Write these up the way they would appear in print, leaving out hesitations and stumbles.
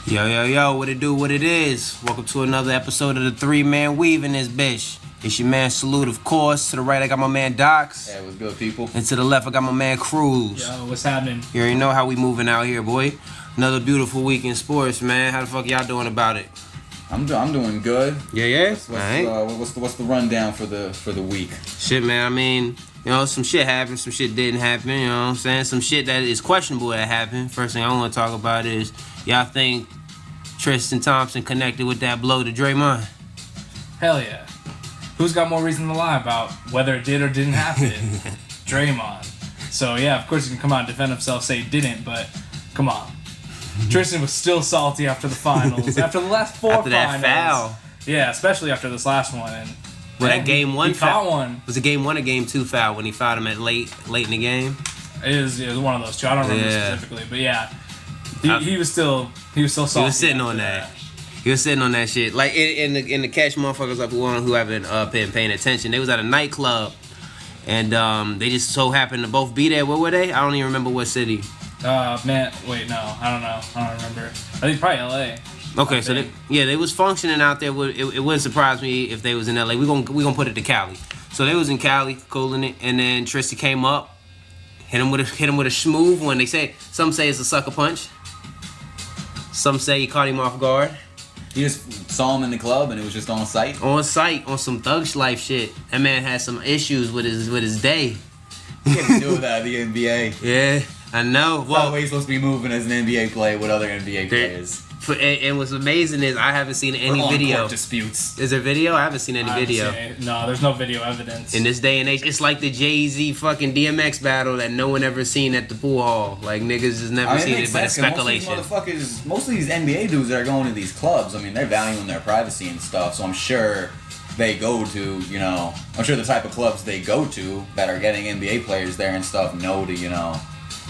Yo, what it do, what it is. Welcome to another episode of the 3-Man Weave in this bitch. It's your man Salute, of course. To the right, I got my man Docs. Hey, what's good, people? And to the left, I got my man Cruz. Yo, what's happening? You already know how we moving out here, boy. Another beautiful week in sports, man. How the fuck y'all doing about it? I'm doing good. Yeah? What's the rundown for the week? Shit, man, I mean, you know, some shit happened, some shit didn't happen, you know what I'm saying? Some shit that is questionable that happened. First thing I want to talk about is, y'all think Tristan Thompson connected with that blow to Draymond? Hell yeah. Who's got more reason to lie about whether it did or didn't happen? Draymond. So yeah, of course he can come out and defend himself, say it didn't, but come on. Tristan was still salty after the finals, after the last four after finals. That foul. Yeah, especially after this last one. And well, that game one foul. One. Was it game one or game two foul when he fouled him at late in the game? It was one of those two. I don't remember specifically, but yeah, he was still salty. He was sitting on that. He was sitting on that shit. Like in the catch motherfuckers up who haven't been paying attention. They was at a nightclub, and they just so happened to both be there. Where were they? I don't even remember what city. Man, wait, no, I don't know. I don't remember. I think probably L.A. Okay, so they was functioning out there. It wouldn't surprise me if they was in L.A. We gonna put it to Cali. So they was in Cali, cooling it, and then Tristan came up, hit him with a smooth one. Some say it's a sucker punch. Some say he caught him off guard. You just saw him in the club and it was just on site? On site, on some thug life shit. That man had some issues with his day. You can't do that the NBA. Yeah, I know. That's not the way you're supposed to be moving as an NBA player with other NBA players. And what's amazing is I haven't seen any video. Court disputes. Is there video? I haven't seen any video. No, there's no video evidence. In this day and age, it's like the Jay-Z fucking DMX battle that no one ever seen at the pool hall. Like, niggas has never seen it, but it's speculation. Most of these NBA dudes that are going to these clubs, I mean, they're valuing their privacy and stuff, so I'm sure they go to, I'm sure the type of clubs they go to that are getting NBA players there and stuff know to,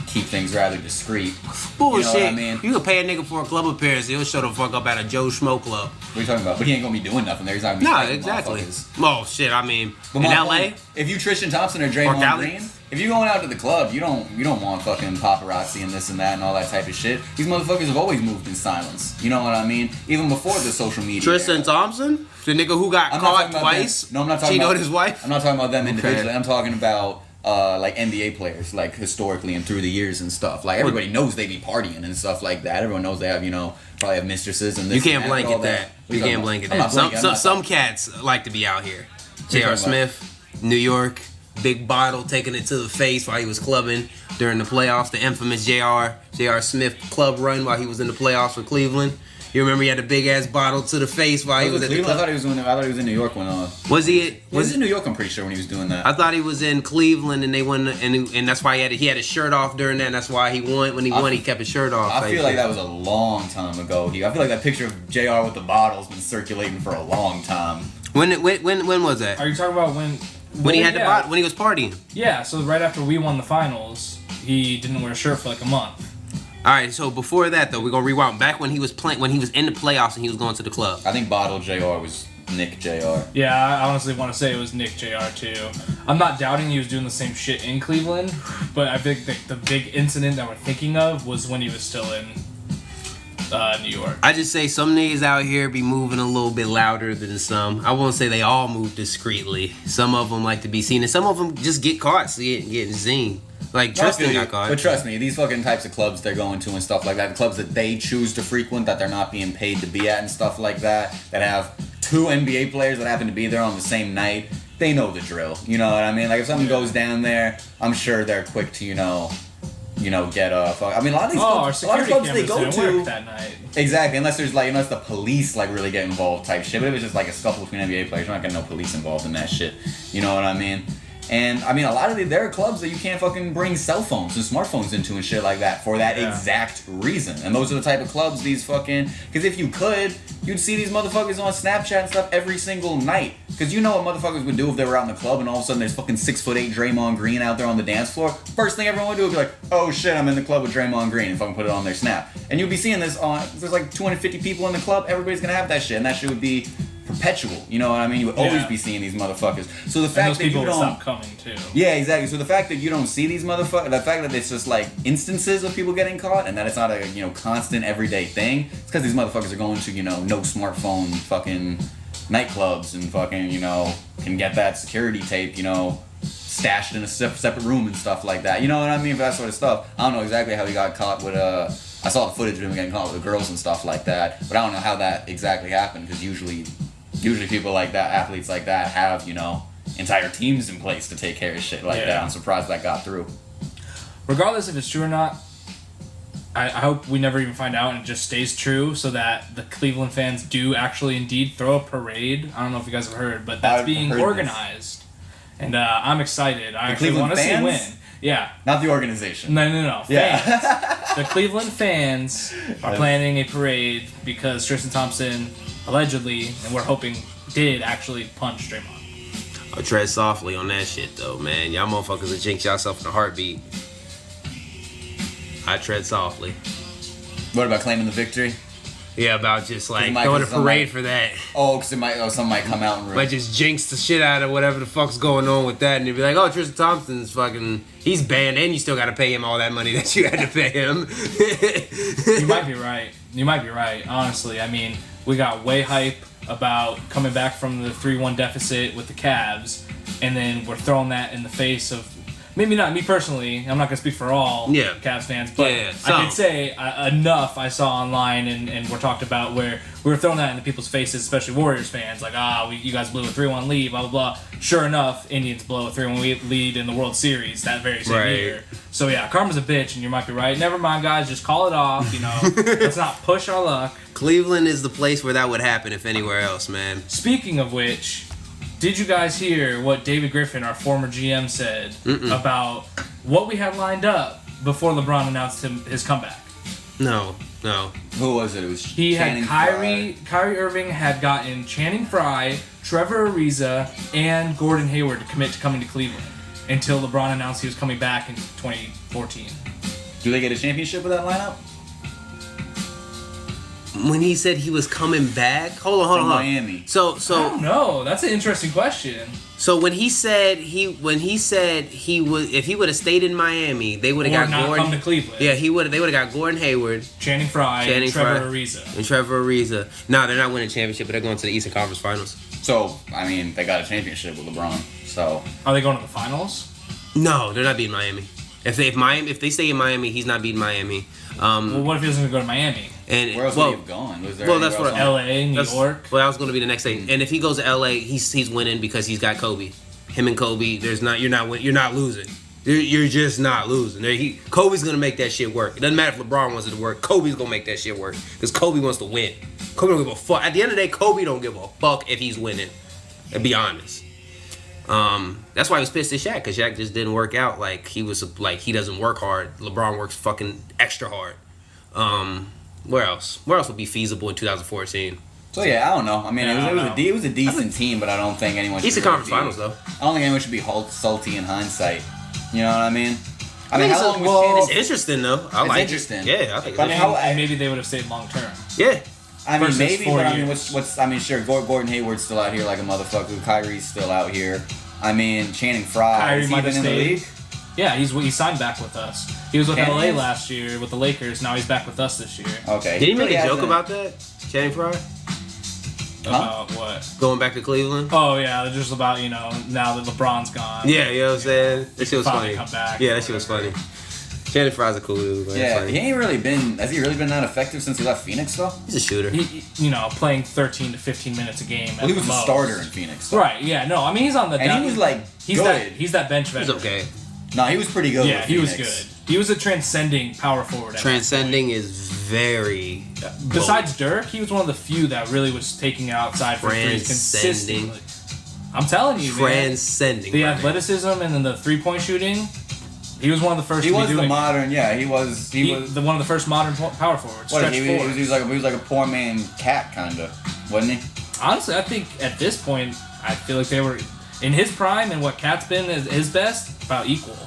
keep things rather discreet. Bullshit. You know what I mean? You could pay a nigga for a club appearance, he'll show the fuck up at a Joe Schmo club. What are you talking about? But he ain't gonna be doing nothing there. He's not gonna be fighting exactly. Oh shit, I mean, in LA? If you Tristan Thompson or Draymond Green, if you're going out to the club, you don't want fucking paparazzi and this and that and all that type of shit. These motherfuckers have always moved in silence. You know what I mean? Even before the social media. Tristan Thompson? The nigga who got caught twice? No, I'm not talking about his wife? I'm not talking about them individually. I'm talking about like NBA players, like historically and through the years and stuff. Like everybody knows they be partying and stuff like that. Everyone knows they have, probably have mistresses and this. You can't blanket that. You can't blanket that. Some cats like to be out here. J.R. Smith, New York, big bottle taking it to the face while he was clubbing during the playoffs. The infamous J.R. Smith club run while he was in the playoffs for Cleveland. You remember he had a big ass bottle to the face while he was at the club? I thought he was in New York when. Was he? He was in New York. I'm pretty sure when he was doing that. I thought he was in Cleveland and they won, and that's why he had his shirt off during that. And that's why he won. When he won, he kept his shirt off. I feel like that was a long time ago. I feel like that picture of JR with the bottle's been circulating for a long time. When was that? Are you talking about when he had the bottle, when he was partying? Yeah. So right after we won the finals, he didn't wear a shirt for like a month. All right, so before that though, we're gonna rewind back when he was in the playoffs and he was going to the club. I think Bottle JR was Nick JR. Yeah, I honestly want to say it was Nick JR too. I'm not doubting he was doing the same shit in Cleveland, but I think the big incident that we're thinking of was when he was still in New York. I just say some niggas out here be moving a little bit louder than some. I won't say they all move discreetly. Some of them like to be seen, and some of them just get caught getting seen. Like Tristan got caught. But trust me, these fucking types of clubs they're going to and stuff like that, the clubs that they choose to frequent, that they're not being paid to be at and stuff like that have two NBA players that happen to be there on the same night, they know the drill. You know what I mean? Like if something goes down there, I'm sure they're quick to, get a fuck. I mean, a lot of clubs they go to that night. Exactly, unless the police like really get involved type shit. But if it's just like a scuffle between NBA players, you're not getting no police involved in that shit. You know what I mean? And I mean, a lot of there are clubs that you can't fucking bring cell phones and smartphones into and shit like that for that exact reason. And those are the type of clubs these fucking. Because if you could, you'd see these motherfuckers on Snapchat and stuff every single night. Because you know what motherfuckers would do if they were out in the club and all of a sudden there's fucking 6'8" Draymond Green out there on the dance floor. First thing everyone would do would be like, oh shit, I'm in the club with Draymond Green, and fucking put it on their Snap. And you'd be seeing this on. There's like 250 people in the club. Everybody's gonna have that shit, and that shit would be perpetual. You know what I mean? You would always be seeing these motherfuckers. So the fact that you don't stop coming too. Yeah, exactly. So the fact that you don't see these motherfuckers, the fact that it's just like instances of people getting caught, and that it's not a constant everyday thing, it's because these motherfuckers are going to no smartphone fucking nightclubs and fucking can get that security tape stashed in a separate room and stuff like that. You know what I mean? For that sort of stuff. I don't know exactly how he got caught with I saw the footage of him getting caught with the girls and stuff like that, but I don't know how that exactly happened because usually people like that, athletes like that, have entire teams in place to take care of shit like that. I'm surprised that got through. Regardless if it's true or not, I hope we never even find out and it just stays true so that the Cleveland fans do actually indeed throw a parade. I don't know if you guys have heard, but that's being organized. And I'm excited. I actually want to see win. Yeah. Not the organization. No. Yeah. Fans. The Cleveland fans are planning a parade because Tristan Thompson allegedly, and we're hoping, did actually punch Draymond. I tread softly on that shit, though, man. Y'all motherfuckers will jinx yourself in a heartbeat. I tread softly. What about claiming the victory? Yeah, about just like throwing a parade for that. Oh, because something might come out and like just jinx the shit out of whatever the fuck's going on with that, and they'd be like, "Oh, Tristan Thompson's fucking, he's banned, and you still got to pay him all that money that you had to pay him." You might be right. Honestly, I mean, we got way hype about coming back from the 3-1 deficit with the Cavs, and then we're throwing that in the face of. Maybe not me personally. I'm not going to speak for all Cavs fans, but I could say enough I saw online and were talked about where we were throwing that into people's faces, especially Warriors fans, like, you guys blew a 3-1 lead, blah, blah, blah. Sure enough, Indians blow a 3-1 lead in the World Series that very same year. So, karma's a bitch, and you might be right. Never mind, guys. Just call it off, Let's not push our luck. Cleveland is the place where that would happen if anywhere else, man. Speaking of which... Did you guys hear what David Griffin, our former GM, said about what we had lined up before LeBron announced his comeback? No. Who was it? It was he had Kyrie Irving had gotten Channing Frye, Trevor Ariza, and Gordon Hayward to commit to coming to Cleveland until LeBron announced he was coming back in 2014. Do they get a championship with that lineup? When he said he was coming back, hold on. Miami. So I don't know. That's an interesting question. So when he said he would, if he would have stayed in Miami, they would have got Gordon. Come to Cleveland. Yeah, they would have got Gordon Hayward, Channing Frye, and Trevor Ariza. No, they're not winning a championship, but they're going to the Eastern Conference Finals. So I mean, they got a championship with LeBron. So are they going to the finals? No, they're not beating Miami. If they stay in Miami, he's not beating Miami. Well, what if he doesn't go to Miami? And where else would he have gone? That's what L.A., New York. Well, that was going to be the next thing. And if he goes to L.A., he's winning because he's got Kobe. Him and Kobe, you're not losing. You're just not losing. Kobe's going to make that shit work. It doesn't matter if LeBron wants it to work. Kobe's going to make that shit work because Kobe wants to win. Kobe don't give a fuck. At the end of the day, Kobe don't give a fuck if he's winning. To be honest. That's why he was pissed at Shaq because Shaq just didn't work out. Like he doesn't work hard. LeBron works fucking extra hard. Where else would be feasible in 2014? So I don't know. I mean, it was a decent team, but I don't think anyone should. Eastern Conference Finals though. I don't think anyone should be salty in hindsight. You know what I mean? I mean, how long was It's interesting though. It's interesting. Yeah, I think. Maybe they would have stayed long term. Yeah. I mean, maybe, but I mean, sure, Gordon Hayward's still out here like a motherfucker. Kyrie's still out here. I mean, Channing Frye, is he even in the league? Yeah, he signed back with us. He was with LA last year with the Lakers. Now he's back with us this year. Okay. Did he make a joke about that, Channing Frye? About what? Going back to Cleveland? Oh yeah, just about now that LeBron's gone. Yeah, you know what I'm saying. That shit was funny. Come back that shit was funny. Channing Frye's a cool dude. Man. Yeah, he ain't really been. Has he really been that effective since he left Phoenix though? He's a shooter. Playing 13 to 15 minutes a game. Well, he was a starter in Phoenix. Though. Right. Yeah. No. I mean, he's on the. And he was like good. He's that bench veteran. He's okay. No, he was pretty good. Yeah, he was good. He was a transcending power forward. Transcending is very. Besides Dirk, he was one of the few that really was taking outside for threes consistently. I'm telling you, transcending. The athleticism and then the 3-point shooting. He was one of the first. He was the modern. Yeah, he was. He was one of the first modern power forwards. He was like a poor man Cat kind of, wasn't he? Honestly, I think at this point, I feel like they were in his prime and what Cat's been is his best about equal.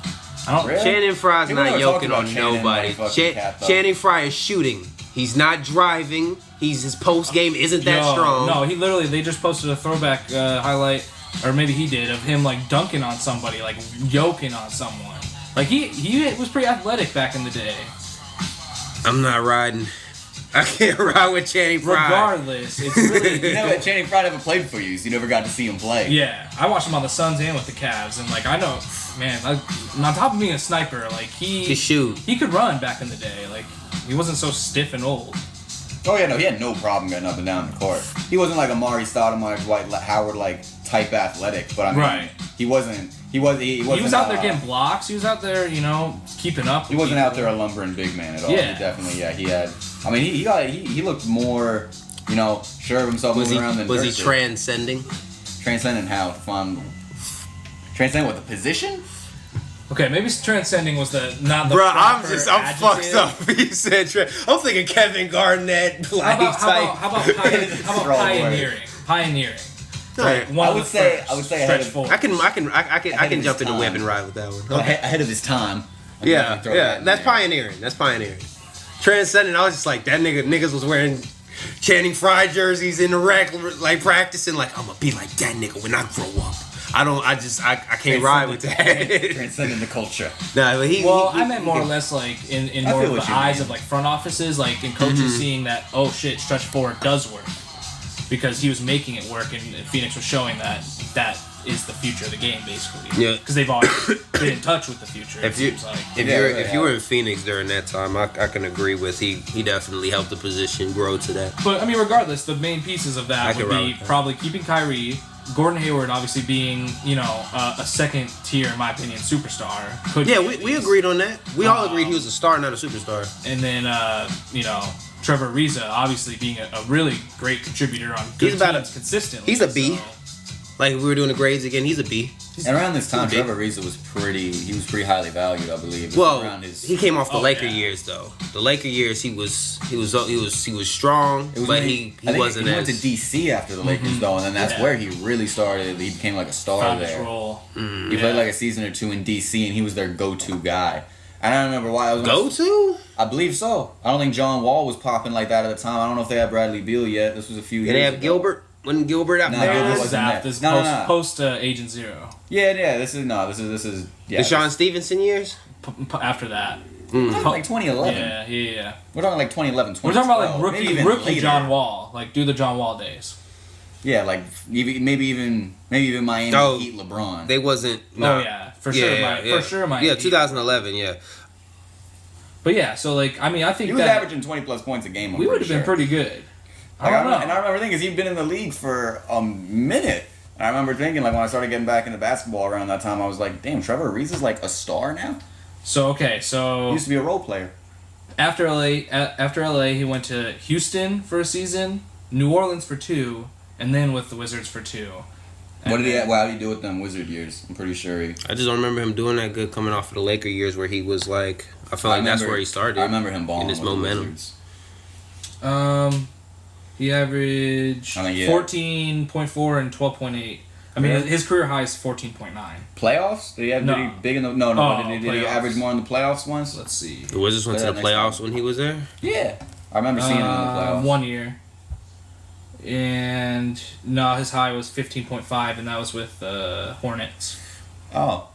I don't. Really? Channing Frye's not yoking on nobody. Channing Frye is shooting. He's not driving. His post game isn't that strong. No, they just posted a throwback highlight, or maybe he did, of him like dunking on somebody, like yoking on someone. Like he was pretty athletic back in the day. I'm not riding. I can't ride with Channing Frye. Regardless, it's really... You know that Channing Frye never played for you, so you never got to see him play. Yeah, I watched him on the Suns and with the Cavs, and like I know, man, on top of being a sniper, like he could run back in the day. Like he wasn't so stiff and old. Oh yeah, no, he had no problem getting up and down the court. He wasn't like Amari Stoudemire, Dwight Howard like type athletic, but I mean, right. He wasn't. He was out there getting blocks. He was out there, keeping up. He wasn't out there a lumbering big man at all. Yeah. He definitely, he had. I mean, he looked more, sure of himself moving around than Was he Dirk did. transcending? Transcending how? Transcending what, the position? Okay, maybe transcending was not the. Bro, I'm proper fucked up. You said I'm thinking Kevin Garnett. How about pioneering? Pioneering. Right. I would say ahead of. I can jump in the web and ride with that one. Okay. Ahead of his time. Yeah. That's pioneering. Transcending. I was just like that niggas was wearing Channing Frye jerseys in the rack, like practicing. Like I'm gonna be like that nigga when I grow up. I can't ride with that. Transcending the culture. Nah, but I meant more or less like in more of the eyes of like front offices, like in coaches seeing that stretch forward does work. Because he was making it work, and Phoenix was showing that is the future of the game, basically. Yeah. Because they've always been in touch with the future. If you were in Phoenix during that time, I can agree with he definitely helped the position grow to that. But I mean, regardless, the main pieces of that would be probably keeping Kyrie, Gordon Hayward, obviously being a second tier, in my opinion, superstar. We agreed on that. We all agreed he was a star, not a superstar. And then Trevor Ariza, obviously being a really great contributor on good teams consistently. He's a B. Like we were doing the grades again, he's a B. And around this time, Trevor Ariza was pretty highly valued, I believe. He came off the Laker years though. The Laker years, he was strong, but he wasn't. He went to DC after the Lakers though, and then that's where he really started. He became like a star there. He played like a season or two in DC, and he was their go-to guy. I don't remember why I was go-to. I believe so. I don't think John Wall was popping like that at the time. I don't know if they had Bradley Beal yet. This was a few years ago. Did they have Gilbert? Wasn't Gilbert out there? This was after. Post Agent Zero. Yeah. This is Deshaun Stevenson years? After that. We're talking like 2011. Yeah. We're talking like 2011, 2012. We're talking about like rookie John Wall. Like, do the John Wall days. Yeah, like maybe even Miami Heat LeBron. They wasn't. No. Oh yeah, for sure. Yeah, 2011. Yeah. But yeah, so like I mean, I think he was averaging 20+ points a game. We would have been pretty good. I don't know. And I remember thinking, he'd been in the league for a minute. And I remember thinking, like when I started getting back into basketball around that time, I was like, damn, Trevor Ariza's like a star now. So he used to be a role player. After LA, he went to Houston for a season, New Orleans for 2. And then with the Wizards for 2. What did how did he do with them Wizard years? I'm pretty sure I just don't remember him doing that good coming off of the Laker years where he was like, I feel like that's where he started. I remember him balling in his momentum. He averaged 14.4 and 12.8. I mean, his career high is 14.9. Playoffs? Did he have did he big in the did he average more in the playoffs once? Let's see. The Wizards went to the playoffs when he was there? Yeah. I remember seeing him in the playoffs. 1 year. And no, his high was 15.5, and that was with the Hornets. Oh.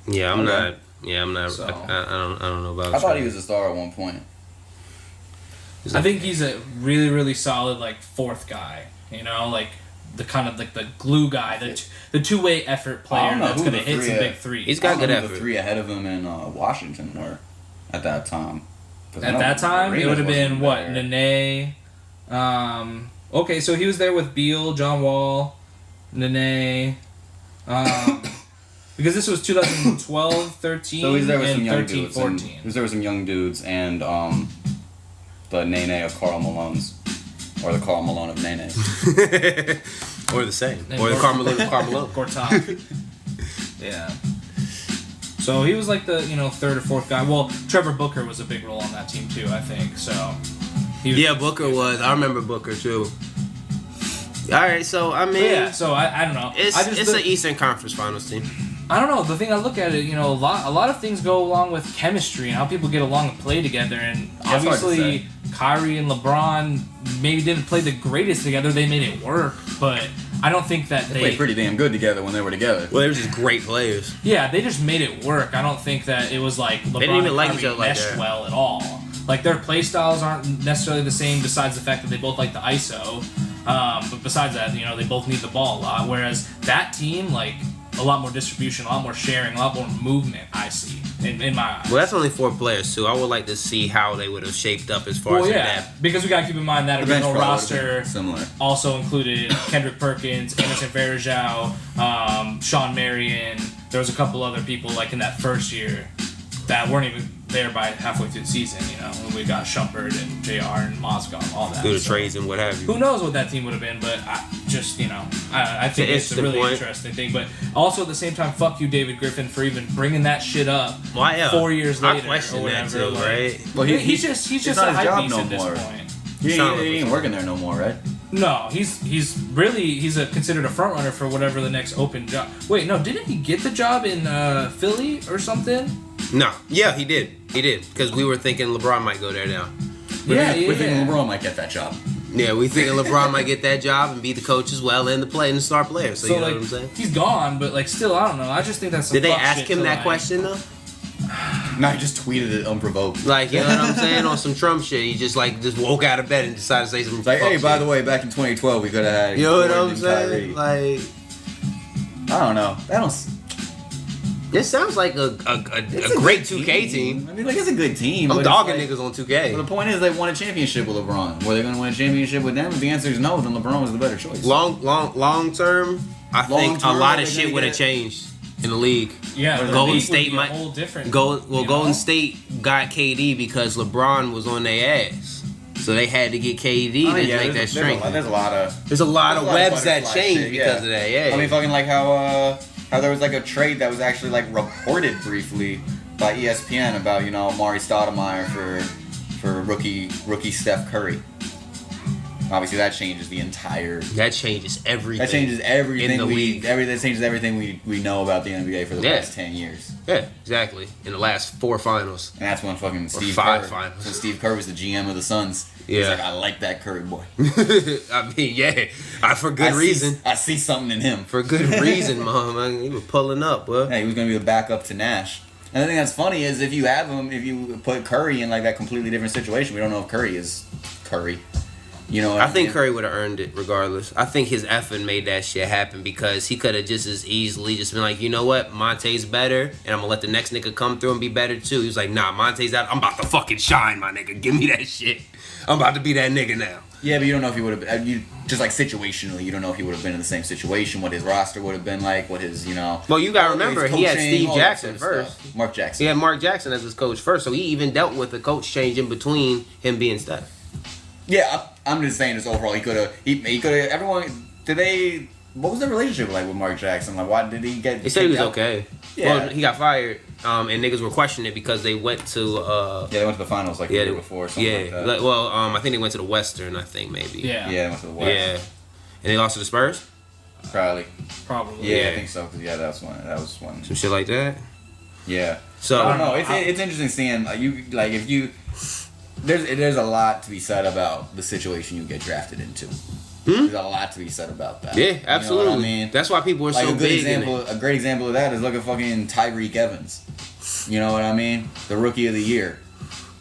Yeah, I'm not. Yeah, I'm not. So, I don't know about. I thought he was a star at one point. I think he's a really, really solid like fourth guy. Like the kind of like the glue guy, the two-way effort player that's gonna hit some big threes. He's got good effort. The 3 ahead of him in Washington were at that time. At that time, it would have been what Nene. Okay, so he was there with Beal, John Wall, Nene, because this was 2012, 13, so he's there with and some young 13, dudes 14. He was there with some young dudes and the Nene of Karl Malone's, or the Karl Malone of Nene's. Or the same. Or the Karl Malone of Karl Malone. Gortat. Yeah. So he was like the, third or fourth guy. Well, Trevor Booker was a big role on that team too, I think, so... Booker was. I remember Booker too. All right, so I mean, so I don't know. It's an Eastern Conference Finals team. I don't know. The thing I look at it, a lot of things go along with chemistry and how people get along and play together. And obviously, Kyrie and LeBron maybe didn't play the greatest together. They made it work, but I don't think that They played pretty damn good together when they were together. Well, they were just great players. Yeah, they just made it work. I don't think that it was like LeBron didn't even and like Kyrie each other like meshed that. well at all. Like their play styles aren't necessarily the same. Besides the fact that they both like the ISO, but besides that, they both need the ball a lot. Whereas that team, like a lot more distribution, a lot more sharing, a lot more movement. I see in my eyes. Well, that's only 4 players too. I would like to see how they would have shaped up as far as that. Because we gotta keep in mind that The bench original probably would've roster been similar. also included Kendrick Perkins, Anderson Varejao, Sean Marion. There was a couple other people like in that first year that weren't even there by halfway through the season. When we got Shumpert and JR and Mozgov and all that. Through the trades and what have you. Who knows what that team would have been, but I think it's a really interesting thing. But also at the same time, fuck you, David Griffin, for even bringing that shit up 4 years later. I question or whatever. that too, right? Well, he's just not a his hype job beast no at this more. point. He ain't working there no more, right? No, he's considered a front runner for whatever the next open job. Wait, no, didn't he get the job in Philly or something? No. Yeah, he did. He did. Because we were thinking LeBron might go there now. Yeah. We're thinking LeBron might get that job. Yeah, we thinking LeBron might get that job and be the coach as well and the star player. So you know what I'm saying? He's gone, but still, I don't know. I just think that's some Did they fuck ask shit him to, that question though? No, he just tweeted it unprovoked. You know what I'm saying? On some Trump shit. He just woke out of bed and decided to say something. It's like, hey, shit. by the way, back in 2012, we could have had. You know what Gordon I'm and saying? Kyrie. I don't know. This sounds like a great 2K team. I mean, it's a good team. I'm but dogging it's niggas on 2K. But the point is, they won a championship with LeBron. Were they going to win a championship with them? If the answer is no, then LeBron was the better choice. Long term, I think a lot of shit would have changed in the league. Yeah, the Golden league State would be a might whole different. Golden State got KD because LeBron was on their ass, so they had to get KD to make that strength. There's a lot of webs that butterfly changed shit, because of that. Yeah, I mean, fucking like how there was like a trade that was actually like reported briefly by ESPN about Amari Stoudemire for rookie Steph Curry. Obviously, that changes the entire. That changes everything. That changes everything in the league. That changes everything we know about the NBA for the past 10 years. Yeah, exactly. In the last 4 finals. And that's when fucking Steve 5 Kerr. finals. When Steve Kerr was the GM of the Suns. Yeah. He's like, I like that Curry boy. I mean, yeah, for good reason. I see something in him. For good reason, man. He was pulling up, bro. Yeah, he was gonna be the backup to Nash. And the thing that's funny is if you put Curry in like that completely different situation, we don't know if Curry is Curry. I think Curry would have earned it regardless. I think his effort made that shit happen because he could have just as easily just been like, you know what, Monte's better, and I'm gonna let the next nigga come through and be better too. He was like, nah, Monte's out. I'm about to fucking shine, my nigga. Give me that shit. I'm about to be that nigga now. Yeah, but you don't know if he would have. You just like situationally, you don't know if he would have been in the same situation. What his roster would have been like. What his Well, you gotta remember he had Steve Jackson first. Mark Jackson. He had Mark Jackson as his coach first, so he even dealt with the coach change in between him being Steph. Yeah, I'm just saying this overall. He could have. He could have. Everyone. Did they? What was their relationship like with Mark Jackson? Like, why did he get? They said he was okay. Yeah. Well, he got fired, and niggas were questioning it because they went to. They went to the finals like the year before. Or something like that. I think they went to the Western. I think maybe. Yeah. Yeah, they went to the West. Yeah, and they lost to the Spurs. Probably. Yeah. I think so. Cause that was one. Some shit like that. Yeah. So I don't know. It's interesting seeing if you. There's a lot to be said about the situation you get drafted into. There's a lot to be said about that. Yeah, absolutely. You know what I mean? That's why people are so big. A great example of that is look at fucking Tyreek Evans. You know what I mean? The rookie of the year,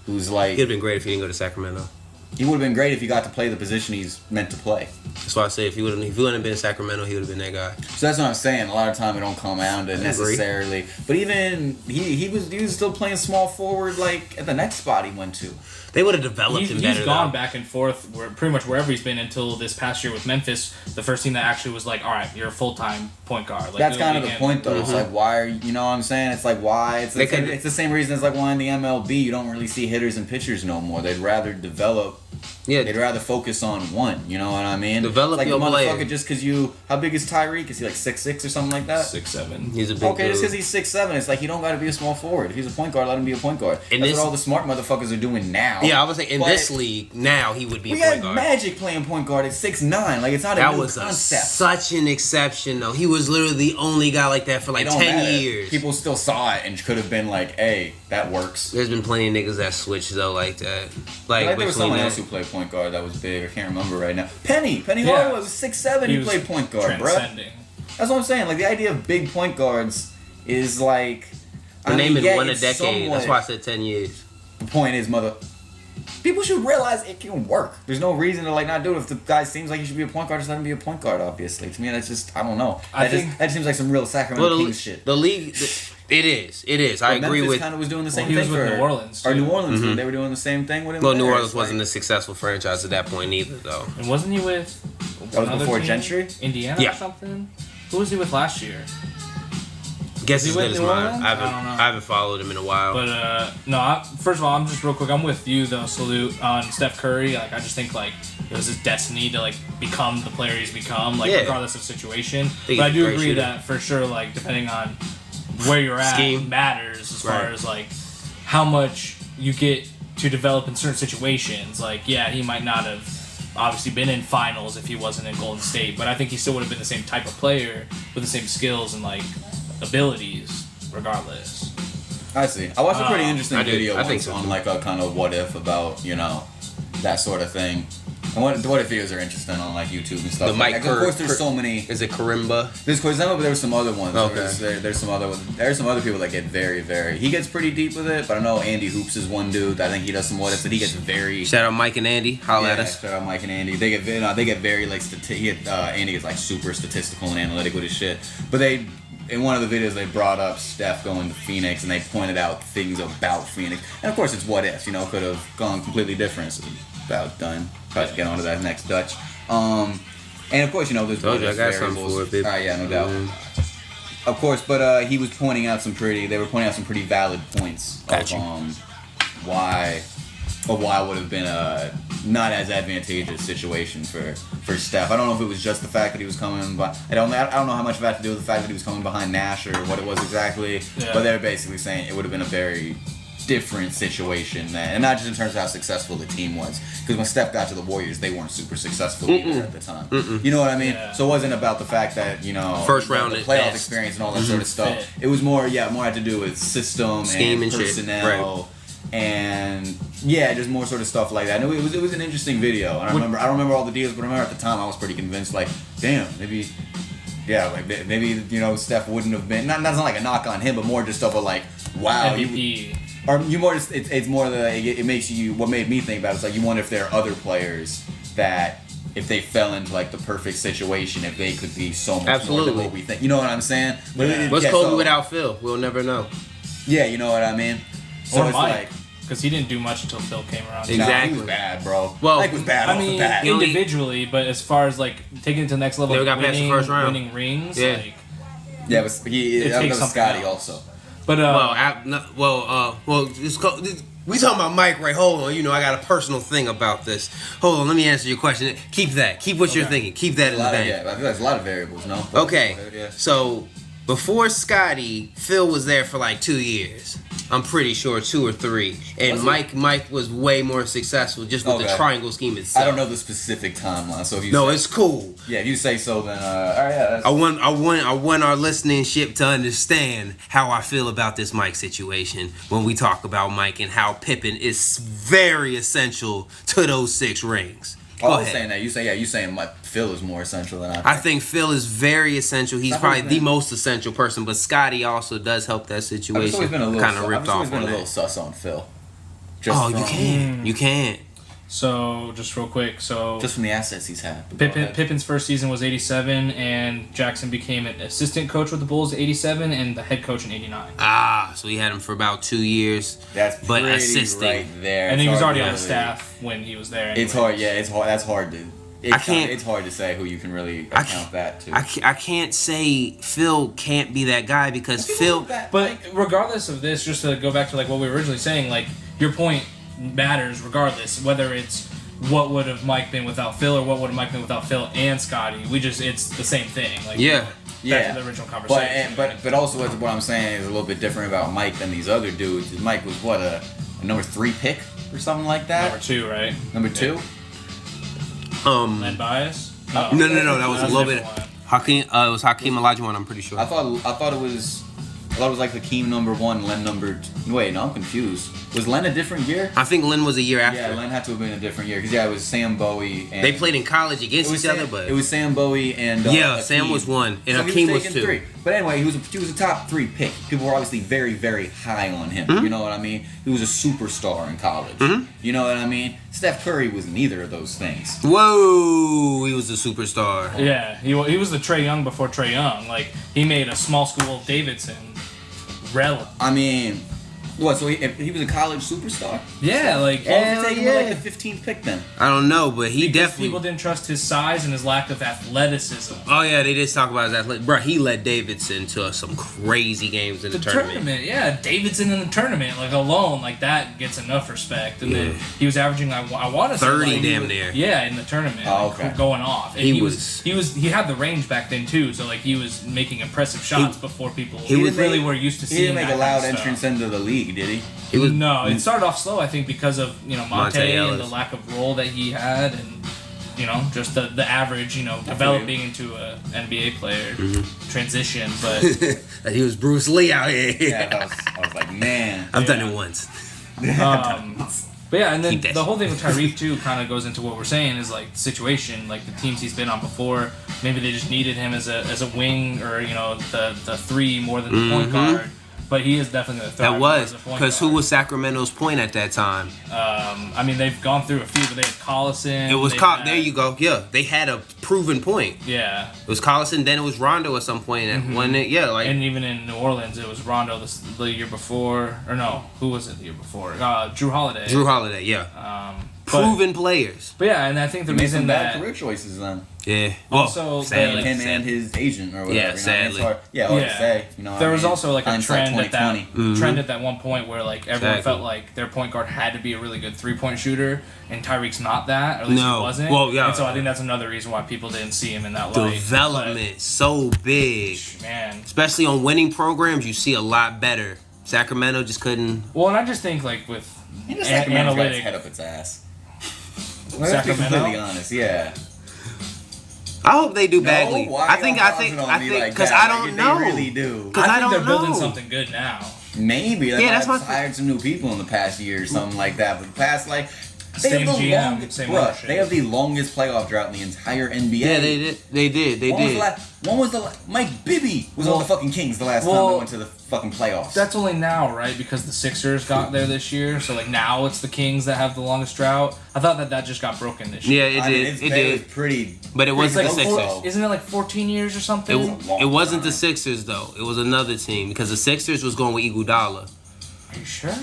who's like. It'd have been great if he didn't go to Sacramento. He would have been great if he got to play the position he's meant to play. That's why I say if he wouldn't have been in Sacramento, he would have been that guy. So that's what I'm saying. A lot of time it don't come down to necessarily. But even he was still playing small forward like at the next spot he went to. They would have developed him better. He's gone back and forth pretty much wherever he's been until this past year with Memphis, the first team that actually was like, all right, you're a full-time point guard. Like, that's kind of the point, though. Mm-hmm. It's like, why are you know what I'm saying? It's like, why? It's the same reason as like why in the MLB you don't really see hitters and pitchers no more. They'd rather develop Yeah. They'd rather focus on one. You know what I mean? Develop like your motherfucker player. just because you. How big is Tyreek? Is he like 6'6" or something like that? 6'7". He's a big Okay, dude. just because he's 6'7", it's like he don't got to be a small forward. If he's a point guard, let him be a point guard. And That's this- what all the smart motherfuckers are doing now. Yeah, I was saying in But this league now he would be we a point got guard. Magic playing point guard at 6'9". Like it's not a That new was concept. such an exception though. He was literally the only guy like that for like It don't 10 matter. years. People still saw it and could have been like, "Hey, that works." There's been plenty of niggas that switch though like that. Like There was between someone that. else who played point guard that was big. I can't remember right now. Penny Yeah. Hardaway was 6'7". He was played point guard, bro. Transcending. That's what I'm saying. Like the idea of big point guards is like. We're naming yeah, one a it's decade. That's why I said 10 years. The point is, people should realize it can work. There's no reason to like not do it. If the guy seems like he should be a point guard, just let him be a point guard. Obviously, to me, that's just I don't know. That seems like some real Sacramento Kings shit. The league, it is. I agree Memphis with. kind of was doing the same he thing was with for New Orleans, Or too. New Orleans, too. They were doing the same thing with him. Well, New there. Orleans It's wasn't like- a successful franchise at that point either, though. And wasn't he with That was another before team? Gentry? Indiana Yeah. or something? Who was he with last year? Guess he as with good as New mine. Orleans? I I don't know. haven't followed him in a while. But no, first of all, I'm just real quick. I'm with you though. Salute on Steph Curry. Like I just think like it was his destiny to like become the player he's become, like Yeah. regardless of situation. Think But I he's a do great agree shooter. that for sure, like depending on where you're at, Scheme. matters as far Right. as like how much you get to develop in certain situations. Like yeah, he might not have obviously been in finals if he wasn't in Golden State, but I think he still would have been the same type of player with the same skills and like abilities regardless. I see. I watched a pretty interesting I do. video I think once so, on too. like a kind of what if about that sort of thing. And what if videos are interesting on like YouTube and stuff. The like Mike that. Of course, Kerr- there's so many. Is it Karimba? There's Koizema, but there's some other ones. Okay. There's some other people that get very, very. He gets pretty deep with it, but I know Andy Hoops is one dude. I think he does some what ifs, and he gets very. Shout out Mike and Andy. Holla at Yeah, us. shout out Mike and Andy. They get very like Andy gets like super statistical and analytic with his shit. But in one of the videos they brought up Steph going to Phoenix and they pointed out things about Phoenix. And of course it's what ifs, could have gone completely different. So it's about done. Try to get on to that next Dutch. And of course, there's Told you I got variables. something for it, baby. Yeah, no doubt. Of course, but they were pointing out some pretty valid points Got you. of why it would have been a not as advantageous situation for Steph. I don't know if it was just the fact that he was coming by. I don't know how much of that had to do with the fact that he was coming behind Nash or what it was exactly. Yeah. But they're basically saying it would have been a very different situation, and not just in terms of how successful the team was. Because when Steph got to the Warriors, they weren't super successful either at the time. You know what I mean? Yeah. So it wasn't about the fact that First round the at playoff best. experience and all that sort of stuff. Fit. It was more had to do with system Scheme and and shit. personnel. And just more sort of stuff like that. And it was an interesting video. And I don't remember all the deals, but I remember at the time I was pretty convinced. Like, damn, maybe Steph wouldn't have been. That's not like a knock on him, but more just of a like, wow, MVP. or you more just it's more it makes you. What made me think about it is like you wonder if there are other players that if they fell into like the perfect situation, if they could be so much more Absolutely. than what we think. You know what I'm saying? But What's Kobe without Phil? We'll never know. Yeah, you know what I mean. So Or it's Mike, like. because he didn't do much until Phil came around. Exactly. Nah, he was bad, bro. Well, Mike was bad I off the mean, bat. individually, but as far as like taking it to the next level, Never got past the first round. winning rings, Yeah. like. Yeah, but that takes was something Scotty else. also. But We talking about Mike Ray. Hold on, I got a personal thing about this. Hold on, let me answer your question. Keep that. Keep what you're Okay. thinking. Keep that in the bank. I feel like there's a lot of variables, no? Okay, Yeah. so before Scotty, Phil was there for like 2 years. I'm pretty sure 2 or 3. And Was he? Mike was way more successful just with the Okay. triangle scheme itself. I don't know the specific timeline, so if you No, say, it's cool. yeah, if you say so, then all right, yeah, that's, I want our listening ship to understand how I feel about this Mike situation when we talk about Mike and how Pippen is very essential to those 6 rings. Go I was ahead. saying that. You saying Phil is more essential than I think. I think Phil is very essential. He's Stop probably his the name. most essential person, but Scotty also does help that I've just situation. always been a little, Kind of ripped off been on a little that. sus on Phil. Just Oh, you from- can't. You can't. so just real quick, Just from the assets he's had. Go ahead. Pippen's first season was 87, and Jackson became an assistant coach with the Bulls in 87 and the head coach in 89. So he had him for about 2 years. That's but pretty assisting. right there. And It's he was hard already to on really- staff when he was there. It's anyway. hard. Yeah, it's hard. That's hard to. It's hard to say who you can really I account that to. I can't say Phil can't be that guy because Phil. But regardless of this, just to go back to like what we were originally saying, like your point matters regardless, whether it's what would have Mike been without Phil, or what would have Mike been without Phil and Scotty. It's the same thing. Like, back to the original conversation. But also what I'm saying is a little bit different about Mike than these other dudes. Mike was what, a number 3 pick or something like that? Number 2, right? Number 2? Len Bias? No, that was a little bit. Hakeem, it was Hakeem Olajuwon, I'm pretty sure. I thought it was like Hakeem number 1, Len number 2. Wait, no, I'm confused. Was Len a different year? I think Len was a year after. Yeah, Len had to have been a different year because it was Sam Bowie. And they played in college against each other, but it was Sam Bowie and yeah, Hakeem. Sam was 1 and so Hakeem was 2. 3. But anyway, he was a top 3 pick. People were obviously very, very high on him. You know what I mean? He was a superstar in college. You know what I mean? Steph Curry was neither of those things. Whoa, he was a superstar. Yeah, he was the Trae Young before Trae Young. Like, he made a small school Davidson relevant. I mean, what? So he was a college superstar? Yeah, like, Why would you take him with like the 15th pick then? I don't know, but he because definitely. people didn't trust his size and his lack of athleticism. Oh yeah, they did talk about his athletic. Bro, he led Davidson to some crazy games in the tournament. Yeah, Davidson in the tournament, like alone, like that gets enough respect. And then he was averaging, I want to say 30 like, damn near. Yeah, in the tournament, going off. And he had the range back then too, so like he was making impressive shots before people really were used to seeing. He didn't make a loud entrance into the league, did he? No, it started off slow. I think because of Monte and the lack of role that he had, and just the average developing into a NBA player transition. But he was Bruce Lee out here. Yeah, I was like, man, I've done it once. But yeah, and then the whole thing with Tyreek too kind of goes into what we're saying is like the situation, like the teams he's been on before. Maybe they just needed him as a wing or the 3 more than the point guard. But he is definitely the third. That was because who was Sacramento's point at that time? I mean, they've gone through a few, but they had Collison. It was there you go. Yeah, they had a proven point. Yeah, it was Collison. Then it was Rondo at some point. And and even in New Orleans, it was Rondo the year before, or no, who was it the year before? Drew Holiday. Drew Holiday, yeah. Proven players. But yeah, and I think the reason bad career choices then. Yeah. Also, sadly, him and his agent or whatever. Yeah, sadly. Hard to say. There was also like a trend at that one point where like everyone felt like their point guard had to be a really good 3-point shooter, and Tyreek's not that, or at least he wasn't. Well, yeah. And so I think that's another reason why people didn't see him in that light. Development so big, man. Especially on winning programs, you see a lot better. Sacramento just couldn't. Well, and I just think like with Sacramento's got its head up its ass. Let's be completely honest, yeah. I hope they do badly. Why I think because I don't know. They really do. Because I think they're building something good now. Maybe. That's hired some new people in the past year or something like that. But the past same GM, same ownership. They have the longest playoff drought in the entire NBA. Yeah, they did. When was Mike Bibby was on the fucking Kings the last time they went to the fucking playoffs. That's only now, right? Because the Sixers got there this year. So like now it's the Kings that have the longest drought. I thought that just got broken this year. Yeah, it did. Was pretty. But it wasn't the Sixers. Isn't it like 14 years or something? It wasn't the Sixers though. It was another team because the Sixers was going with Iguodala. Are you sure?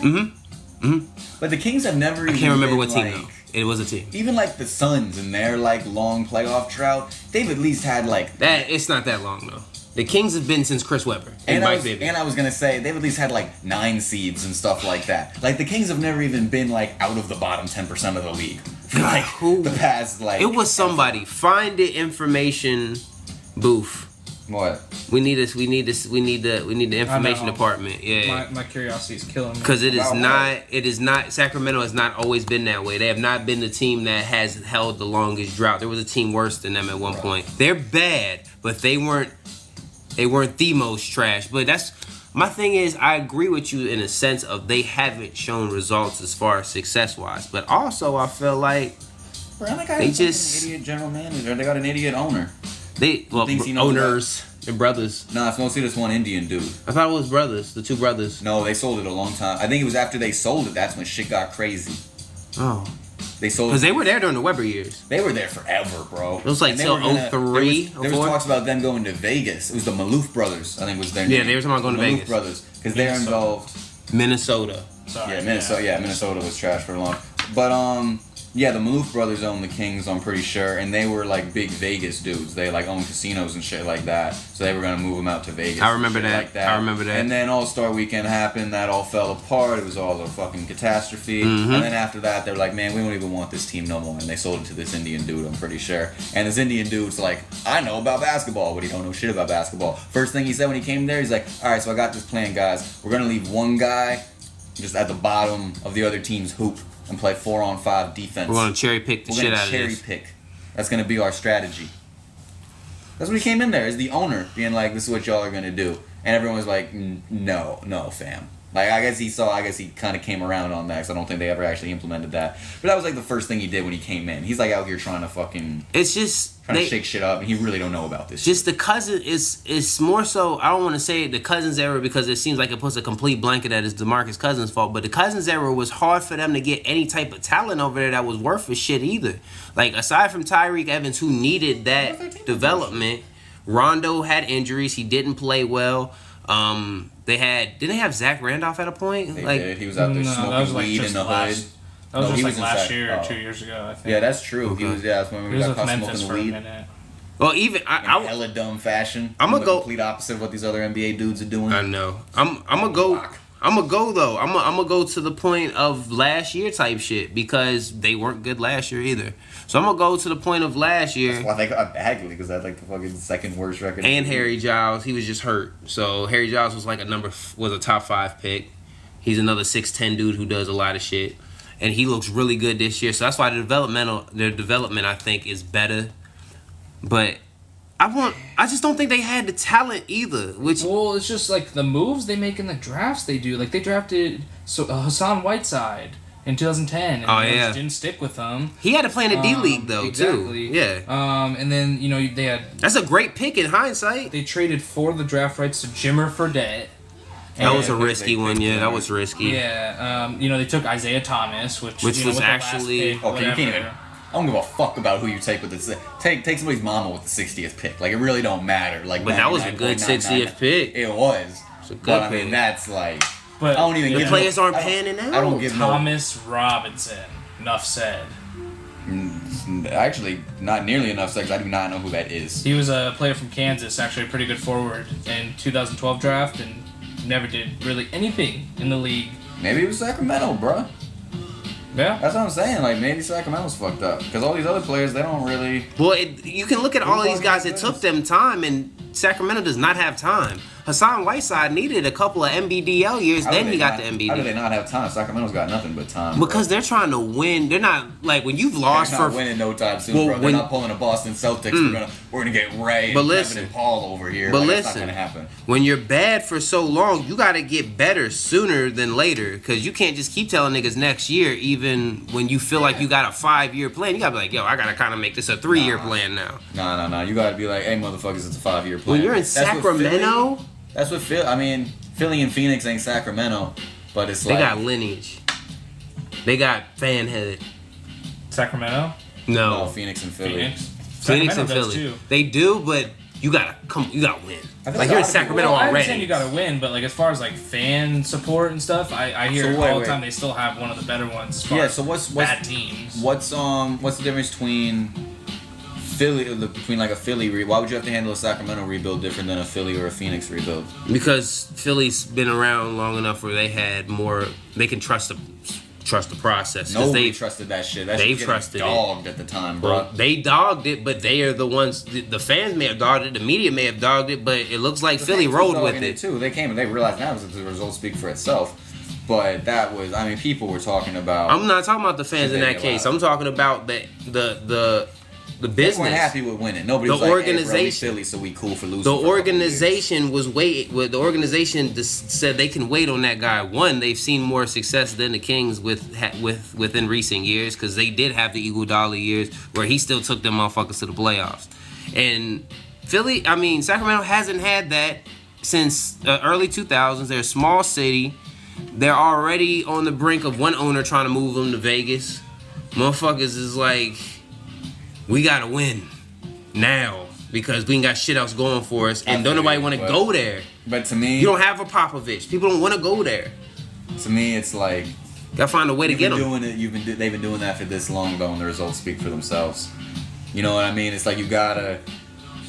But the Kings have never. I can't remember what team though. It was a team. Even like the Suns and their like long playoff drought, they've at least had like that. It's not that long though. The Kings have been since Chris Webber and I was gonna say they've at least had like 9 seeds and stuff like that. Like the Kings have never even been like out of the bottom 10% of the league. Like the past like. It was somebody. Find the information booth. What? We need the information department. Yeah. My curiosity is killing me. Because it is not. Sacramento has not always been that way. They have not been the team that has held the longest drought. There was a team worse than them at one point. They're bad, but they weren't the most trash. But that's my thing is I agree with you in a sense of they haven't shown results as far as success wise. But also I feel like they just an idiot general manager. They got an idiot owner. Owners, they're brothers. Nah, it's mostly this one Indian dude. I thought it was brothers, the 2 brothers. No, they sold it a long time. I think it was after they sold it. That's when shit got crazy. Oh. They sold because they were there during the Weber years. They were there forever, bro. It was like till 03. There was talks about them going to Vegas. It was the Maloof brothers, I think was their name. Yeah, they were talking about going to Vegas. Maloof brothers, because they're involved. Minnesota. Sorry. Yeah, Minnesota. Yeah, Minnesota was trash for long. But Yeah, the Maloof brothers own the Kings, I'm pretty sure, and they were like big Vegas dudes. They like own casinos and shit like that, so they were gonna move them out to Vegas. I remember and shit that. Like that. I remember that. And then All-Star Weekend happened. That all fell apart. It was all a fucking catastrophe. And then after that, they're like, man, we don't even want this team no more. And they sold it to this Indian dude, I'm pretty sure. And this Indian dude's like, I know about basketball, but he don't know shit about basketball. First thing he said when he came there, he's like, all right, so I got this plan, guys. We're gonna leave one guy just at the bottom of the other team's hoop and play 4-on-5 defense. We're gonna cherry pick the shit out of this. Cherry pick. That's gonna be our strategy. That's what he came in there as the owner, being like, "This is what y'all are gonna do," and everyone was like, "No, fam." Like I guess he kind of came around on that. Because I don't think they ever actually implemented that. But that was like the first thing he did when he came in. He's like out here trying to fucking. It's just trying to shake shit up, and he really don't know about this. Just the cousin is more so. I don't want to say the Cousins era because it seems like it puts a complete blanket that it's DeMarcus Cousins' fault. But the Cousins era was hard for them to get any type of talent over there that was worth a shit either. Like aside from Tyreek Evans, who needed that development, Rondo had injuries. He didn't play well. Didn't they have Zach Randolph at a point? They did. He was out there smoking weed in the hood. That was just like last year or 2 years ago, I think. Yeah, that's true. Okay. He was. Yeah, that's when we got caught smoking the weed. Well, even in hella dumb fashion. I'm gonna go complete opposite of what these other NBA dudes are doing. I know. I'm gonna go. I'm gonna go though. I'm gonna go to the point of last year type shit because they weren't good last year either. So I'm gonna go to the point of last year. That's why they got Bagley because they had like the fucking second worst record. And Harry Giles, he was just hurt. So Harry Giles was like a top 5 pick. He's another 6'10" dude who does a lot of shit, and he looks really good this year. So that's why their development I think is better. But I just don't think they had the talent either. Well, it's just like the moves they make in the drafts they do. Like they drafted Hassan Whiteside in 2010, and just didn't stick with them. He had to play in the D League though exactly. too. Yeah. And then they had. That's a great pick in hindsight. They traded for the draft rights to Jimmer Fredette. That was a risky one. Yeah, that was risky. Yeah. They took Isaiah Thomas, which was actually. Okay, you can't even. I don't give a fuck about who you take with this. Take somebody's mama with the 60th pick. Like it really don't matter. Like, but that was a good 60th pick. It was. It's a good but pick. I mean, that's like. But I don't even. The players aren't panning out. I don't give Thomas Robinson. Enough said. Actually, not nearly enough sex. I do not know who that is. He was a player from Kansas, actually a pretty good forward in 2012 draft, and never did really anything in the league. Maybe it was Sacramento, bruh. Yeah. That's what I'm saying. Like, maybe Sacramento's fucked up. Because all these other players, they don't really... Well, you can look at all these guys. It took them time, and Sacramento does not have time. Hassan Whiteside needed a couple of MBDL years, then he got the MBD. How do they not have time? Sacramento's got nothing but time. Because they're trying to win. They're not, like, when you've lost they're not winning no time soon, bro. They're not pulling a Boston Celtics. We're gonna get Ray and Kevin and Paul over here. But that's not gonna happen. When you're bad for so long, you gotta get better sooner than later. Because you can't just keep telling niggas next year, even when you feel like you got a 5-year plan. You gotta be like, yo, I gotta kind of make this a 3-year plan now. No. You gotta be like, hey, motherfuckers, it's a 5-year plan. When you're in Sacramento... That's what Philly and Phoenix ain't Sacramento, but it's they got lineage. They got fan head. Sacramento? No, Phoenix and Philly. Phoenix and Philly. Too. They do, but you gotta win. Like you're in Sacramento already. I understand you gotta win, but like as far as like fan support and stuff, I hear all the time they still have one of the better ones. So what's bad teams? What's the difference between like a Philly why would you have to handle a Sacramento rebuild different than a Philly or a Phoenix rebuild? Because Philly's been around long enough where they had more. They can trust the process. Nobody trusted that shit. They trusted dogged at the time, bro. Well, they dogged it, but they are the ones. The fans may have dogged it. The media may have dogged it, but it looks like Philly rolled with it too. They came and they realized now the results speak for itself. But that was, I mean, people were talking about. I'm not talking about the fans in that case. I'm talking about the business. They weren't happy with winning. Nobody was organization, like, hey, bro, we Philly, so we cool for losing. The organization the organization said they can wait on that guy. One, they've seen more success than the Kings within recent years because they did have the Iguodala years where he still took them motherfuckers to the playoffs. And Sacramento hasn't had that since early 2000s. They're a small city. They're already on the brink of one owner trying to move them to Vegas. Motherfuckers is like, we gotta win now because we ain't got shit else going for us, and don't nobody want to go there. But to me, you don't have a Popovich. People don't want to go there. To me, it's like Gotta find a way to get them. They've been doing that for this long though, and the results speak for themselves. You know what I mean? It's like you gotta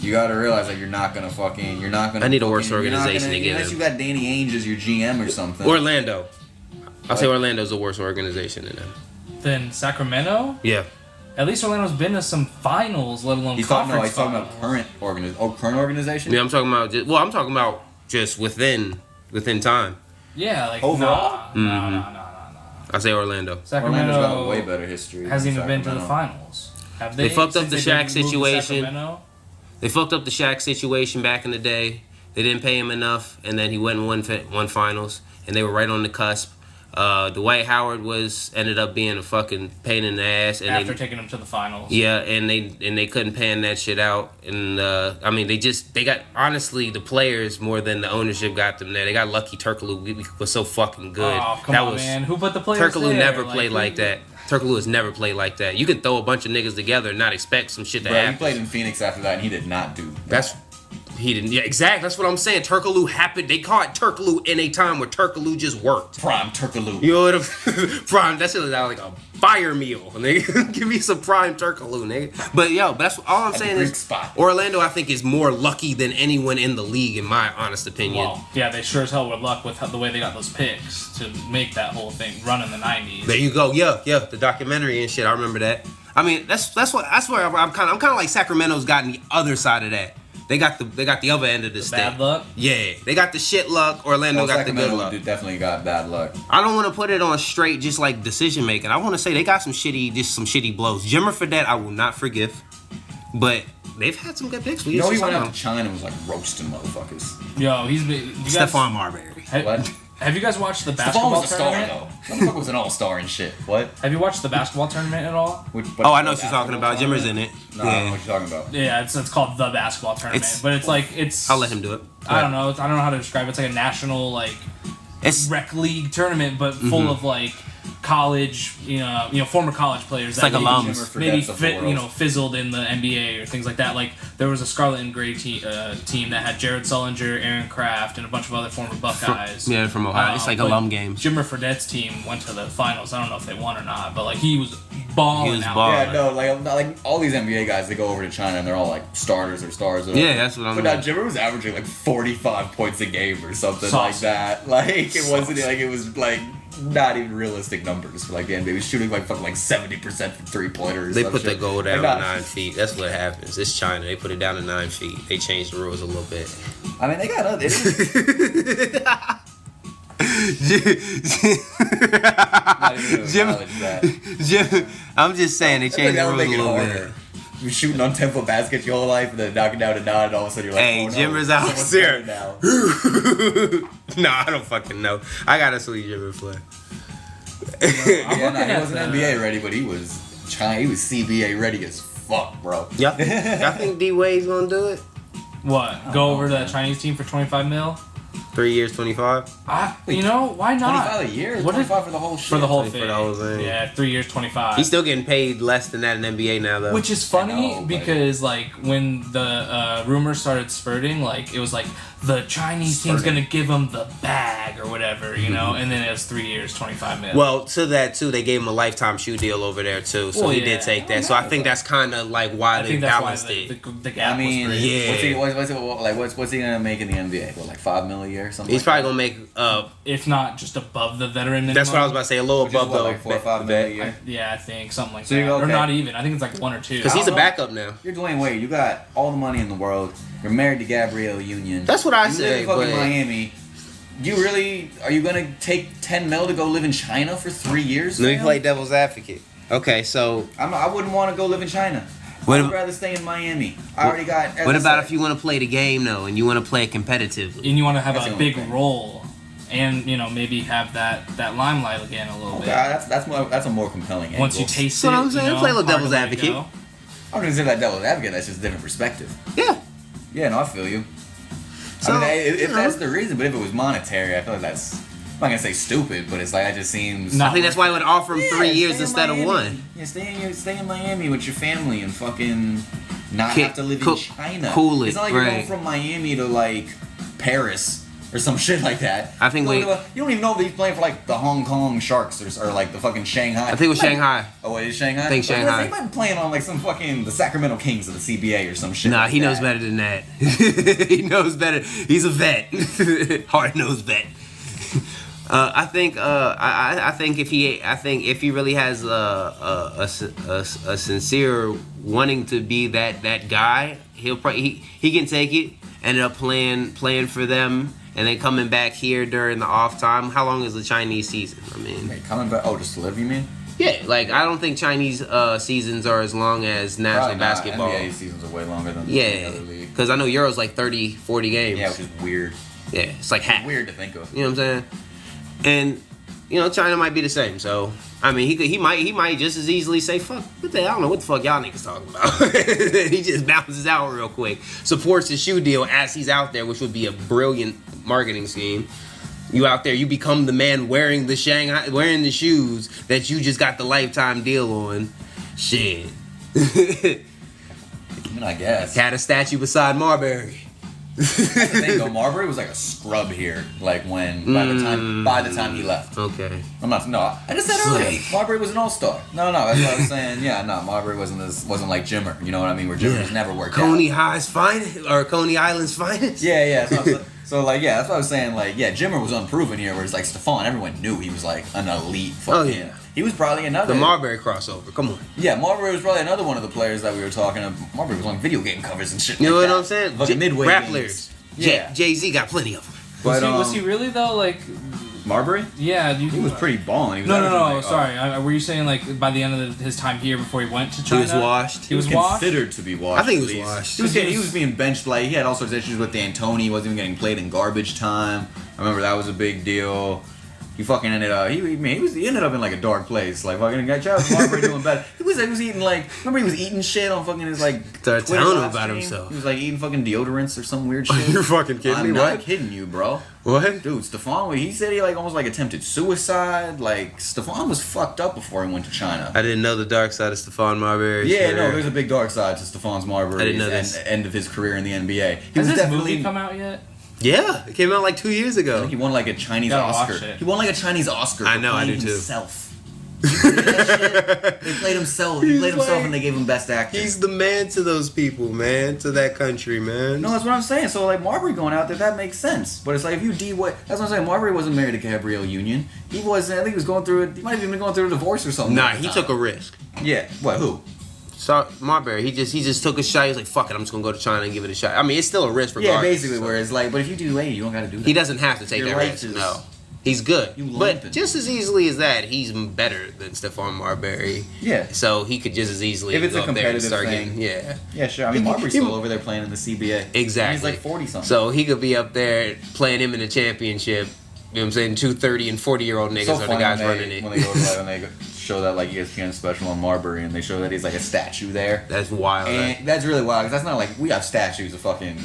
realize that you're not gonna. I need a worse organization to get unless you got Danny Ainge as your GM or something. Orlando. I'll say Orlando's a worse organization than them. Than Sacramento? Yeah. At least Orlando's been to some finals, let alone conference he's talking about current organization. Yeah, I'm talking about just within time. Yeah, like overall. No. I say Orlando. Sacramento Orlando's got a way better history. Hasn't even been to the finals. Have they? They fucked up the since they've Shaq moved to situation. Sacramento? They fucked up the Shaq situation back in the day. They didn't pay him enough, and then he went and won finals, and they were right on the cusp. Dwight Howard ended up being a fucking pain in the ass, and after taking him to the finals. Yeah, and they couldn't pan that shit out, and I mean they got honestly the players more than the ownership got them there. They got lucky. Turkoglu was so fucking good. Oh come on, man! Who put the players Turkoglu there? never played like that. Turkoglu has never played like that. You can throw a bunch of niggas together and not expect some shit to happen. He played in Phoenix after that, and he did not do that. He didn't. Yeah, exactly. That's what I'm saying. Turkoglu happened. They caught Turkoglu in a time where Turkoglu just worked. Prime Turkoglu. You know what I'm prime. That shit was like a fire meal. Nigga. Give me some prime Turkoglu, nigga. But that's all I'm saying is Orlando. I think is more lucky than anyone in the league, in my honest opinion. Well, yeah, they sure as hell were luck with the way they got those picks to make that whole thing run in the '90s. There you go. Yeah, the documentary and shit. I remember that. I mean, that's where I'm kind of like Sacramento's gotten the other side of that. They got the other end of the stick. Bad luck? Yeah. They got the shit luck. Orlando got the good luck. Definitely got bad luck. I don't want to put it on straight just like decision making. I want to say they got some shitty blows. Jimmer Fredette, I will not forgive. But they've had some good picks. He went out to China and was like roasting motherfuckers. Yo, he's been... Stephon Marbury. What? Have you guys watched the basketball tournament? Stephon was a star, though. Motherfucker was an all-star and shit. What? Have you watched the basketball tournament at all? I know what you're talking about. Jimmer's in it. No, I don't know what you're talking about. Yeah, it's called the basketball tournament. But it's... I'll let him do it. I don't know how to describe it. It's like a national, like, rec league tournament, but full of, like, college, former college players. It's like alums. Maybe fizzled in the NBA or things like that. Like, there was a Scarlet and Gray team that had Jared Sullinger, Aaron Kraft, and a bunch of other former Buckeyes. From Ohio. It's like alum games. Jimmer Fredette's team went to the finals. I don't know if they won or not, but, like, he was balling out. Yeah, no, like all these NBA guys, they go over to China and they're all, like, starters or stars. Or yeah, that's what I'm But now Jimmer was averaging, like, 45 points a game or something like that. Like, it wasn't, like, it was, like... not even realistic numbers for like the NBA. He was shooting like fucking like 70% from 3-pointers. They put the goal down to 9 feet. That's what happens. It's China. They put it down to 9 feet. They changed the rules a little bit. I mean, they got other. Jim, I'm just saying they changed the rules a little bit. You're shooting on tempo baskets your whole life and then knocking down a nine and all of a sudden you're like, hey, Jimmer's out there. Now. No, I don't fucking know. I gotta see Jimmer play. He wasn't NBA ready, but he was CBA ready as fuck, bro. Y'all think D-Wade's gonna do it? What? Go over to that Chinese team for $25 million? 3 years, 25. Why not? 25 a year. 25 for the whole shit. For the whole thing. For the whole thing. Yeah, 3 years, 25. He's still getting paid less than that in NBA now, though. Which is funny because, like, when the rumors started spurting, like, it was like the Chinese team's gonna give him the bag or whatever, you know, and then it was 3 years, $25 million. Well, to that too, they gave him a lifetime shoe deal over there too, so he did take that. So I think that's kind of like why they balanced it. The gap was great. Yeah. What's he gonna make in the NBA? What, like $5 million a year or something? He's probably gonna make if not just above the veteran minimum. That's what I was about to say, a little above the like $4 or $5 million a year. Yeah, I think something like that, or not even. I think it's like 1 or 2. Because he's a backup now. You're Dwayne Wade. You got all the money in the world. You're married to Gabrielle Union. That's what I say. say. You live in fucking Miami. Are you gonna take $10 million to go live in China for 3 years? Let me play devil's advocate. Okay, so I wouldn't want to go live in China. I'd rather stay in Miami. I already got. What about if you want to play the game though, and you want to play it competitively, and you want to have a big role, and maybe have that limelight again a little bit? That's a more compelling angle. Once you taste it, I'm saying, play a little devil's advocate. I'm gonna say that devil's advocate. That's just a different perspective. Yeah. Yeah, no, I feel you. So, I mean, if that's the reason, but if it was monetary, I feel like that's. I'm not gonna say stupid, but it's like that just seems. I think that's why I would offer him 3 years instead of 1. Yeah, stay in Miami with your family and fucking not have to live in China. Cool it, It's not like you're going from Miami to like Paris or some shit like that. I think you don't even know that he's playing for like the Hong Kong Sharks or like the fucking Shanghai. I think it was Shanghai. Oh, wait, it's Shanghai? I think Shanghai. He might be playing on like some fucking the Sacramento Kings of the CBA or some shit. Nah, like he that. knows better than that. He knows better. He's a vet. Hard-nosed vet. I think if he really has a sincere wanting to be that guy, he'll probably he can take it. Ended up playing for them, and then coming back here during the off time. How long is the Chinese season? I mean, wait, coming back? Oh, just to live? You mean? Yeah, like I don't think Chinese seasons are as long as national basketball. NBA seasons are way longer than yeah, other league. Because I know Euro's like 30, 40 games. Yeah, which is weird. Yeah, it's like half. Weird to think of. You know what I'm saying? And China might be the same. So I mean, he might just as easily say fuck. I don't know what the fuck y'all niggas talking about. He just bounces out real quick. Supports the shoe deal as he's out there, which would be a brilliant marketing scheme. You out there, you become the man wearing the shoes that you just got the lifetime deal on. Shit. I mean, I guess. Had a statue beside Marbury. That's the thing though, Marbury was like a scrub here, like when by the time he left. Okay. I just said earlier, Marbury was an all-star. No, that's what I was saying. Yeah, no, Marbury wasn't like Jimmer. You know what I mean? Where Jimmer's never worked Coney out. High's finest or Coney Island's finest. Yeah. So that's what I was saying. Like, yeah, Jimmer was unproven here, whereas like Stephon, everyone knew he was like an elite fucking. Oh yeah. He was probably another. The Marbury crossover. Come on. Yeah, Marbury was probably another one of the players that we were talking about. Marbury was on video game covers and shit. You know like what that. I'm saying? Fucking midway Grapplers. Yeah. Jay-Z got plenty of them. But, was he really though? Like Marbury? Yeah, he was pretty balling. No. Sorry, were you saying like by the end of his time here before he went to China? He was washed. He was washed? Considered to be washed. I think he was washed. He was being benched. Like he had all sorts of issues with D'Antoni. He wasn't even getting played in garbage time. I remember that was a big deal. He fucking ended up. He ended up in like a dark place. Like fucking got Charles Marbury doing better. He was eating like. Remember he was eating shit on fucking his like. Started Twitter telling him live about stream? himself. He was like eating fucking deodorants or some weird shit. You're fucking kidding me? I'm not What? kidding you, bro. What? Dude, Stephon, he said he like almost like attempted suicide. Like Stephon was fucked up before he went to China. I didn't know the dark side of Stephon Marbury. Yeah, no, there's a big dark side to Stephon's Marbury. I didn't know this. End of his career in the NBA. Has this movie come out yet? Yeah, it came out like 2 years I ago. think he won like a Chinese Gotta watch Oscar. it. He won like a Chinese Oscar. I know, for I playing do too. himself. You remember that shit? They played himself. He He's played himself, like- and they gave him Best Actor. He's the man to those people, man, to that country, man. No, that's what I'm saying. So like Marbury going out there, that makes sense. But it's like if you that's what I'm saying. Marbury wasn't married to Gabrielle Union. He wasn't. I think he was going through it. He might have even been going through a divorce or something. Nah, at the he time. took a risk. Yeah. What? Who? So Marbury, he just took a shot. He was like, "Fuck it, I'm just gonna go to China and give it a shot." I mean, it's still a risk, Yeah, regardless. basically. So. Whereas like, but if you do you don't got to do that. He doesn't have to take Your that life risk. is- No, he's good. You But limping. just as easily as that, he's better than Stephon Marbury. Yeah. So he could just as easily If it's go a up there and competitive start thing. getting, yeah. Yeah, sure. I mean, He- Marbury's he- still over there playing in the CBA. Exactly. He's like 40 something. So he could be up there playing him in the championship. You know what I'm saying? 2 30 and 40-year-old niggas are the funny guys when running it. When they go to like, when they show that like ESPN special on Marbury and they show that he's like a statue there. That's wild. And that's really wild because that's not like we have statues of fucking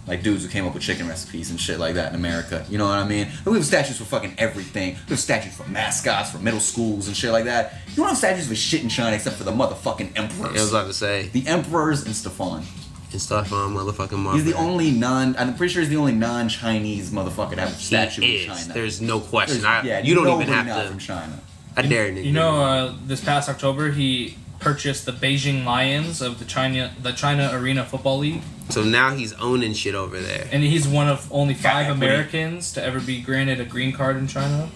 like dudes who came up with chicken recipes and shit like that in America. You know what I mean? And we have statues for fucking everything. We have statues for mascots, for middle schools and shit like that. You don't have statues for shit in China except for the motherfucking emperors. I was about to say, The emperors and Stephon. and Stephon motherfucking Marbury. He's the only I'm pretty sure he's the only non-Chinese motherfucker to have a statue He in is. China. There's no question. Yeah, you don't even nobody have not to. from China. I dare you. You know, this past October he purchased the Beijing Lions of the China Arena Football League, So now he's owning shit over there. and he's one of only 5 equity. Americans to ever be granted a green card in China.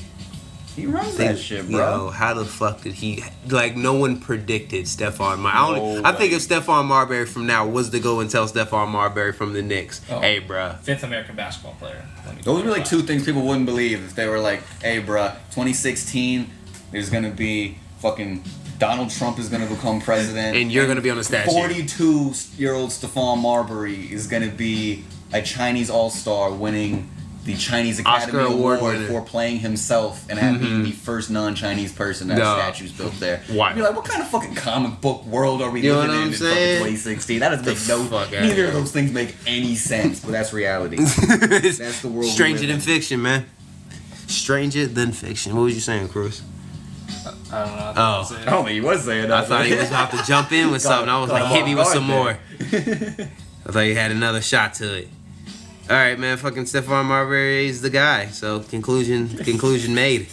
He runs that shit, bro. Yo, how the fuck did he? Like, no one predicted Stephon Marbury. I think if Stephon Marbury from now was to go and tell Stephon Marbury from the Knicks, Oh. hey, bruh. 5th American basketball player. Those were like 2 things people wouldn't believe if they were like, hey, bruh, 2016, there's gonna be fucking Donald Trump is gonna become president. And you're gonna be on the statue. 42-year-old Stephon Marbury is gonna be a Chinese all-star winning the Chinese Academy Oscar Award Award winner. for playing himself and being the first non-Chinese person to have No. statues built there. Why? You're like, what kind of fucking comic book world are we You know living what in I'm fucking saying? 2016? That doesn't The make no. fuck outta Neither here. of those things make any sense, but that's reality. That's the world we Stranger live than in. fiction, man. Stranger than fiction. What was you saying, Cruz? I don't know. Oh. That's it. I don't think he was saying that. I thought he was about to jump in with something. I was like, hit me with some more. I thought he had another shot to it. All right, man. Fucking Stephon Marbury is the guy. So conclusion made.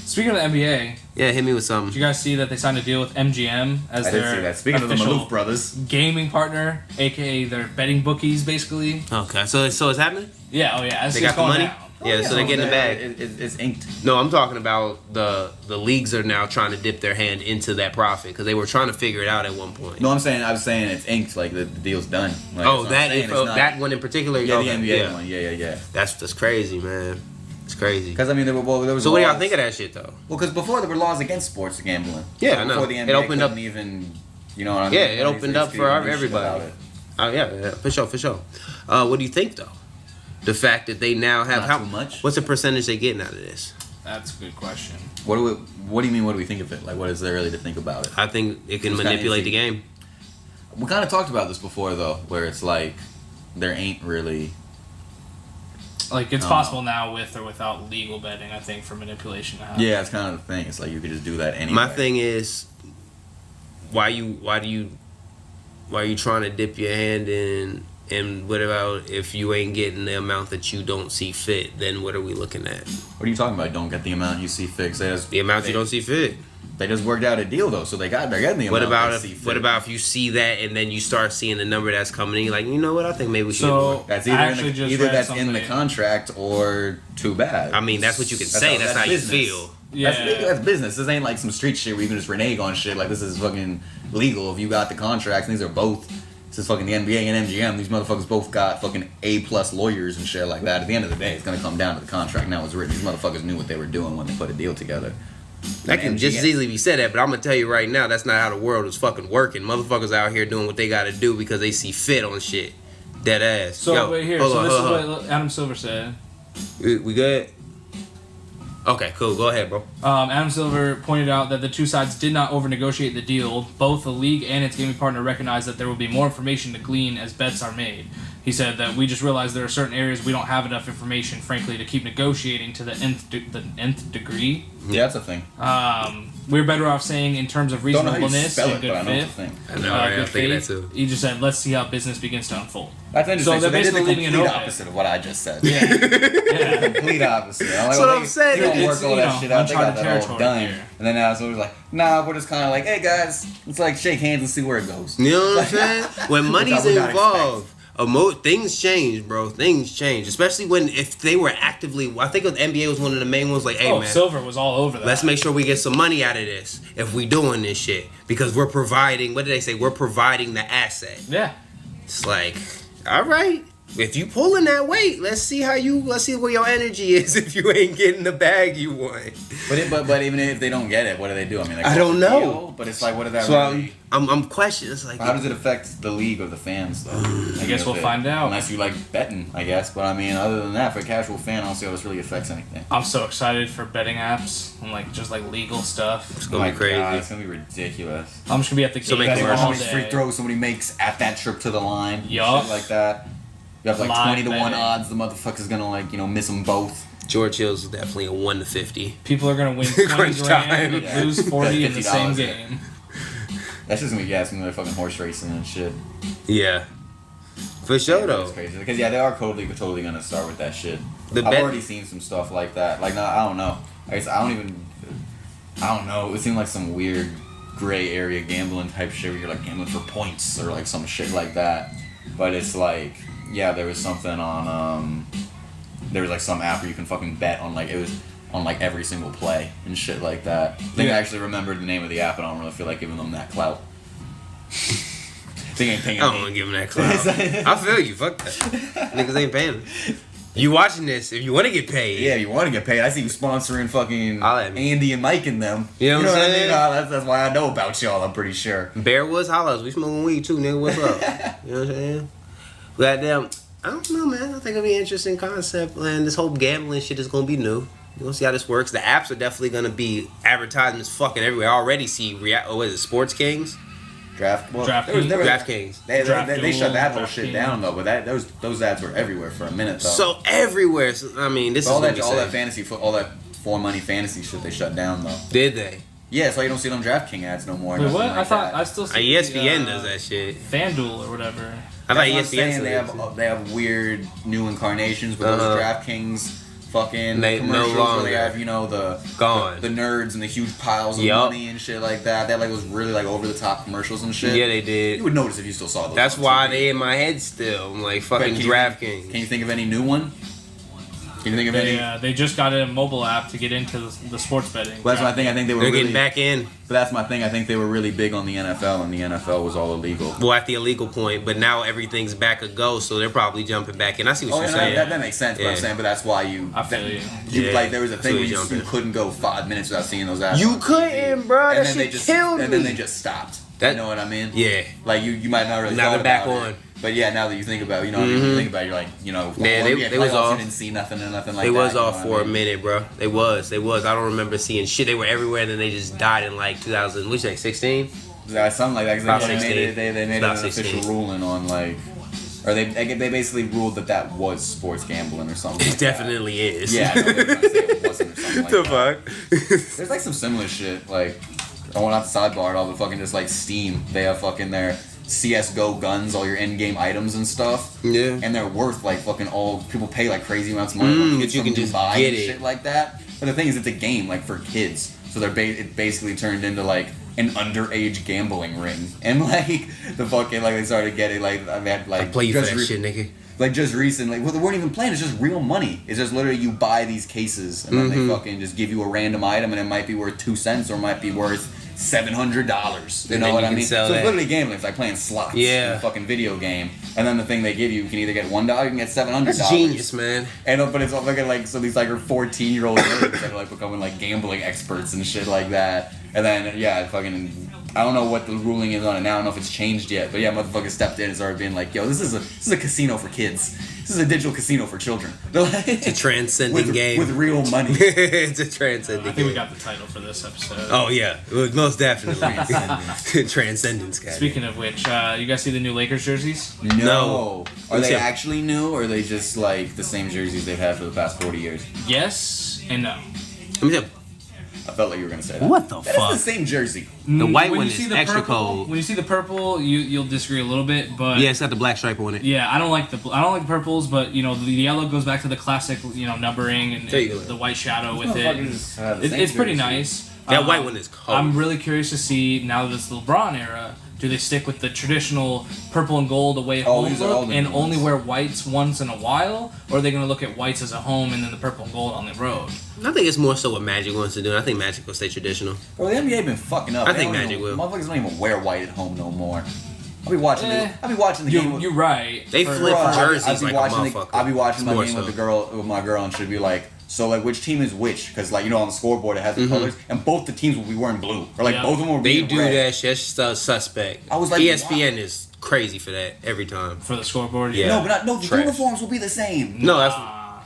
Speaking of the NBA, yeah, hit me with something. Did you guys see that they signed a deal with MGM as I did see their that. Speaking of the official Maloof brothers. gaming partner, aka their betting bookies, basically? Okay, so it's happening. Yeah, oh yeah. They got the money. Yeah, so they're getting the bag. It's inked. No, I'm talking about the leagues are now trying to dip their hand into that profit because they were trying to figure it out at one point. No, I was saying it's inked. Like the deal's done. Like, that one in particular. Yeah, the NBA one. Yeah. That's crazy, man. It's crazy. Because I mean, there was. So what do y'all think of that shit though? Well, because before there were laws against sports gambling. Yeah, I know. Before the NBA it opened up. Even, you know what I mean? Yeah, it opened up for everybody. Oh yeah, for sure. What do you think though? The fact that they now have Not too much. What's the percentage they getting out of this? That's a good question. What do you mean? What do we think of it? Like, what is there really to think about it? I think it can manipulate the game. We kind of talked about this before though, where it's like there ain't really. Like it's possible now with or without legal betting. I think for manipulation to happen. Yeah, it's kind of the thing. It's like you could just do that anyway. My thing is, why you trying to dip your hand in? And what about if you ain't getting the amount that you don't see fit? Then what are we looking at? What are you talking about? Don't get the amount you see fit. The amount you don't see fit. They just worked out a deal though, so they're getting the amount they see fit. What about if you see that and then you start seeing the number that's coming in? Like, you know what? I think maybe we should. So that's either that's in the contract or too bad. I mean, that's what you can say. That's how business. you feel. Yeah. That's business. This ain't like some street shit where you can just renege on shit. Like, this is fucking legal if you got the contracts. And these are both. This is fucking the NBA and MGM. These motherfuckers both got fucking A+ lawyers and shit like that. At the end of the day, it's gonna come down to the contract. Now it's written. These motherfuckers knew what they were doing when they put a deal together. That can just as easily be said that, but I'm gonna tell you right now, that's not how the world is fucking working. Motherfuckers out here doing what they gotta do because they see fit on shit. Dead ass. So wait here. So this is what Adam Silver said. We good? Okay, cool. Go ahead, bro. Adam Silver pointed out that the two sides did not over-negotiate the deal. Both the league and its gaming partner recognize that there will be more information to glean as bets are made. He said that we just realized there are certain areas we don't have enough information, frankly, to keep negotiating to the nth degree. Yeah, that's a thing. We're better off saying in terms of reasonableness and good fit. I know, right? I'm thinking that too. He just said, let's see how business begins to unfold. That's interesting. So they're basically they did leaving the it complete open. opposite of what I just said. Yeah. The complete opposite. That's what I'm saying. They don't work It's, all that shit out. They got uncharted that all territory done. here. And then now it's always like, nah, we're just kind of like, hey guys, it's like shake hands and see where it goes. You know what I'm saying? When money's would not involved, things change, bro. Things change, especially if they were actively. I think the NBA was one of the main ones. Like, hey man, Silver was all over that. Let's make sure we get some money out of this if we doing this shit because we're providing. What did they say? We're providing the asset. Yeah. It's like, all right. If you pulling that weight, let's see where your energy is if you ain't getting the bag you want. But even if they don't get it, what do they do? I mean, I don't know. Deal, but it's like, what does that So really? I'm questioning. It's like, How does it affect the league or the fans though? I guess we'll find out. Unless you like betting, I guess. But I mean, other than that, for a casual fan, I don't see how this really affects anything. I'm so excited for betting apps and just legal stuff. It's gonna be crazy. God, it's gonna be ridiculous. I'm just gonna be at the game make How all many free day. throws somebody makes at that trip to the line? Yup. Shit like that. You have like Live 20-1 betting. odds. The motherfucker's gonna miss them both. George Hill's is definitely a 1-50. People are gonna win 20 Crunch grand time. and lose 40 in the same $50 game. That's just gonna be some other fucking horse racing and shit. Yeah, for sure though. It's crazy because they are totally gonna start with that shit. The I've bet- already seen some stuff like that. Like, no, I don't know. I guess I don't know. It seemed like some weird gray area gambling type shit where you're like gambling for points or like some shit like that. But it's like, yeah, there was something on there was like some app where you can fucking bet on like it was on like every single play and shit like that. I think I actually remembered the name of the app, and I don't really feel like giving them that clout. They ain't paying I don't me. want to give him that clout. I feel you. Fuck that. Niggas ain't paying. You watching this? If you want to get paid, Yeah, you want to get paid. I see you sponsoring fucking Holla at me. Andy and Mike and them. You know what I'm I saying? mean? That's why I know about y'all, I'm pretty sure. Bear Woods Hollows. We smoking weed too, nigga. What's up? You know what I'm saying? Goddamn. I don't know, man. I think it'll be an interesting concept, man. This whole gambling shit is gonna be new. You gonna see how this works. The apps are definitely gonna be advertisements fucking everywhere. I already see what is it, Sports Kings? DraftKings. They shut that whole shit down though, but those ads were everywhere for a minute though. So everywhere. So, I mean, this is all what that we all say. that fantasy all that for money fantasy shit they shut down though. Did they? Yeah, so you don't see them DraftKings ads no more. Wait, what? Like I thought that. I still see ESPN does that shit. FanDuel or whatever. I thought That's what I'm ESPN saying. said They have weird new incarnations with those DraftKings fucking They commercials no longer where they have, you know, the nerds and the huge piles of money and shit like that. They have like those really like over the top commercials and shit. Yeah, they did. You would notice if you still saw those. That's why they in my head still. I'm like fucking DraftKings. Can you think of any new one? Can you think of any? They just got a mobile app to get into the sports betting. Well, that's my thing. I think They're getting back in. But that's my thing. I think they were really big on the NFL, and the NFL was all illegal. Well, at the illegal point, but now everything's back a go, so they're probably jumping back in. I see what you're saying. That makes sense. But I'm saying, but that's why you. I feel you. Like there was a thing where you couldn't go 5 minutes without seeing those ads. You couldn't, bro. That shit killed me. And then they just stopped. You know what I mean? Yeah. Like you might not really. Now they're back on. But yeah, now that you think about it, you know, what I mean, you think about it, you're like, you know, yeah, they was off. You didn't see nothing like that. They was off for a minute, bro. They was. I don't remember seeing shit. They were everywhere, and then they just died in like 2000. What you say, 16? Yeah, something like that. About They 16. made an official ruling on like, or they basically ruled that was sports gambling or something. It definitely is. Yeah, I know, they were trying to say it wasn't or something like the that. fuck? There's like some similar shit. Like, I went out the sidebar at all, but fucking just like Steam. They have fucking their CS:GO guns, all your in-game items and stuff. Yeah. And they're worth like fucking all. People pay like crazy amounts of money. But you can just Dubai get and it. shit like that. But the thing is, it's a game like for kids. So it basically turned into like an underage gambling ring. And like the fucking like they started getting like they had like I play you for that shit, nigga. Like just recently, well, they weren't even playing. It's just real money. It's just literally you buy these cases and then they fucking just give you a random item and it might be worth 2 cents or it might be worth $700. You know what I mean? So it's literally gambling. It's like playing slots. Yeah. In a fucking video game. And then the thing they give you can either get $1, you can get $700. That's genius, man. And but it's all like so these like 14-year-old kids that are like becoming like gambling experts and shit like that. And then yeah, fucking I don't know what the ruling is on it now. I don't know if it's changed yet. But yeah, motherfuckers stepped in and started being like, yo, this is a casino for kids. This is a digital casino for children. It's a transcending game. With real money. It's a transcending game. I think we got the title for this episode. Oh, yeah. Most definitely. Transcendence, guy. Speaking of which, you guys see the new Lakers jerseys? No. Are they actually new or are they just like the same jerseys they've had for the past 40 years? Yes and no. Let me tell you. I felt like you were gonna say that. What the fuck? That's the same jersey. The white When one you see is the extra purple, cold. When you see the purple, you'll disagree a little bit, but Yeah, it's got the black stripe on it. yeah, I don't like the purples, but you know the yellow goes back to the classic, you know, numbering and the white shadow with it. It's pretty nice. That white one is cold. I'm really curious to see now that it's the LeBron era. Do they stick with the traditional purple and gold away at home look and only wear whites once in a while, or are they going to look at whites as a home and then the purple and gold on the road? I think it's more so what Magic wants to do. I think Magic will stay traditional. Bro, the NBA been fucking up. I think Magic will. Motherfuckers don't even wear white at home no more. I'll be watching the game. You're right. They flip jerseys like a motherfucker. I'll be watching my game so. with my girl, and she'll be like, so like which team is which? Because like you know on the scoreboard it has the colors, and both the teams will be wearing blue, or like both of them will be They do red. that shit. That's just suspect. I was like, ESPN is crazy for that every time. For the scoreboard, Yeah. No, the uniforms will be the same. No, that's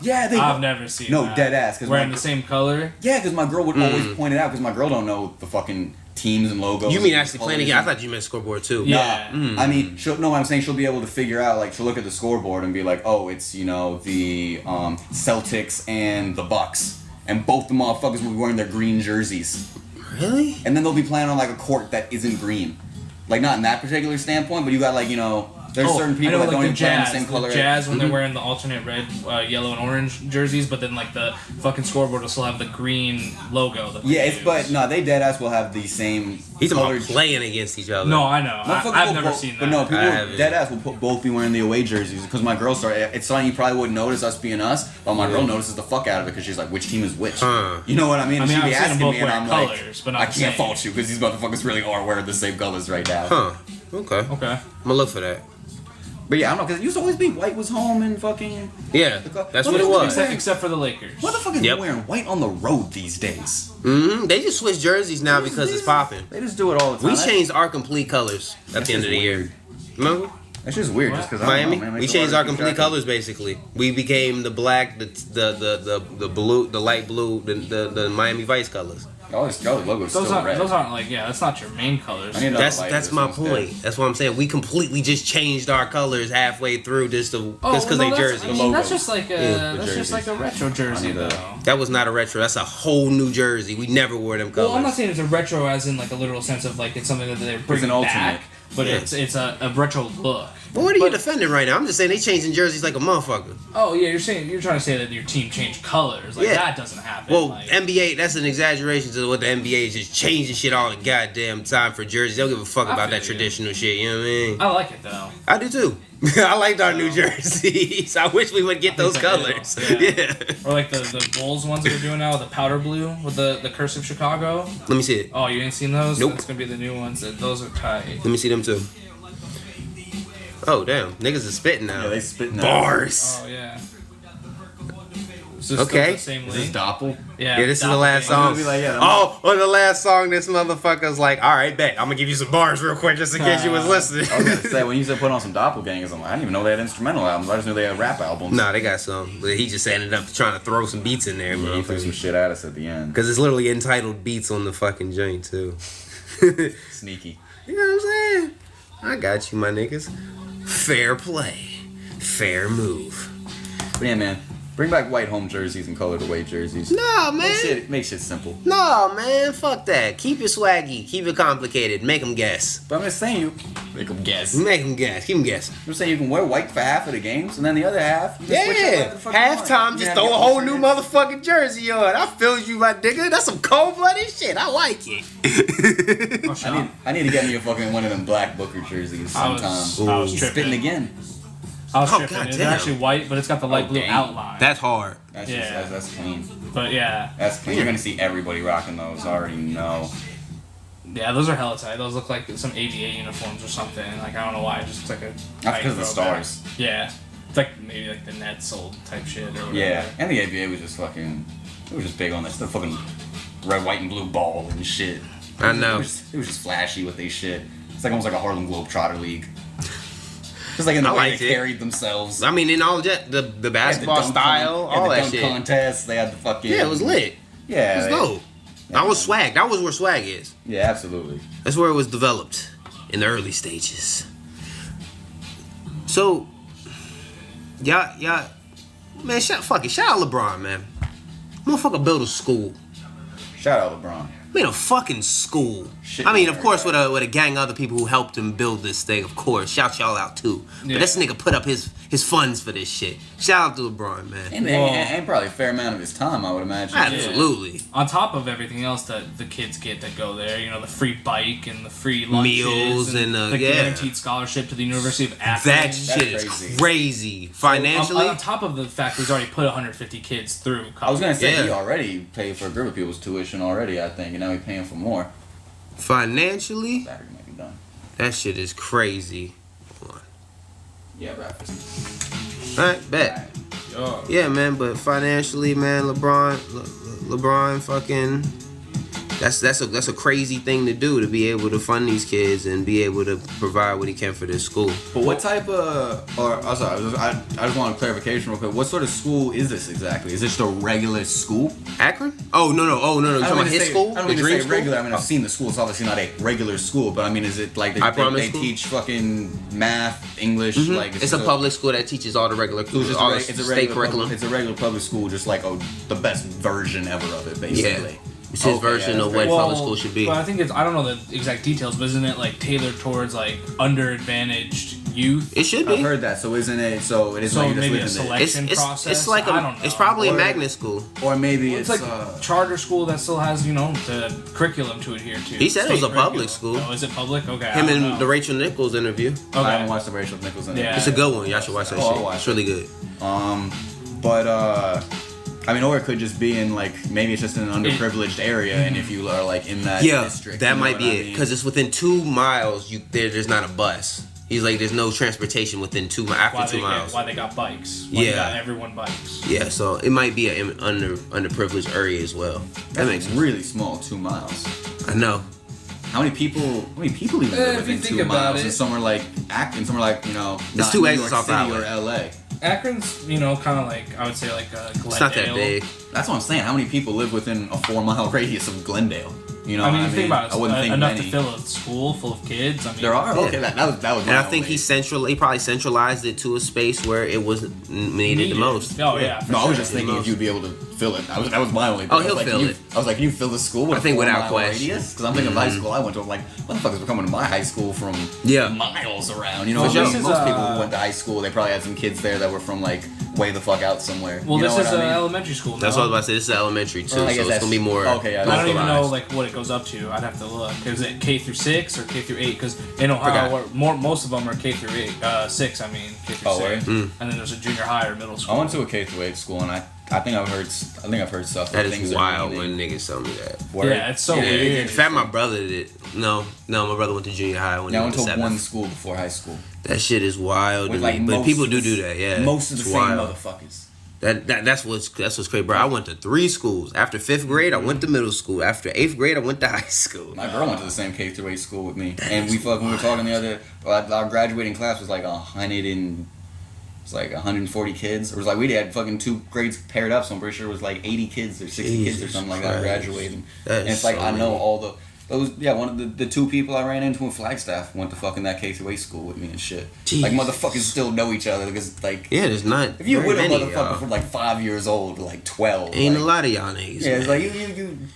I've never seen that. dead ass. Wearing the same color? Yeah, because my girl would always point it out because my girl don't know the fucking teams and logos. You mean actually playing the game? I thought you meant scoreboard too. Yeah. I mean, I'm saying she'll be able to figure out, like, she'll look at the scoreboard and be like, oh, it's, you know, the Celtics and the Bucks. And both the motherfuckers will be wearing their green jerseys. Really? And then they'll be playing on, like, a court that isn't green. Like, not in that particular standpoint, but you got, like, you know, there's certain people that don't even play in the same color. The Jazz, when they're wearing the alternate red, yellow, and orange jerseys, but then, like, the fucking scoreboard will still have the green logo. They dead ass will have the same. He's talking about playing against each other. No, I know. I've never seen that. But no, people dead ass will both be wearing the away jerseys because my girl started. It's something you probably wouldn't notice us being us, but my girl notices the fuck out of it because she's like, which team is which? You know what I mean? She'd be asking me, and I'm like, I can't fault you because these motherfuckers really are wearing the same colors right now. Huh. Okay. I'm gonna look for that. But yeah, I don't know, because it used to always be white was home and fucking... Yeah, that's what it was. Except for the Lakers. Motherfuckers wearing white on the road these days. They just switch jerseys now because it's popping. They just do it all the time. We changed our complete colors at the end of the year. Remember? That's just weird, just because Miami. Man, we changed our complete colors basically. We became the black, the blue, the light blue, the Miami Vice colors. Y'all logo is Those still red. aren't like, yeah, that's not your main colors. That's my point. That's what I'm saying. We completely just changed our colors halfway through just because they jerseys. I mean, that's just like a retro jersey though. That was not a retro. That's a whole new jersey. We never wore them colors. Well, I'm not saying it's a retro as in like a literal sense of like it's something that they're bringing back, but it's a retro look. Well, what are you defending right now? I'm just saying they changing jerseys like a motherfucker. Oh yeah, you're trying to say that your team changed colors. Like that doesn't happen. Well, like, NBA, that's an exaggeration to what the NBA is just changing shit all the goddamn time for jerseys. They don't give a fuck about that traditional shit. You know what I mean? I like it though. I do too. I liked our new jerseys. I wish we would get those colors. Yeah. Or like the Bulls ones that we're doing now, the powder blue with the cursive Chicago. Let me see it. Oh, you ain't seen those? Nope. That's gonna be the new ones. Those are tight. Let me see them too. Oh damn, niggas is spitting now. Yeah, they spitting now. Bars. Oh yeah. Okay. Is this Doppel? Yeah. Yeah, this is the last song. Be like, on the last song, this motherfucker's like, all right, bet. I'm gonna give you some bars real quick just in case you was listening. I was gonna say, when you said put on some doppelgangers, I'm like, I didn't even know they had instrumental albums. I just knew they had rap albums. Nah, they got some, but he just ended up trying to throw some beats in there, Yeah, he threw some shit at us at the end. Because it's literally entitled Beats on the fucking joint, too. Sneaky. You know what I'm saying? I got you, my niggas. Fair play. Fair move. But yeah, man. Bring back white home jerseys and color away jerseys. No, man. Make shit simple. No, man. Fuck that. Keep it swaggy. Keep it complicated. Make them guess. But I'm just saying you make them guess. Make them guess. Keep them guessing. I'm just saying you can wear white for half of the games, and then the other half, you just switch up whatever the fuck you want. Halftime, just throw a whole new motherfucking jersey on. I feel you, my nigga. That's some cold-blooded shit. I like it. I need to get me a fucking one of them black Booker jerseys sometime. I was He's tripping. spitting again. I was tripping. God It's damn. actually white, but it's got the light blue outline. That's hard. That's Yeah. that's clean. But yeah. That's clean. You're gonna see everybody rocking those. I already know. Yeah, those are hella tight. Those look like some ABA uniforms or something. Like, I don't know why. It just looks like a That's because of the throwback. stars. Yeah. It's like maybe like the Nets old type shit or whatever. Yeah, and the ABA was just fucking. It was just big on this. The fucking red, white, and blue ball and shit. I know. It was just flashy with their shit. It's like almost like a Harlem Globetrotter league. Just like in the I way liked they it. carried themselves. I mean, in all that, the basketball They had the dunk style, all the that dunk shit. Contests. They had the fucking. Yeah, it was lit. Yeah, It was dope. That was swag. That was where swag is. Yeah, absolutely. That's where it was developed in the early stages. So, y'all, man, fuck it. Shout out LeBron, man. Motherfucker built a school. Shout out LeBron. Made a fucking school. Shit, I mean, of man, course, right. with a gang of other people who helped him build this thing. Of course, shout y'all out too. Yeah. But this nigga put up his funds for this shit. Shout out to LeBron, man. And probably a fair amount of his time, I would imagine. Absolutely. On top of everything else that the kids get that go there, you know, the free bike and the free lunches Meals and the guaranteed scholarship to the University of That Athens. shit is crazy. Financially, On top of the fact he's already put 150 kids through college. I was gonna say Yeah. he already paid for a group of people's tuition already, I think, and now he's paying for more. financially, Battery might be done. that shit is crazy. Hold on. Yeah, rappers. All right, bet. Oh. Yeah, man, but financially, man, LeBron fucking that's a crazy thing to do, to be able to fund these kids and be able to provide what he can for this school. But what type of, I'm sorry, I just want a clarification real quick. What sort of school is this exactly? Is this just a regular school? Akron? Oh no. You talking about his school? I don't The mean to dream say school? regular. I mean, I've seen the school. It's obviously not a regular school, but I mean, is it like they school? teach fucking math, English? Mhm. Like It's a public school that teaches all the regular all the state curriculum. It's a regular public school, just like the best version ever of it, basically. Yeah. It's his version of what public school should be. Well, I think I don't know the exact details, but isn't it like tailored towards like underadvantaged youth? It should be. I've heard that. So isn't it? So it is So like you just maybe live a in selection process. It's like I don't know. it's probably a Or- magnet school. or maybe It's it's like charter school that still has, you know, the curriculum to adhere to. He said it was State a public curriculum. school. Oh, is it public? Okay. Him I don't and know. the Rachel Nichols interview. I Okay. haven't watched the Rachel Nichols in Yeah. It's a good one. Y'all should watch that Oh, I'll shit. watch It's really good. But I mean, or it could just be in like maybe it's just in an underprivileged area, and if you are like in that Yeah, district, that you know might what be I it. mean? Because it's within 2 miles. There's not a bus. He's like, there's no transportation within 2 after 2 miles. Why they got bikes? Why Yeah. they got everyone bikes? Yeah, so it might be an underprivileged area as well. That That's makes sense. really small, 2 miles. I know. How many people even live if you within think 2 about miles? it. And somewhere like Akron, somewhere like, you know, There's not 2 New exits York off the City highway. or LA. Akron's, kind of like, I would say like Glendale. It's not that big. That's what I'm saying. How many people live within a 4-mile radius of Glendale? You know, think about it. I wouldn't think enough many. to fill a school full of kids. There are. Yeah. Okay, that was. And I think he probably centralized it to a space where it was needed the most. Oh yeah. No, I was just thinking if you'd be able to fill it. That was my only thing. Oh, he'll fill it. I was like, can you fill the school with I think a without 4-mile question. radius? Because I'm thinking of high school I went to. I'm like, motherfuckers were coming to my high school from miles around. You know, For sure. most people who went to high school, they probably had some kids there that were from like way the fuck out somewhere. Well, you know this is what I mean? elementary school. That's what I was about to say. This is elementary too, so I guess it's gonna be more. Okay, yeah, I don't even know localized. like what it goes up to. I'd have to look. Is it K through 6 or K through 8? Because in Ohio, most of them are K through 8, 6. I mean K through 6. Right? And then there's a junior high or middle school. I went to a K-8 school, and I think I've heard stuff. That things is are wild really- when niggas tell me that. Word. Yeah, it's so Yeah, weird. In fact, my brother did. No, my brother went to junior high when Yeah, I he went went to to one seventh. school before high school. That shit is wild to With me. like But most people of do the- that, yeah. Most of the It's same wild. motherfuckers. That's what's crazy, bro. I went to 3 schools. After 5th grade, I went to middle school. After 8th grade, I went to high school. My girl went to the same K-8 school with me, and we were talking the other. Our graduating class was like 140 kids. It was like we had fucking 2 grades paired up, so I'm pretty sure it was like 80 kids or 60 kids or Jesus something like that Christ. graduating. That And is it's like so I know many. all one of the 2 people I ran into in Flagstaff went to fucking that K-8 school with me and shit. Jeez. Like motherfuckers still know each other because like Yeah, there's not. if you very with a many, motherfucker y'all. from like 5 years old to like 12, Ain't like, a lot of y'all niggas. yeah, it's man. like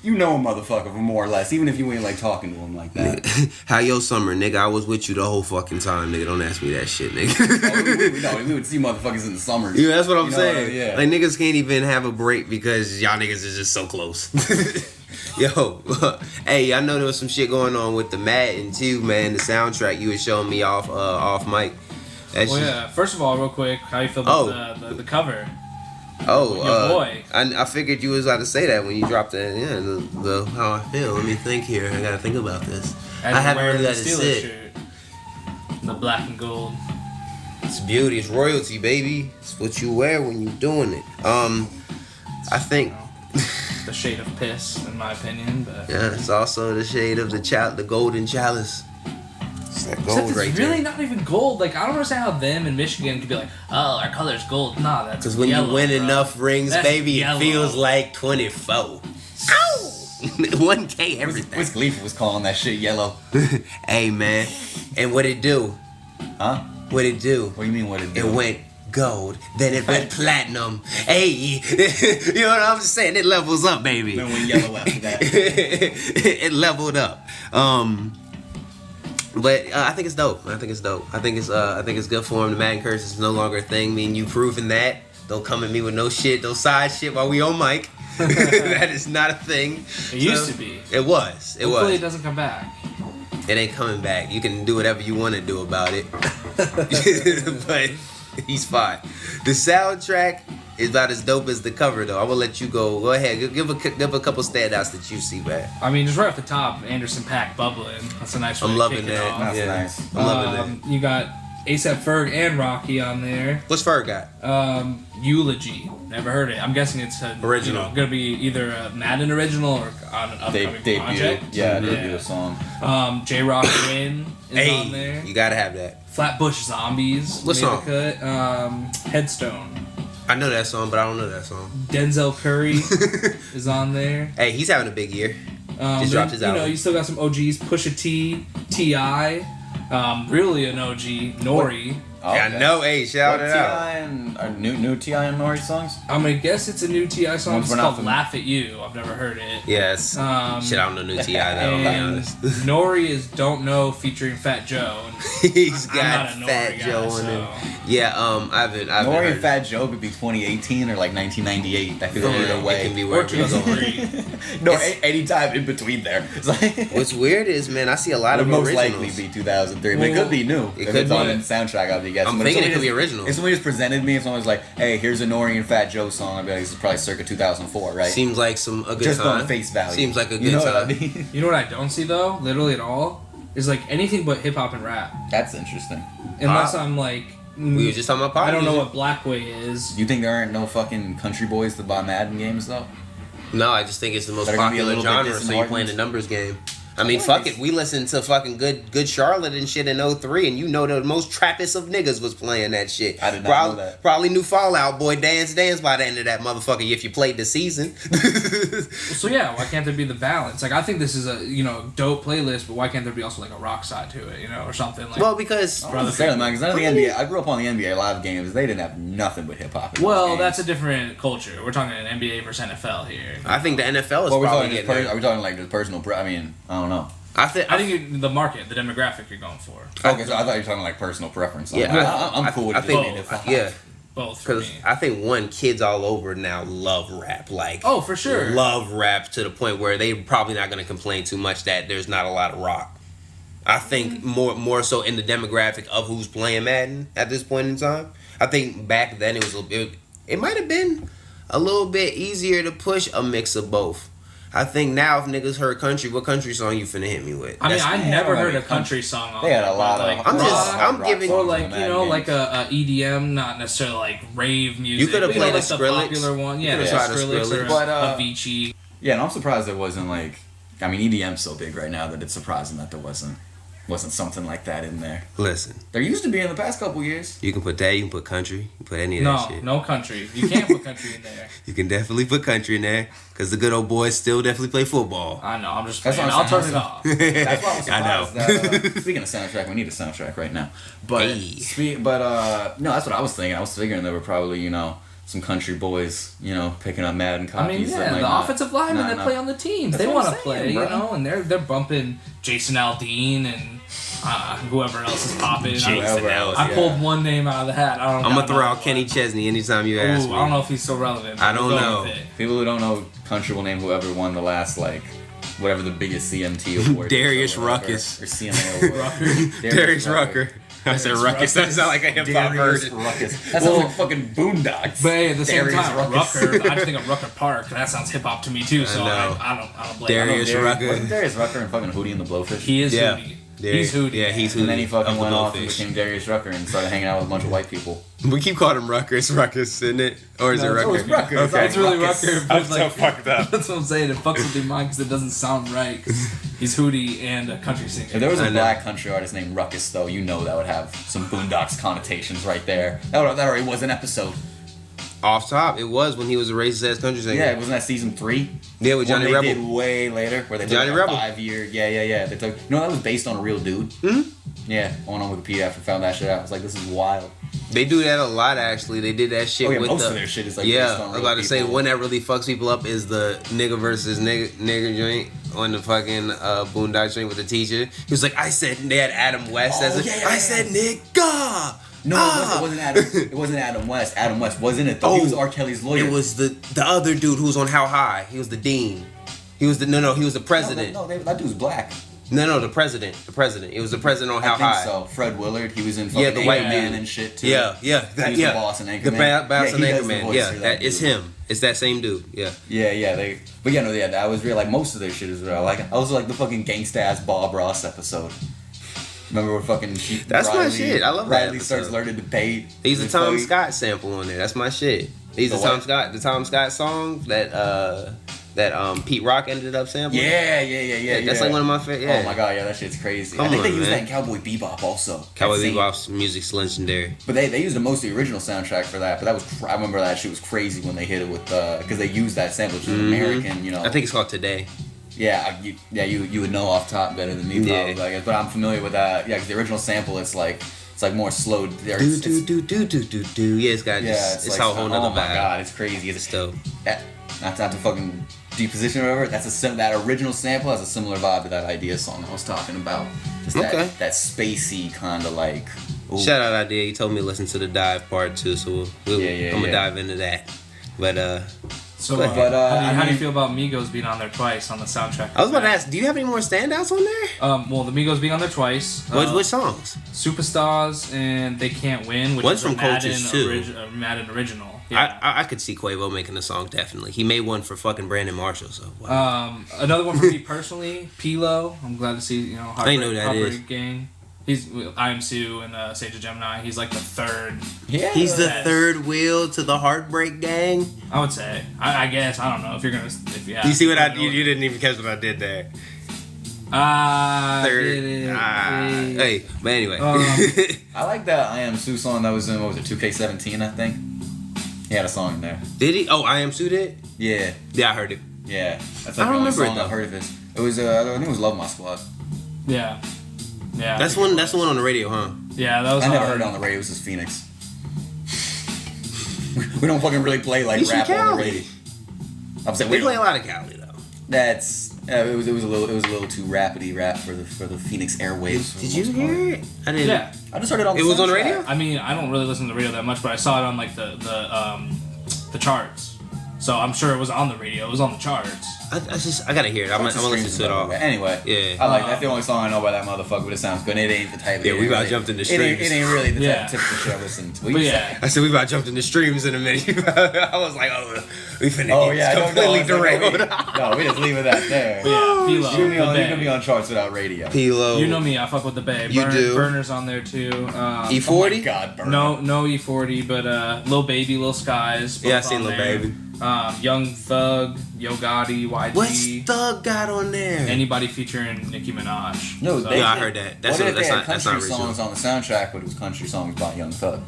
you know a motherfucker for more or less, even if you ain't like talking to him like that. How your summer, nigga? I was with you the whole fucking time, nigga. Don't ask me that shit, nigga. we would see motherfuckers in the summers. Yeah, that's what I'm You know saying. yeah. Like niggas can't even have a break because y'all niggas is just so close. Yo, hey, I know there was some shit going on with the Madden too, man. The soundtrack you were showing me off mic. That Well, shit- yeah. First of all, real quick, how you feel about the cover? Oh, Your boy. I figured you was about to say that when you dropped that. Yeah, the how I feel. Let me think here. I gotta think about this. As I you're haven't wearing really the let it Steelers sit. shirt, the black and gold. It's beauty. It's royalty, baby. It's what you wear when you doing it. I think. The shade of piss, in my opinion, but Yeah, it's also the shade of the golden chalice. It's that gold except it's right really there. not even gold. Like I don't understand how them in Michigan could be like, oh, our color's gold. Nah, that's Because when yellow, you win bro. enough rings, That's baby, yellow. it feels like 24. Ow! 1K everything. Wiz Khalifa was calling that shit yellow. Hey, man. And what it do? Huh? What it do? What do you mean what it It do? went gold, then it went platinum. Hey, you know what I'm saying? It levels up, baby. Then went yellow after that. It leveled up. But I think it's dope. I think it's good for him. The Madden curse is no longer a thing. I mean, you proving that. Don't come at me with no shit, no side shit while we on mic. That is not a thing. It used to be. It was. It Hopefully was. it doesn't come back. It ain't coming back. You can do whatever you want to do about it. But he's fine. The soundtrack is about as dope as the cover, though. I will let you go. Go ahead. Give a couple standouts that you see, man. I mean, just right off the top, Anderson .Paak bubbling. That's a nice way I'm to loving kick it that. off. That's Yeah. nice. I'm loving that. You got ASAP Ferg and Rocky on there. What's Ferg got? Eulogy. Never heard it. I'm guessing it's Original. gonna be either a Madden original or on an upcoming Debut. project. Yeah, debut a song. J Rock Win is on there. You gotta have that. Flatbush Zombies. What made song? the cut. Headstone. I know that song, but I don't know that song. Denzel Curry is on there. Hey, he's having a big year. Just Then, dropped his album. You still got some OGs. Pusha T, T.I., really an OG, Nori. Yeah, I know. Hey, shout What it out. T.I. and are new T.I. and Nori songs? I'm gonna guess it's a new T.I. song. Ones It's we're not called familiar- Laugh at You. I've never heard it. Yes. Shit, I don't know new T.I. though, I'll be And honest. Nori is Don't Know featuring Fat Joe. He's I'm got not a Nori Fat guy, Joe in it. Yeah, I've been Nori heard and Fat Joe could be 2018 or like 1998. That could go Yeah, either it way. can be Or wherever you're going. 2003. No, anytime in between there. It's like, What's weird is, man, I see a lot would of most originals. likely be 2003. But it could be new. It If could it's on be. the soundtrack, I'll be guessing. I'm But if thinking it somebody could be just- original. If somebody just presented me, if someone was like, hey, here's a Nori and Fat Joe song, I'd be like, this is probably circa 2004, right? Seems like a good just time. on face value. Seems like a good You know time. what I mean? You know what I don't see though, literally at all, is like anything but hip hop and rap. That's interesting. Unless Pop? I'm like, We were just talking about pop I don't know music. what Blackway is. You think there aren't no fucking country boys that buy Madden games though? No, I just think it's the most That are gonna be a popular little bit genre, so you're playing disheartened. the numbers game. I mean, fuck it. We listened to fucking good Charlotte and shit in 03, and you know the most trappest of niggas was playing that shit. I did not know that. Probably knew Fall Out Boy dance by the end of that motherfucker if you played the season. So yeah, why can't there be the balance? Like I think this is a dope playlist, but why can't there be also like a rock side to it, or something like? Well, because because none of the NBA. I grew up on the NBA Live games. They didn't have nothing but hip hop. Well, that's a different culture. We're talking an NBA versus NFL here. I think the NFL is probably getting there. Are we talking like the personal? I mean, I don't know. I think the market, the demographic you're going for. Okay, so I thought you were talking like personal preference. Yeah, I'm cool with both. Yeah. Both. Because I think kids all over now love rap. Like, oh, for sure. Love rap to the point where they're probably not going to complain too much that there's not a lot of rock. I think more so in the demographic of who's playing Madden at this point in time. I think back then it might have been a little bit easier to push a mix of both. I think now if niggas heard country, what country song you finna hit me with? I mean, I never heard a country song. They had a lot of. I'm giving or like like a EDM, not necessarily like rave music. You could have played a like Skrillex. The popular one, yeah, Skrillex or but Avicii. Yeah, and I'm surprised there wasn't like. I mean, EDM's so big right now that it's surprising that there wasn't something like that in there. Listen, there used to be in the past couple years. You can put that. You can put country. You can put any of that shit. No country. You can't put country in there. You can definitely put country in there because the good old boys still definitely play football. I know. I'm just. I'll turn it off. That's why I was surprised. I know. That, speaking of soundtrack, we need a soundtrack right now. But no, that's what I was thinking. I was figuring there were probably some country boys, picking up Madden copies. I mean, the offensive linemen that play on the teams, they want to play, and they're bumping Jason Aldean and whoever else is popping. I pulled one name out of the hat. I'm gonna throw out Kenny Chesney anytime you ask me. I don't know if he's still relevant. I don't know. People who don't know country will name whoever won the last whatever the biggest CMT award. Darius Ruckus or CMA award. Darius Rucker. I said Ruckus. That sounds like a hip hop version. Ruckus. That sounds like fucking Boondocks. But hey, at the same time, Rucker. I just think of Rucker Park. That sounds hip hop to me too. So I don't blame Darius Rucker. Wasn't Darius Rucker and fucking Hootie and the Blowfish? He is Hootie. He's Hootie. Yeah, he's Hootie. And then he fucking went off and became Darius Rucker and started hanging out with a bunch of white people. We keep calling him Ruckus, isn't it? Or is it Rucker? It's Rucker. Okay. It's really Rucker. I'm so fucked up. That's what I'm saying. It fucks with your mind because it doesn't sound right. He's Hootie and a country singer. If there was a black country artist named Ruckus, though, that would have some Boondocks connotations right there. That already was an episode. Off top, it was when he was a racist ass country singer. Yeah, wasn't that season 3? Yeah, with Johnny Rebel. They did way later, where they Johnny took Rebel. 5-year. Yeah. They took. That was based on a real dude. Mm-hmm. Yeah, I went on Wikipedia after I found that shit out. I was like, this is wild. They do that a lot, actually. They did that shit with most of their shit is based on real I was about to say, one that really fucks people up is the nigga versus nigger joint on the fucking Boondock joint with the teacher. He was like, they had Adam West as I said nigga. No, it wasn't Adam. It wasn't Adam West. Adam West wasn't it though. He was R. Kelly's lawyer. It was the other dude who was on How High. He was the dean. He was the president. No, that dude's black. No, the president. It was the president on How High. I think so. Fred Willard. He was in fucking the white Man and shit too. Yeah. He was the boss in Anchorman. The boss in Anchorman. Yeah, that is him. It's that same dude. Yeah. Yeah. That was real. Like most of their shit is real. Like I was like the fucking gangsta ass Bob Ross episode. Remember where fucking That's Riley, my shit. I love Riley that starts learning to pay. He's a Tom Scott sample on there. That's my shit. The Tom Scott song that Pete Rock ended up sampling. Yeah. That's like one of my favorite. Yeah. Oh my god, yeah, that shit's crazy. I think they used that in Cowboy Bebop also. Cowboy Bebop's music's legendary. But they used most of the original soundtrack for that. But I remember that shit was crazy when they hit it with because they used that sample, which is American. I think it's called Today. Yeah, you would know off top better than me probably, I guess. But I'm familiar with that. Yeah, because the original sample, it's like more slowed. Yeah, it's got it's how whole nother vibe. Oh my god, it's crazy. It's dope. Not to fucking deposition or whatever. That original sample has a similar vibe to that Idea song I was talking about. Just that spacey kind of like. Ooh. Shout out Idea. You told me to listen to the Dive part 2, so I'm gonna dive into that. But So, how do you feel about Migos being on there twice on the soundtrack? I was about to ask, do you have any more standouts on there? Well, the Migos being on there twice. Which songs? Superstars and They Can't Win, which one's is from Coaches too. Madden original. Yeah. I could see Quavo making a song, definitely. He made one for fucking Brandon Marshall, so. Wow. Another one for me personally, P-Lo. I'm glad to see, Heartbreak Gang. He's I Am Sue and Sage of Gemini. He's like the third. Yeah, he's the third wheel to the Heartbreak Gang. I would say. I guess I don't know if you're gonna. You see what you didn't even catch what I did there. Hey, but anyway. I like that I Am Sue song that was in, what was it, 2K17, I think? He had a song in there. Did he? Oh, I Am Sue did? Yeah. Yeah, I heard it. Yeah. That's I like the only remember it, song though. I've heard of his. It was, I think it was Love My Squad. Yeah. Yeah. That's the one on the radio, huh? Yeah, that was I never hard. heard it on the radio. It was just Phoenix. We don't fucking really play like He's from rap on the Cali. radio. I'm saying We we play a don't. lot of Cali though. That's it was a little too rapidy rap for the Phoenix airwaves. for Did the you most part. hear it? I didn't. Yeah. I just heard it on. It was on the radio? I mean, I don't really listen to the radio that much, but I saw it on like the charts. So I'm sure it was on the radio. It was on the charts. I gotta hear it. I'm gonna listen to it all. Anyway, Yeah. I like that's the only song I know by that motherfucker, but it sounds good. It ain't the type. Yeah, we about really, jumped in the It ain't streams. really the Yeah. typical shit I listen to. What But you yeah. say? I said we about jumped in the streams in a minute. I was like, oh, we finna Oh get yeah, I don't know. completely It's like, derailed. no, we just leave it at there. But yeah, P-Lo, You can be the on, you Bay. can be on charts without radio. Pilo. You know me, I fuck with the Bay. You do. Burner's on there too. E40? Oh my God, Burn. No E40, but Lil Baby, Lil Skies. Yeah, I both seen on Lil there. Baby. Young Thug, Yo Gotti, YG. What's Thug got on there? Anybody featuring Nicki Minaj. No, So- they Yeah, I did- heard that. That's what if they had not country original. songs on the soundtrack, but it was country songs by Young Thug?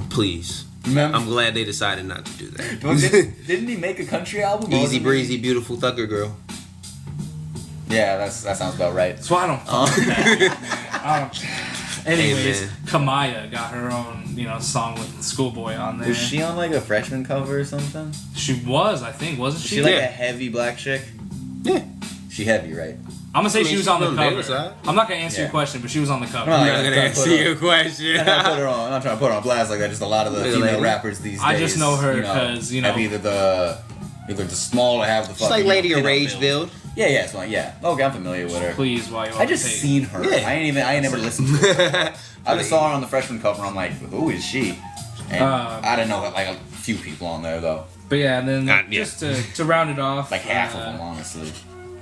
Please. Remember? I'm glad they decided not to do that. Didn't he make a country album? Or was Easy it- breezy, beautiful Thugger girl. Yeah, that sounds about right. That's why I don't fuck with that, man. I don't. Anyways, Hey, man. Kamaya got her own, song with Schoolboy on there. Was she on like a freshman cover or something? She was, I think, wasn't Is she? she like Yeah. a heavy black chick? Yeah. She heavy, right? I'm gonna say I mean, she was she's on the on the cover. bigger side. I'm not gonna answer Yeah. your question, but she was on the cover. I'm I'm not not gonna trying to answer put her- your question. I'm not trying to put her on blast like that. Just a lot of the Little female lady. rappers these days. I just know her 'cause, have either the small or have the She's fucking like Lady of pinup Rage build. Yeah, it's like Okay, I'm familiar with her. Please, while you I just seen her. Yeah. I ain't never listened to her. I just saw her on the freshman cover. I'm like, who is she? And I didn't know like a few people on there though, But yeah, and then Yeah. just to round it off, like half of them honestly.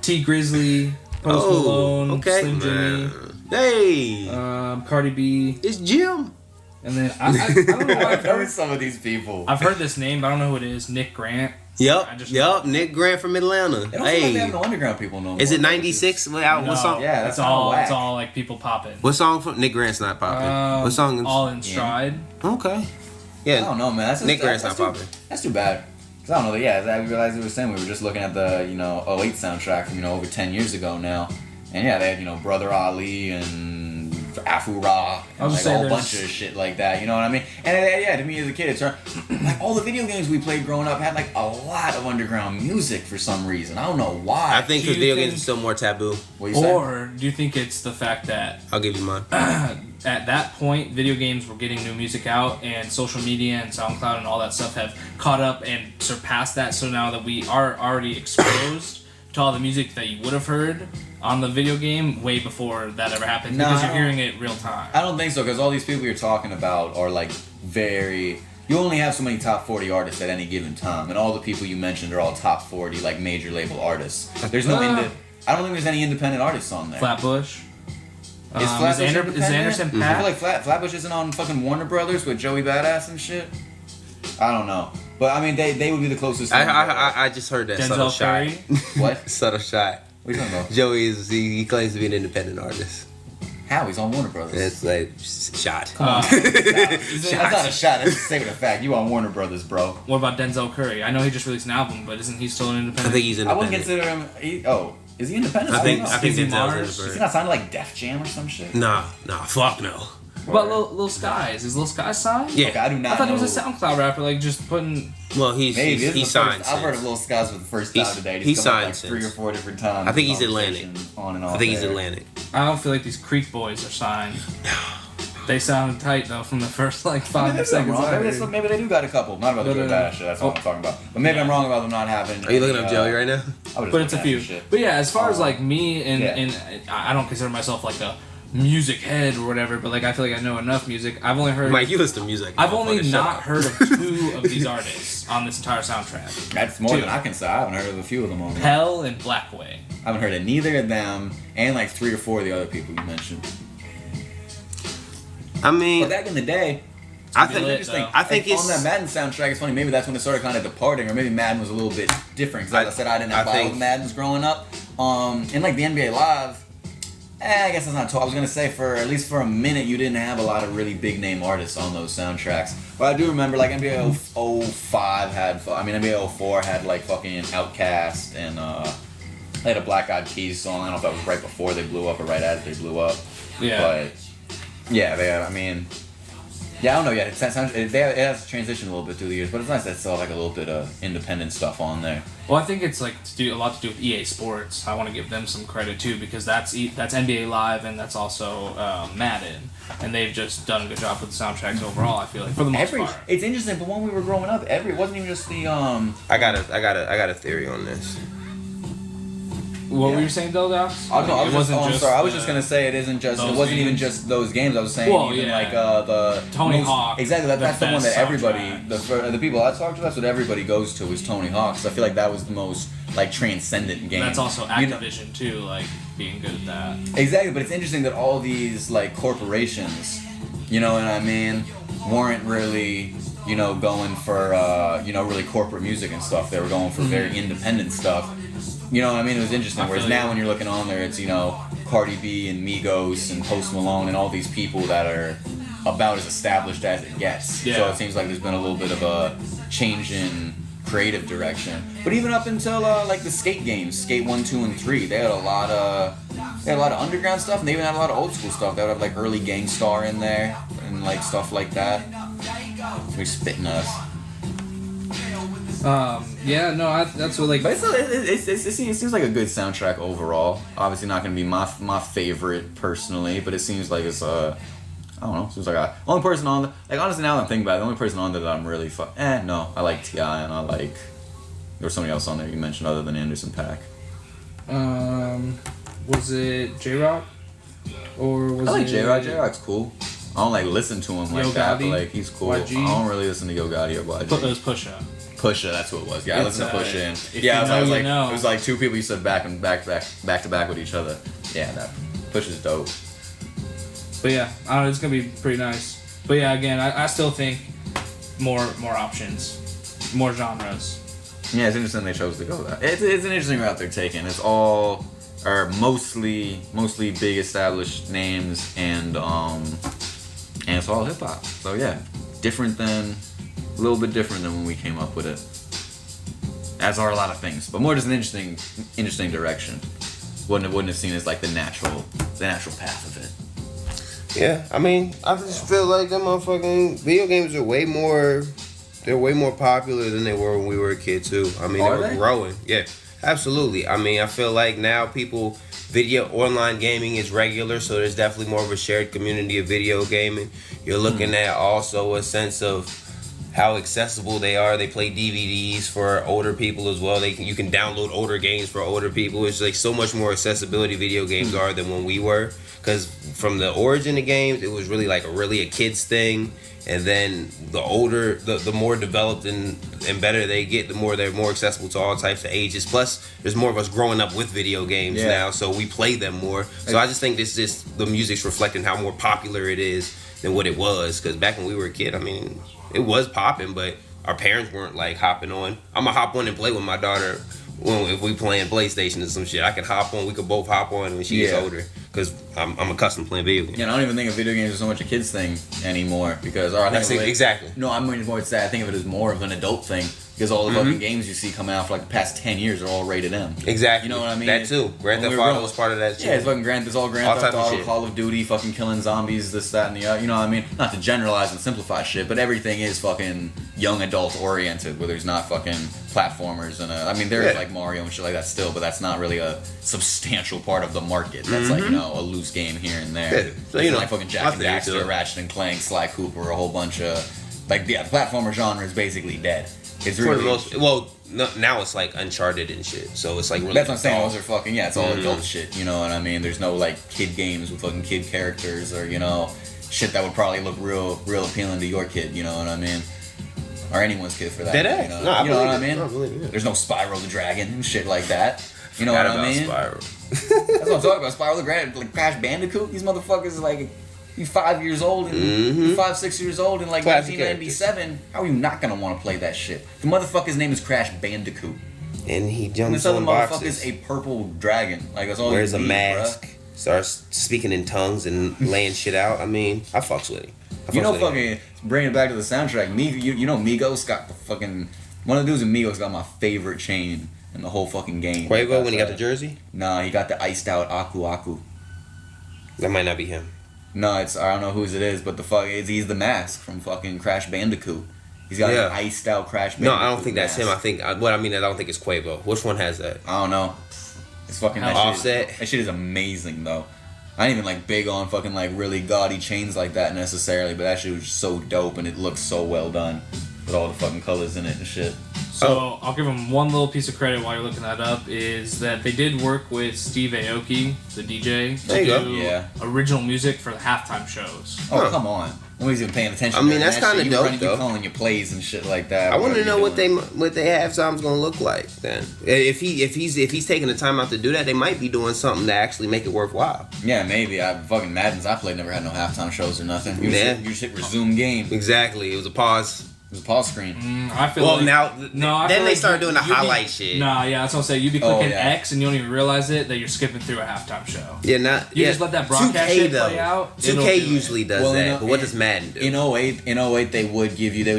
T Grizzly, Post Oh, Malone, okay. Slim Jimmy, Hey, Cardi B, it's Jim. and then I don't know why I've heard some of these people. I've heard this name, but I don't know who it is. Nick Grant. I Yep, just- yep. Nick Grant from Atlanta. It don't seem like they have Hey, no underground people no more. is it '96? What No, song? Yeah, that's it's all kinda it's whack. all like people popping. What song from Nick Grant's not popping? What song? All in stride. Okay. I Yeah. don't know, man. That's Nick Grant's not too, popping. That's too bad. Cause I don't know. Yeah, as I realized we were saying, we were just looking at the 08 soundtrack from over 10 years ago now, and yeah, they had Brother Ali and Afu Ra I was and like gonna a whole say bunch of shit like that. You know what I mean? And yeah, to me as a kid, it's like all the video games we played growing up had like a lot of underground music for some reason. I don't know why. I think Do because you video think- games are still more taboo. What you say? Or do you think it's the fact that I'll give you mine. at that point, video games were getting new music out, and social media and SoundCloud and all that stuff have caught up and surpassed that. So now that we are already exposed to all the music that you would have heard on the video game way before that ever happened, No, because I you're don't- hearing it real time. I don't think so, because all these people you're talking about are like very. You only have so many top 40 artists at any given time, and all the people you mentioned are all top 40 like major label artists. There's no I don't think there's any independent artists on there. Flatbush. Is Flatbush is independent? Anderson I Paak? feel like Flatbush isn't on fucking Warner Brothers with Joey Badass and shit. I don't know, but I mean they would be the closest. I just heard that subtle Denzel shot. Curry. What? Subtle shot. What are you talking about? Joey he claims to be an independent artist. How? He's on Warner Brothers. It's like shot. Is it- That's not a shot. That's a statement of fact. You on Warner Brothers, bro. What about Denzel Curry? I know he just released an album, but isn't he still an I independent? think he's I wouldn't independent. consider him. Is he independent? I think don't know. I think Izzy Denzel's Mars? Is he independent. not signed to like Def Jam or some shit? Nah, fuck no. What about Lil Skies? Is Lil Skies signed? Yeah. Okay, I do not I thought know. he was a SoundCloud rapper, like just putting. Well, Maybe he this is the signed. first, I've heard of since. Lil Skies for the first He's- time today. he He's come up, like signed 3 or since. 4 different times. I think he's Conversation Atlantic. On and off. I think he's there. Atlantic. I don't feel like these Creek boys are signed. They sounded tight though from the first like Maybe 5 that's seconds. wrong. I Maybe, heard. maybe they do got a couple. Not about the But, good bad shit. That's all I'm talking about. But maybe I'm wrong about them not having. Are you looking up any, Joey right now? I was just But it's a looking few. at some shit. But yeah, as far as like me and Yeah. and I don't consider myself like a music head or whatever, but like I feel like I know enough music. I've only heard. Mike, you listen to music. I've only motherfucker, shut not up. heard of 2 of these artists on this entire soundtrack. That's more Two. than I can say. I haven't heard of a few of them on there. Pell and Blackway. I haven't heard of neither of them, and like 3 or 4 of the other people you mentioned. I mean, But back in the day, I be think lit, interesting. though. I think like, it's on that Madden soundtrack. It's funny. Maybe that's when it started kind of departing, or maybe Madden was a little bit different. Because like I said, I didn't have I all think- the Maddens growing up. in like the NBA Live, I guess that's not too. I was gonna say for at least for a minute you didn't have a lot of really big name artists on those soundtracks. But I do remember like NBA 05 had, NBA 04 had like fucking Outkast and they had a Black Eyed Peas song. I don't know if that was right before they blew up or right as they blew up. Yeah. But yeah, I don't know yet. It has transitioned a little bit through the years, but it's nice that it's still like a little bit of independent stuff on there. Well, I think it's like a lot to do with EA Sports. I want to give them some credit too because that's NBA Live and that's also Madden, and they've just done a good job with the soundtracks overall. I feel like for the most part. It's interesting, but when we were growing up, it wasn't even just the I got a theory on this. What were you saying, Deldox? Oh no, I was just gonna say it wasn't even just those games. I was saying like the Tony Hawk. Exactly, that's the one that everybody, the people I talk to, that's what everybody goes to is Tony Hawk. So I feel like that was the most like transcendent game. That's also Activision too, like being good at that. Exactly, but it's interesting that all these like corporations, you know what I mean, weren't really going for really corporate music and stuff. They were going for very independent stuff. You know what I mean? It was interesting. Whereas now when you're looking on there, it's, Cardi B and Migos and Post Malone and all these people that are about as established as it gets. Yeah. So it seems like there's been a little bit of a change in creative direction. But even up until like the skate games, Skate 1, 2, and 3, they had a lot of underground stuff, and they even had a lot of old school stuff. They would have like early Gangstar in there and like stuff like that. We're spitting us. That's what like. But it seems like a good soundtrack overall. Obviously not gonna be my favorite personally, but it seems like it's I don't know. Seems like only person on honestly now that I'm thinking about it, the only person on there that I'm really no, I like T.I. and I like there was somebody else on there you mentioned other than Anderson .Paak. Was it J-Rock? Or was I like it J-Rock. J-Rock's cool. I don't like listen to him like Yo that, Gotti? but like he's cool. YG? I don't really listen to Yo Gotti or YG. Put those Pusha. Pusha, that's what it was. Yeah, I listened to Pusha. It was like two people you said back to back with each other. Yeah, that Pusha's dope. But yeah, I don't know, it's gonna be pretty nice. But yeah, again, I still think more options, more genres. Yeah, it's interesting they chose to go that. It's an interesting route they're taking. It's all mostly big established names and it's all hip hop. So yeah, a little bit different than when we came up with it. As are a lot of things, but more just an interesting direction. Wouldn't have seen as like the natural path of it. Yeah, I just feel like them motherfucking video games are way more popular than they were when we were a kid too. They were growing. Yeah, absolutely. I feel like now online gaming is regular, so there's definitely more of a shared community of video gaming. You're looking at also a sense of how accessible they are. They play DVDs for older people as well. You can download older games for older people. It's like so much more accessibility video games are than when we were. Because from the origin of games, it was really like a kid's thing. And then the older, the more developed and better they get, the more they're more accessible to all types of ages. Plus, there's more of us growing up with video games now, so we play them more. So I just think the music's reflecting how more popular it is than what it was. Because back when we were a kid, it was popping, but our parents weren't like hopping on. I'm gonna hop on and play with my daughter if we playing PlayStation or some shit. I could hop on. We could both hop on when she gets older, because I'm accustomed to playing video games. Yeah, I don't even think of video games as so much a kid's thing anymore, because exactly. No, I'm more sad. I think of it as more of an adult thing, because all the fucking games you see coming out for like the past 10 years are all rated M. Exactly. You know what I mean? That too. Grand Theft Auto was part of that shit. Yeah, it's fucking Grand Theft Auto, Call of Duty, fucking killing zombies, this, that, and the other. You know what I mean? Not to generalize and simplify shit, but everything is fucking young adult oriented, where there's not fucking platformers and there is like Mario and shit like that still, but that's not really a substantial part of the market. That's like, a loose game here and there. Yeah. So, like fucking Jack and Daxter, Ratchet and Clank, Sly Cooper, a whole bunch of the platformer genre is basically dead. It's really now it's like Uncharted and shit. So it's like really. That's what I'm saying. Those are fucking it's all adult shit. You know what I mean? There's no like kid games with fucking kid characters or shit that would probably look real appealing to your kid. You know what I mean? Or anyone's kid for that. Dead ass. You know what I mean? There's no Spyro the Dragon and shit like that. You know what I mean? Spyro. That's what I'm talking about. Spyro the Dragon, like Crash Bandicoot. These motherfuckers are like. You're 5 years old and you're 5-6 years old in like Classic 1997. How are you not gonna want to play that shit? The motherfucker's name is Crash Bandicoot. and he And jumps this other on motherfucker's boxes. a purple dragon. Like that's all. Wears you a need, mask, bruh. starts speaking in tongues and laying shit out. I mean, I fucks with him. You know, fucking bringing it back to the soundtrack. You know, Migos got the fucking one of the dudes in Migos got my favorite chain in the whole fucking game. Quavo when he got the jersey? Nah, he got the iced out Aku Aku. That might not be him. No, it's I don't know whose it is, but he's the mask from fucking Crash Bandicoot. He's got an iced out Crash Bandicoot. No, I don't think that's him. I don't think it's Quavo. Which one has that? I don't know. It's fucking Offset. That shit is amazing though. I ain't even like big on fucking like really gaudy chains like that necessarily, but that shit was so dope and it looks so well done with all the fucking colors in it and shit. So I'll give them one little piece of credit while you're looking that up is that they did work with Steve Aoki, the DJ, There you to go. do Yeah. original music for the halftime shows. Oh come on! Nobody's even paying attention. I mean, to that's that kinda shit. dope, You though. calling your plays and shit like that. I want to you know what doing? they halftime's gonna look like. Then, if he's taking the time out to do that, they might be doing something to actually make it worthwhile. Yeah, maybe. Fucking Maddens I played never had no halftime shows or nothing. You Yeah. just hit resume game. Exactly. It was a pause. It was a pause screen. I feel Well, like, now I then feel they like start doing the you'd be- highlight shit. Nah, yeah, that's what I'm saying. You'd be clicking yeah. X and you don't even realize it that you're skipping through a halftime show. Yeah, not You yeah. just let that broadcast 2K shit though. play out. 2K it'll do it. usually does Well, that, but what does Madden do? In 08 they would give you a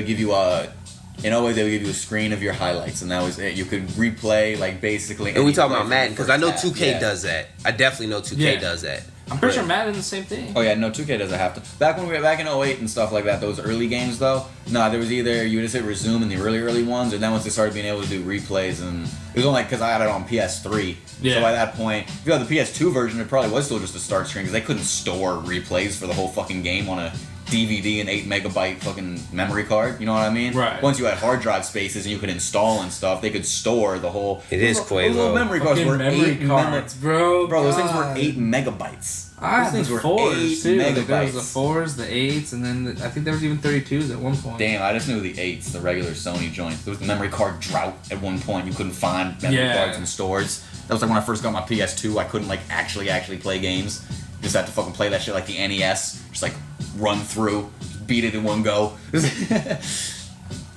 screen of your highlights, and that was it. You could replay like basically. and we any talking play about from Madden the because I know first half. 2K Yeah. does that. I definitely know 2K Yeah. does that. I'm pretty sure Madden's the same thing. Oh yeah, no, 2K doesn't have to. Back when we were back in 08 and stuff like that, those early games though, there was either you would just hit resume in the early ones, or then once they started being able to do replays, and it was only because I had it on PS3. Yeah. So by that point, if you had the PS2 version, it probably was still just a start screen because they couldn't store replays for the whole fucking game on a DVD and 8 megabyte fucking memory card. You know what I mean? Right. Once you had hard drive spaces and you could install and stuff, they could store the whole. It is those little Quavo. memory cards Fucking were memory 8 cards, bro. Bro, those things were God. 8 megabytes. I Those had things the were 4s 8 too. Like, there megabytes. was the 4s, the 8s, and then I think there was even 32s at one point. Damn, I just knew the 8s, the regular Sony joints. There was the memory card drought at one point. You couldn't find memory cards in stores. That was like when I first got my PS2. I couldn't like actually play games. Just had to fucking play that shit like the NES. Just like run through, beat it in one go.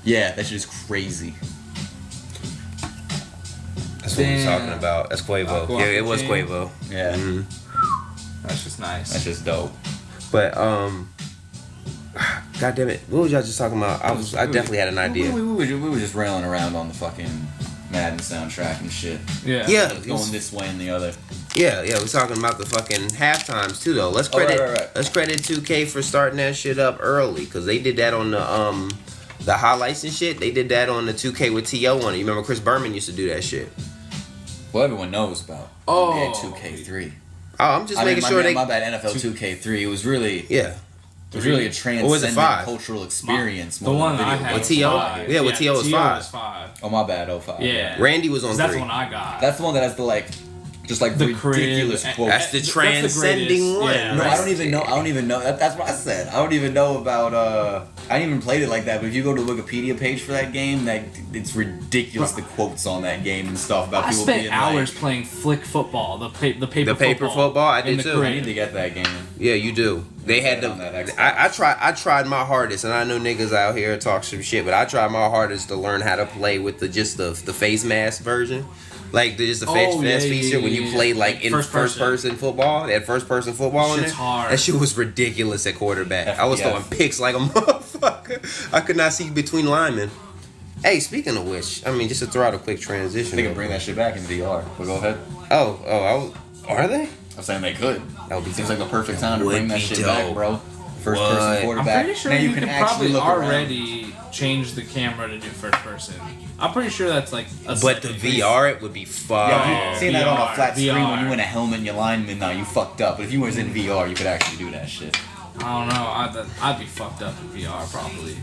Yeah, that shit is crazy. That's what we're Damn. talking about. That's Quavo. Aqua Yeah, it was Chain. Quavo. Yeah, That's just nice. that's just dope. But God damn it, what was y'all just talking about? I definitely had an idea. We were just railing around on the fucking Madden soundtrack and shit. Yeah. Yeah, Going this way and the other. Yeah, we're talking about the fucking halftimes too, though. Let's Oh, right, credit right. let's credit 2K for starting that shit up early because they did that on the highlights and shit. They did that on the 2K with TO on it. You remember Chris Berman used to do that shit. Well, everyone knows about Oh. NBA 2K3. Oh, I'm just making sure my bad. NFL 2K3. It was really Yeah. It was really a Or was it transcendent 5? cultural experience. The more one than I video had games. was With T.O.? 5. Yeah, with T.O. was 5. was 5. Oh my bad. 05. Yeah. Randy was on That's 3. the one I got. That's the one that has the like, just like The ridiculous crib. quote. That's the That's the transcending greatest, one. yeah. No, I don't even know. That's what I said. I don't even know about. I didn't even played it like that. But if you go to the Wikipedia page for that game, it's ridiculous. The quotes on that game and stuff about I people spent being hours like, playing flick football, the paper The paper football, I in did the too. I crib. need to get that game. Yeah, you do. They had On that Xbox. I tried my hardest, and I know niggas out here talk some shit, but I tried my hardest to learn how to play with the face mask version, like the face mask feature when you play like in first person football. That first person football in Shit's there. hard. That shit was ridiculous at quarterback. I was FPF. throwing picks like a motherfucker. I could not see between linemen. Hey, speaking of which, I mean, just to throw out a quick transition. They can bring that shit back in VR. But go ahead. Are they? I'm saying they could. That would be Seems dope. like the perfect time to Would bring that be shit dope. back, bro. First What? person I'm quarterback. pretty sure now you can can actually probably look around. already change the camera to do first person. I'm pretty sure that's like a But the setting. VR, it would be fun. Yeah, if Oh, you seen that on a VR, flat screen when VR. you in a helmet and your lineman, nah, you fucked up. But if you was in VR, you could actually do that shit. I don't know. I'd be fucked up in VR probably.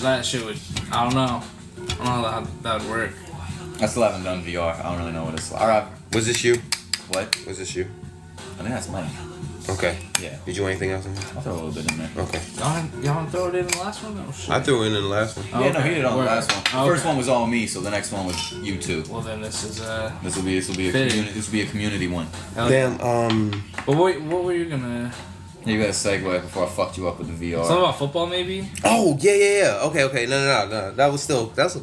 That shit would. I don't know. I don't know how that would work. I still haven't done VR. I don't really know what it's like. Alright, Was this you? what? Was this you? I think that's mine. Okay. Yeah. Did you want anything else in there? I'll throw a little bit in there. Okay. Y'all throw it in the last one? Oh shit. I threw it in the last one. Yeah, no, he did it on the Word. last one. The Okay. first one was all me, so the next one was you two. Well then this is This will be a Fitting. community. This will be a community one. hell yeah. Damn, But what were you gonna? You got a segue before I fucked you up with the VR. Something about football, maybe? Oh, yeah. Okay. No. That's a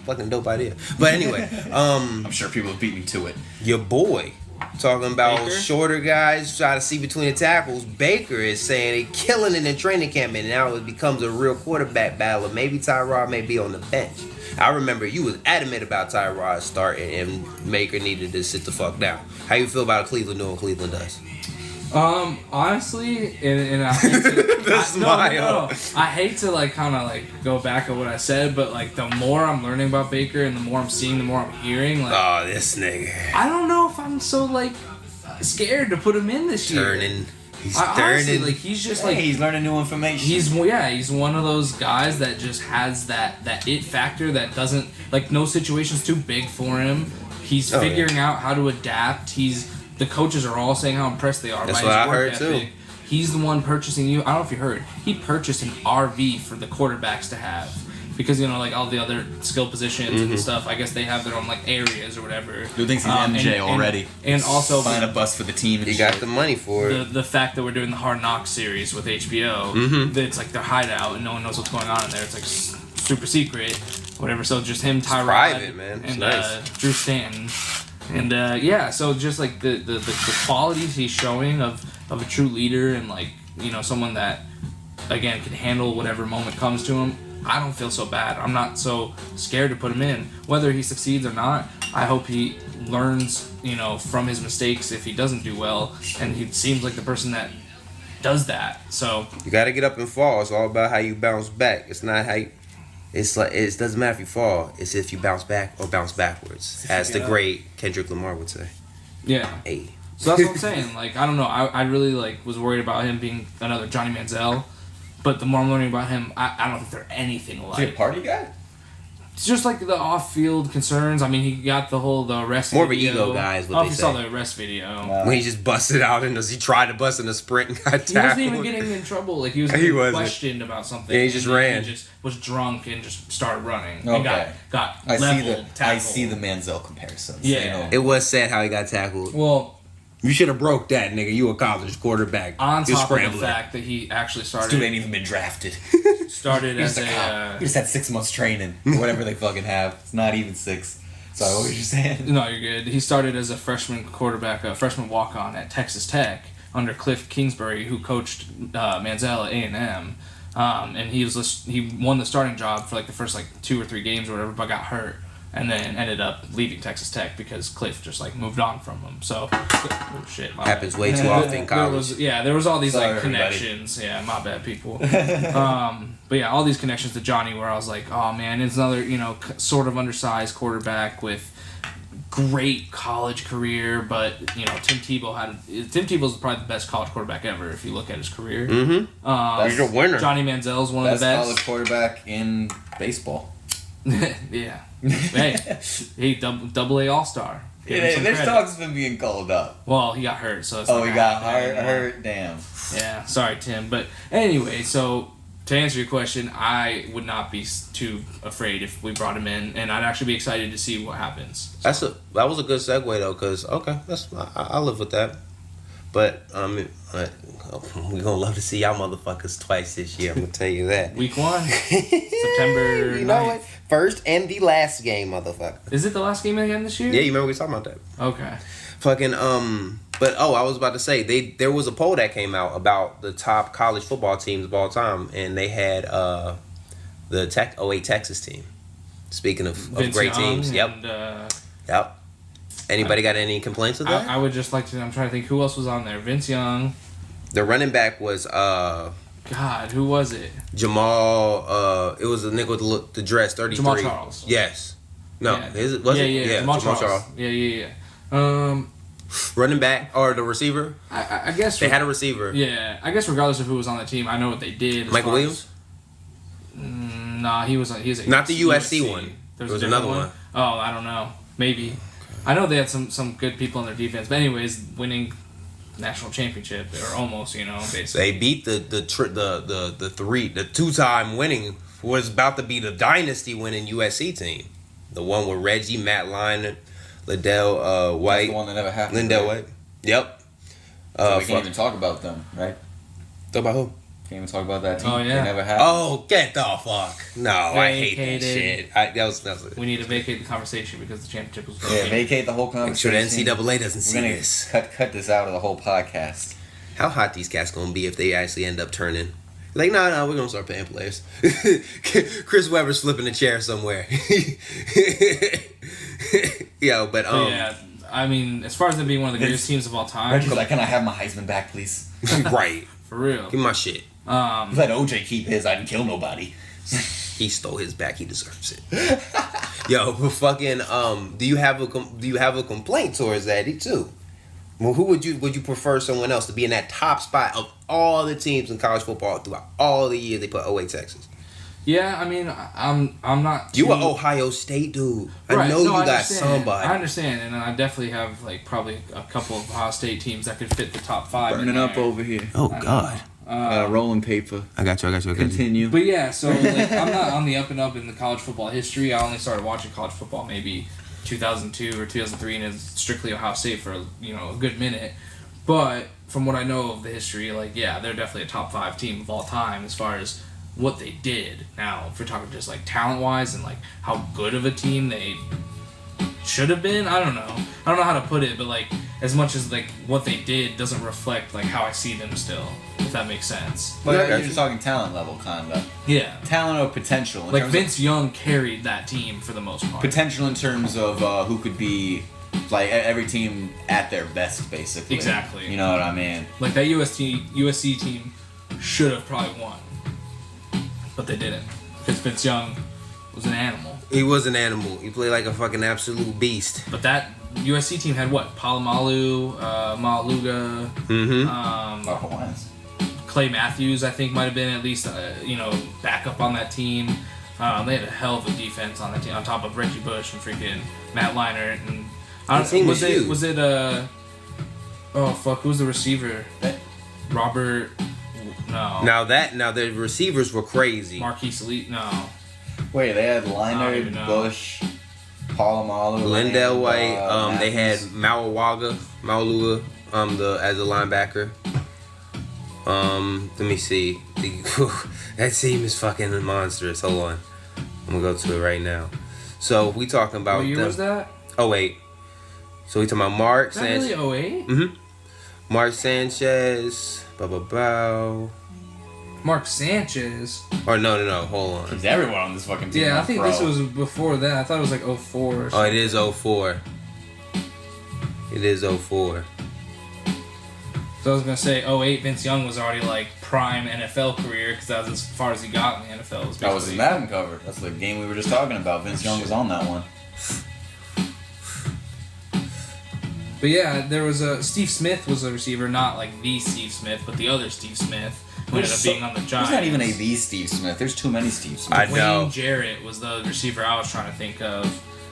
fucking dope idea. But anyway, I'm sure people have beat me to it. your boy talking about Baker? shorter guys try to see between the tackles. Baker is saying they killing it in training camp, and now it becomes a real quarterback battle. Maybe Tyrod may be on the bench. I remember you was adamant about Tyrod starting, and Baker needed to sit the fuck down. How you feel about Cleveland doing what Cleveland does? Honestly, and I hate to, smile. I hate to like kind of like go back on what I said, but like the more I'm learning about Baker and the more I'm seeing, the more I'm hearing. Like, Oh, this nigga I don't know if I'm so like scared to put him in this year. he's Honestly, turning. like he's just Hey, like he's learning new information. he's one of those guys that just has that it factor that doesn't like no situation's too big for him. He's figuring out how to adapt. The coaches are all saying how impressed they are That's by what his I work heard, ethic. too. He's the one purchasing you. I don't know if you heard. He purchased an RV for the quarterbacks to have because like all the other skill positions and stuff. I guess they have their own like areas or whatever. Dude thinks he's MJ already. And also Find a bus for the team. And He got the money for it. the fact that we're doing the Hard Knocks series with HBO, that it's like their hideout and no one knows what's going on in there. It's like super secret, whatever. So just him, Tyrod, private, man. It's and nice. Drew Stanton, and so just like the qualities he's showing of a true leader and like someone that again can handle whatever moment comes to him. I don't feel so bad. I'm not so scared to put him in. Whether he succeeds or not, I hope he learns, from his mistakes if he doesn't do well. And he seems like the person that does that. So You got to get up and fall. It's all about how you bounce back. It's not how you... It's like it doesn't matter if you fall. It's if you bounce back or bounce backwards, as the great Kendrick Lamar would say. yeah. Hey. So that's what I'm saying. Like I don't know. I really was worried about him being another Johnny Manziel. But the more I'm learning about him, I don't think they're anything Is he a alike. party guy? It's just like the off-field concerns. I mean, he got the arrest More of an video. ego guy is what I don't know they if you saw say. the arrest video. Wow. When he just busted out he tried to bust in a sprint and got tackled. He wasn't even getting in trouble. Like he was He getting wasn't. questioned about something. Yeah, he just and ran. He just was drunk and just started running. And Okay. got I leveled, tackled. see the Manziel comparisons. Yeah. It was sad how he got tackled. Well, You should have broke that, nigga. You a college quarterback. on You're top of the scrambling. fact that he actually This dude started ain't even been drafted. as He a. just had 6 months training, or whatever they fucking have. It's not even 6. So what was you saying? No, you're good. He started as a freshman quarterback, a freshman walk-on at Texas Tech under Cliff Kingsbury, who coached Manziel at A&M. And he won the starting job for like the first 2 or 3 games or whatever, but got hurt. And then ended up leaving Texas Tech because Cliff just moved on from him. So, oh shit, my Happens bad. way too often in college. There was all these Sorry, connections. Yeah, my bad, people. But yeah, all these connections to Johnny, where I was like, oh man, it's another sort of undersized quarterback with great college career, but Tim Tebow's probably the best college quarterback ever if you look at his career. Mm-hmm. He's a winner. Johnny Manziel's one of Best the best. college quarterback in baseball. Yeah. Hey, he double A All-Star. Give him some This credit. dog's been being called up. Well, he got hurt, so it's Oh, like he a got half bad anymore. hurt. Damn. Yeah, sorry, Tim. But anyway, so to answer your question, I would not be too afraid if we brought him in, and I'd actually be excited to see what happens. That was a good segue though, cause I live with that. But we gonna love to see y'all motherfuckers twice this year. I'm gonna tell you that. Week 1, September You know 9th. what? First and the last game, motherfucker. Is it the last game again this year? Yeah, you remember we talking about that? Okay. Fucking But I was about to say there was a poll that came out about the top college football teams of all time, and they had the 08 Texas team. Speaking of Vince great Young teams, yep. And, Yep. Anybody got any complaints with that? I would just like to. I'm trying to think who else was on there. Vince Young. The running back was God, who was it? Jamal. It was a nigga with the dress 33. Jamal Charles. Yes. No. Yeah. Is it? Was it? Yeah. Jamal Charles. Yeah. Running back or the receiver? I guess They had a receiver. Yeah, I guess regardless of who was on the team, I know what they did. as Michael far Williams? Nah, he was at Not the USC one. There was a another different one. Oh, I don't know. Maybe. I know they had some good people on their defense, but anyways, winning national championship or almost, basically. They beat the 2-time winning was about to be the dynasty winning USC team. The one with Reggie, Matt Lyon, Liddell White. That's the one that never happened. Lindell right? White. Yep. So we can't even talk about them, right? Talk about who? Can't even talk about that team. Oh, yeah. They never had. Oh, get the fuck. No, I hate that Vacated. shit. That was We need to vacate the conversation because the championship was Yeah, vacate the whole make sure conversation. the NCAA doesn't see We're gonna this. cut this out of the whole podcast. How hot these cats gonna be if they actually end up turning? Like, no, we're gonna start paying players. Chris Webber's flipping a chair somewhere. Yo, but yeah, I mean, as far as them being one of the greatest teams of all time, Reggie's like, can I have my Heisman back, please? right. for real. Give me my shit. Let OJ keep his. I didn't kill nobody. He stole his back. He deserves it. Yo, but fucking do you have a complaint towards that too? Well, who would you prefer someone else to be in that top spot of all the teams in college football throughout all the years they put 08 Texas? Yeah, I mean, I'm not. You an Ohio State dude. I Right, know no, you I got understand. somebody. I understand, and I definitely have like probably a couple of Ohio State teams that could fit the top 5. Burning in up there. over here. Oh God. Rolling paper. I got you. Continue. But yeah, so like, I'm not on the up and up in the college football history. I only started watching college football maybe 2002 or 2003, and it's strictly Ohio State for a good minute. But from what I know of the history, like yeah, they're definitely a top 5 team of all time as far as what they did. Now, if we're talking just like talent wise and like how good of a team they should have been, I don't know how to put it, but like as much as like what they did doesn't reflect like how I see them still, if that makes sense. But Yeah, I got you're you. just talking talent level, kinda. Yeah, Talent or potential. In like terms Vince Young carried that team for the most part. potential in terms of who could be like every team at their best, basically. Exactly. You know what I mean? Like that USC team should have probably won, but they didn't because Vince Young was an animal. He was an animal. He played like a fucking absolute beast. But that USC team had what? Palomalu, Maluga, Oh, Hawaiians. Clay Matthews, I think might have been at least backup on that team. They had a hell of a defense on that team, on top of Reggie Bush and freaking Matt Leinart. And The team was huge. who was the receiver? Robert. No. Now the receivers were crazy. Marquise Lee. No. Wait, they had I don't Leinart, even know. Bush, Palomalu, Lindell and, White. They had Matthews. Mauluga, as a linebacker. Let me see. That team is fucking monstrous. Hold on, I'm gonna go to it right now. So we talking about What year was that? Oh wait. So we talking about Mark Is that Sanchez. really 08? Mark Sanchez. Mark Sanchez. Or no. Hold on. Because everyone on this fucking team. Yeah, I went think pro. this was before that. I thought it was like 04 or Oh, something. it is 04. It is 04. So I was going to say 08, Vince Young was already like prime NFL career because that was as far as he got in the NFL. That was his Madden cover. That's the game we were just talking about. Vince Young was on that one. But yeah, there was Steve Smith was a receiver, not like the Steve Smith, but the other Steve Smith who ended up being on the Giants. There's not even a the Steve Smith. There's too many Steve Smiths. I know. Wayne Jarrett was the receiver I was trying to think of.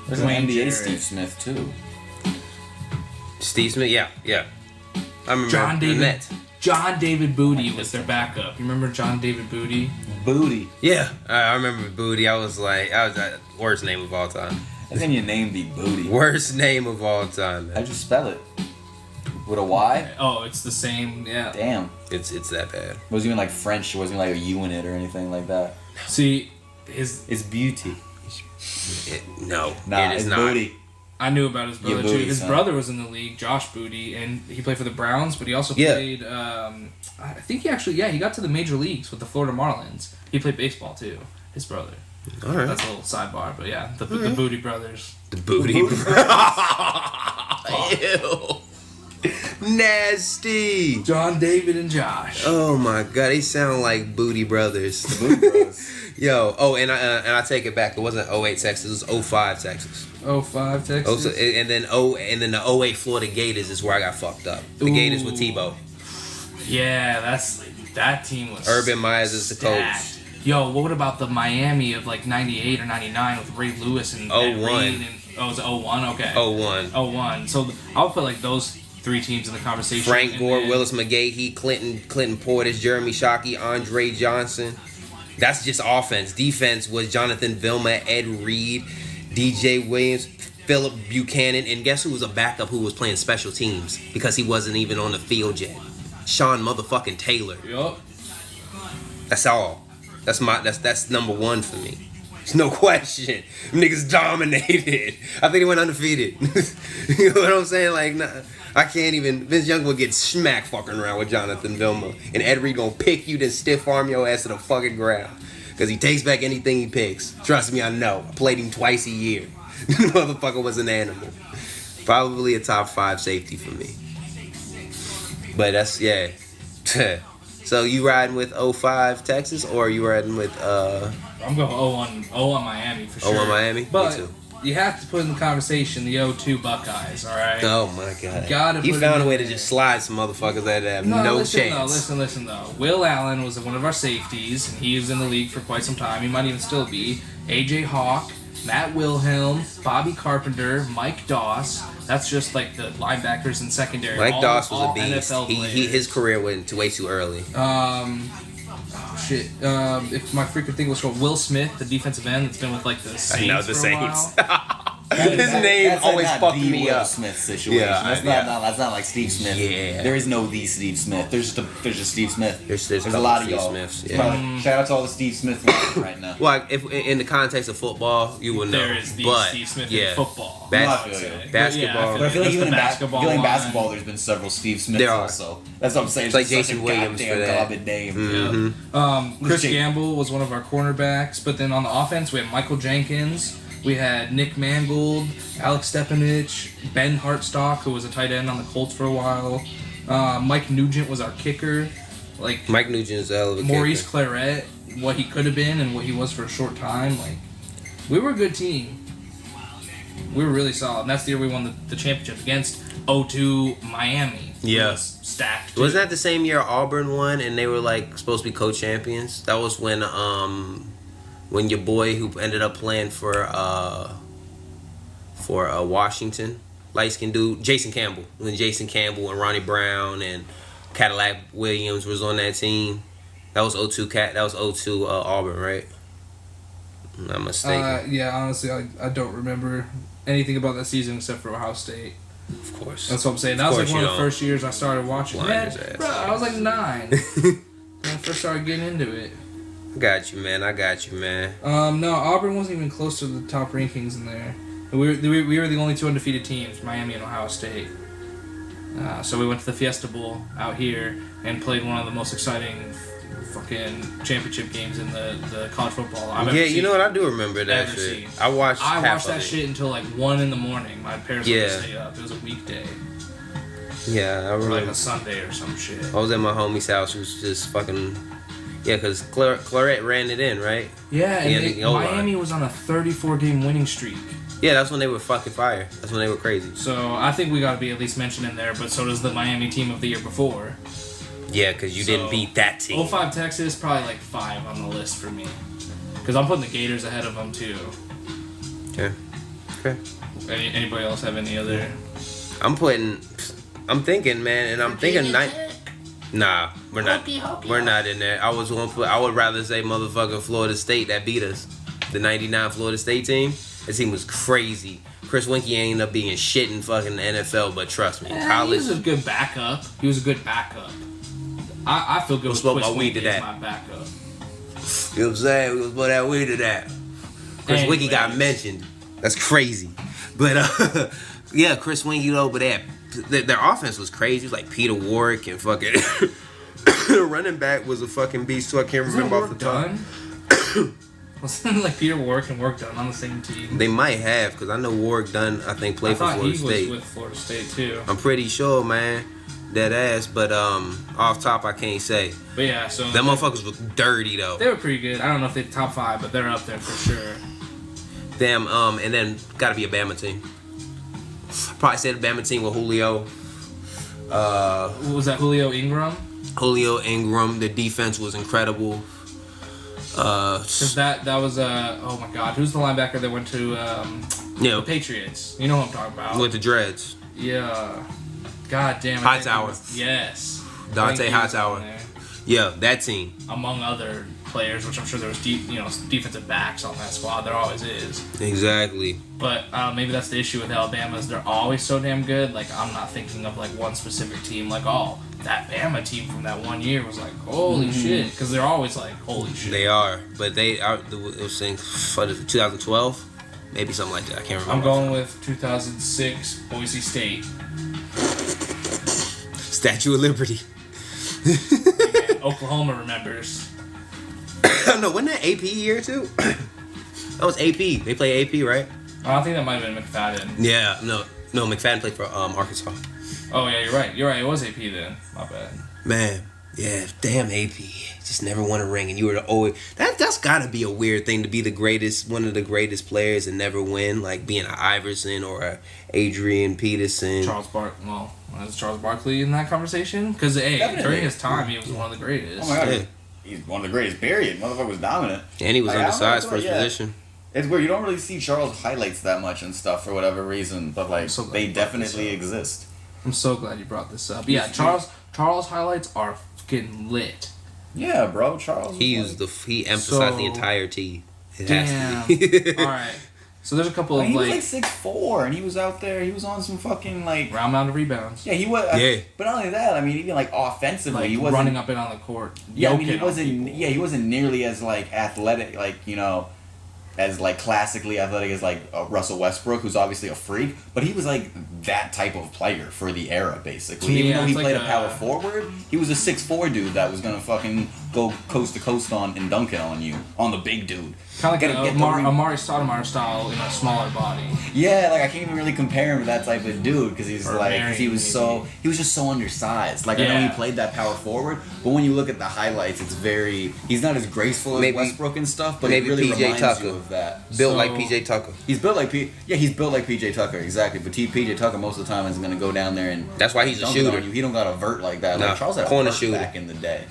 There's Wayne an NBA Jarrett. Steve Smith too. Steve Smith. Yeah. I remember John the David. Nets. John David Booty was their backup. You remember John David Booty? Booty. Yeah, I remember Booty. I was that worst name of all time. I think you named the Booty. Worst name of all time, man. How'd you spell it? With a Y? Oh, it's the same. Yeah. Damn. It's that bad. It wasn't even like French. It wasn't even like a U in it or anything like that. See, his It's beauty. No, Nah, it is it's not. Booty. I knew about his brother Booty, too. His son. brother was in the league, Josh Booty, and he played for the Browns, but he also Yeah. played. I think he got to the major leagues with the Florida Marlins. He played baseball too. His brother. All right. That's a little sidebar, but yeah, the Booty brothers. The Booty. Ew. Nasty. John David and Josh. Oh my god, they sound like Booty Brothers. Booty Bros. Yo, and I take it back. It wasn't 08 Texas. It was 05 Texas. 05 Texas. And then the 08 Florida Gators is where I got fucked up. The Gators with Tebow. Yeah, that team was. Urban Myers is the coach. stacked. Yo, what about the Miami of like 98 or 99 with Ray Lewis and 01. Ed Reed and was it 01? Okay. 01. 01. So I'll put like those three teams in the conversation. Frank and Gore, then- Willis McGahee, Clinton Portis, Jeremy Shockey, Andre Johnson. That's just offense. Defense was Jonathan Vilma, Ed Reed, DJ Williams, Philip Buchanan, and guess who was a backup who was playing special teams because he wasn't even on the field yet? Sean motherfucking Taylor. Yup. That's all. That's number one for me. There's no question. Them niggas dominated. I think they went undefeated. You know what I'm saying? Like, nah, I can't even. Vince Young will get smacked fucking around with Jonathan Vilma. And Ed Reed gonna pick you, then stiff arm your ass to the fucking ground. Because he takes back anything he picks. Trust me, I know. I played him twice a year. The motherfucker was an animal. Probably a top 5 safety for me. But that's, yeah. So you riding with 05 Texas, or are you riding with I'm going 01 Miami for sure. 01 Miami? But Me too. you have to put in the conversation the 02 Buckeyes, all right? Oh my god. Gotta he put found it a way in to just slide some motherfuckers that have no chance. Listen though. Will Allen was one of our safeties, and he was in the league for quite some time. He might even still be. AJ Hawk, Matt Wilhelm, Bobby Carpenter, Mike Doss. That's just like the linebackers and secondary. Mike Doss was a beast. NFL His career went way too early. If my freaking thing was called Will Smith, the defensive end that's been with like the Saints. I know the for a Saints. while. His name always fucked me Will up. Smith situation. Yeah, That's not like Steve Smith. Yeah. There is no the Steve Smith. There's just Steve Smith. There's a lot of Steve y'all. Smiths, yeah. Probably, shout out to all the Steve Smith fans right now. Well, if in the context of football, you would know. There is the but, Steve Smith yeah. in football. Basketball. But I feel like even in basketball, basketball, there's been several Steve Smiths There are. also. That's what I'm saying. It's like such Jason a Williams goddamn for that. garbage name. Mm-hmm. Chris Gamble was one of our cornerbacks, but then on the offense we had Michael Jenkins, we had Nick Mangold, Alex Stepanich, Ben Hartstock, who was a tight end on the Colts for a while. Mike Nugent was our kicker. Like Mike Nugent's a hell of a Maurice kicker. Claret, what he could have been and what he was for a short time. Like we were a good team. We were really solid. And that's the year we won the championship against 02 Miami. Yeah. Stacked. Wasn't that the same year Auburn won and they were like supposed to be co-champions? That was when your boy who ended up playing for Washington, light-skinned dude, Jason Campbell. When Jason Campbell and Ronnie Brown and Cadillac Williams was on that team. That was 02 Auburn, right? I'm not mistaken. Yeah, honestly, I don't remember anything about that season except for Ohio State. Of course. That's what I'm saying. That was like one of the first years I started watching. Blind Man, his ass. bro, I was like 9 when I first started getting into it. I got you, man. No, Auburn wasn't even close to the top rankings in there. We were the only 2 undefeated teams, Miami and Ohio State. So we went to the Fiesta Bowl out here and played one of the most exciting fucking championship games in the college football I've ever seen. You know what? I do remember that Ever shit. seen. I watched that shit until like 1 in the morning. My parents would stay up. It was a weekday. Yeah, I Or remember. like a Sunday or some shit. I was at my homie's house. Who was just fucking. Yeah, because Claret ran it in, right? Yeah, and the O-line. Miami was on a 34-game winning streak. Yeah, that's when they were fucking fire. That's when they were crazy. So I think we got to be at least mentioned in there, but so does the Miami team of the year before. Yeah, because you didn't beat that team. 05 Texas, probably like 5 on the list for me. Because I'm putting the Gators ahead of them too. Okay. Anybody else have any other? I'm thinking, man, and I'm thinking Nah, we're not. We're not in there. I would rather say motherfucking Florida State that beat us. The '99 Florida State team. That team was crazy. Chris Winkie ain't up being shit in fucking NFL, but trust me, college. He was a good backup. I feel good with smoke Chris my weed Winkie to as that. my backup. You know what I'm saying? We was put that weed to that. Chris Winkie got mentioned. That's crazy. But yeah, Chris Winkie though, but their offense was crazy. It was like Peter Warwick and fucking the running back was a fucking beast too. I can't remember off the top. Wasn't like Peter Warwick and Warwick Dunn on the same team? They might have, because I know Warwick Dunn, I think, played for Florida State. He was with Florida State too. I'm pretty sure, man. Dead ass, but off top I can't say. But yeah, so them motherfuckers were dirty though. They were pretty good. I don't know if they're top 5, but they're up there for sure. Them and then gotta be a Bama team. Probably say the Bama team with Julio. What was that, Julio Ingram? Julio Ingram. The defense was incredible. Cause that was oh my god, who's the linebacker that went to the Patriots? You know what I'm talking about. With the dreads. Yeah. God damn it. Hightower. Yes. Dante Hightower. Yeah, that team. Among other players, which I'm sure there was defensive backs on that squad. There always is. Exactly. But maybe that's the issue with Alabama is they're always so damn good. Like, I'm not thinking of like one specific team. Like, oh, that Bama team from that one year was like, holy shit, because they're always like, holy shit. They are, but they are. It was saying 2012, maybe something like that. I can't remember. I'm going with 2006 Boise State. Statue of Liberty. Yeah, Oklahoma remembers. No, wasn't that AP year too? That was AP. They play AP, right? I think that might have been McFadden. Yeah, no, McFadden played for Arkansas. Oh yeah, you're right. It was AP then. My bad. Man, yeah, damn AP. Just never won a ring, and you were always that's gotta be a weird thing to be one of the greatest players and never win, like being an Iverson or a Adrian Peterson. Is Charles Barkley in that conversation? Because during his time, he was one of the greatest. Oh my god, Yeah. he's one of the greatest. Period. Motherfucker was dominant. And he was undersized for his yeah. position. It's weird. You don't really see Charles highlights that much and stuff for whatever reason, but like So glad they you brought this definitely up. exist. I'm so glad you brought this up. Yeah, Charles highlights are fucking lit. Yeah, bro, Charles. He emphasized the entire team. It has to be. All right. So there's a couple of He was like 6'4", and he was out there. He was on some fucking like. round amount of rebounds. Yeah, he was. Yeah. But not only that, I mean, even like offensively, Like he wasn't running up and on the court. Yeah, I mean, yoking he on wasn't. people. Yeah, he wasn't nearly as like athletic, like as like classically athletic as like Russell Westbrook, who's obviously a freak. But he was like that type of player for the era, basically. Yeah, Even though he it's played like a power forward, he was a 6'4" dude that was gonna fucking go coast to coast on and dunk it on you, on the big dude. Kind of like Get an the Amari Stoudemire style in a smaller body. Yeah, like I can't even really compare him to that type of dude because he's Or like Marion, he was just so undersized. Like I know he Yeah. played that power forward, but when you look at the highlights, he's not as graceful as Maybe- Westbrook and stuff, but maybe it really PJ reminds Tucker. you of that. Built So- like PJ Tucker. He's built like he's built like PJ Tucker, exactly. But PJ Tucker most of the time is gonna go down there and That's why he's a dunk it on shooter. you. He don't got a vert like that. Nah, Like Charles had a corner vert shooter. back in the day.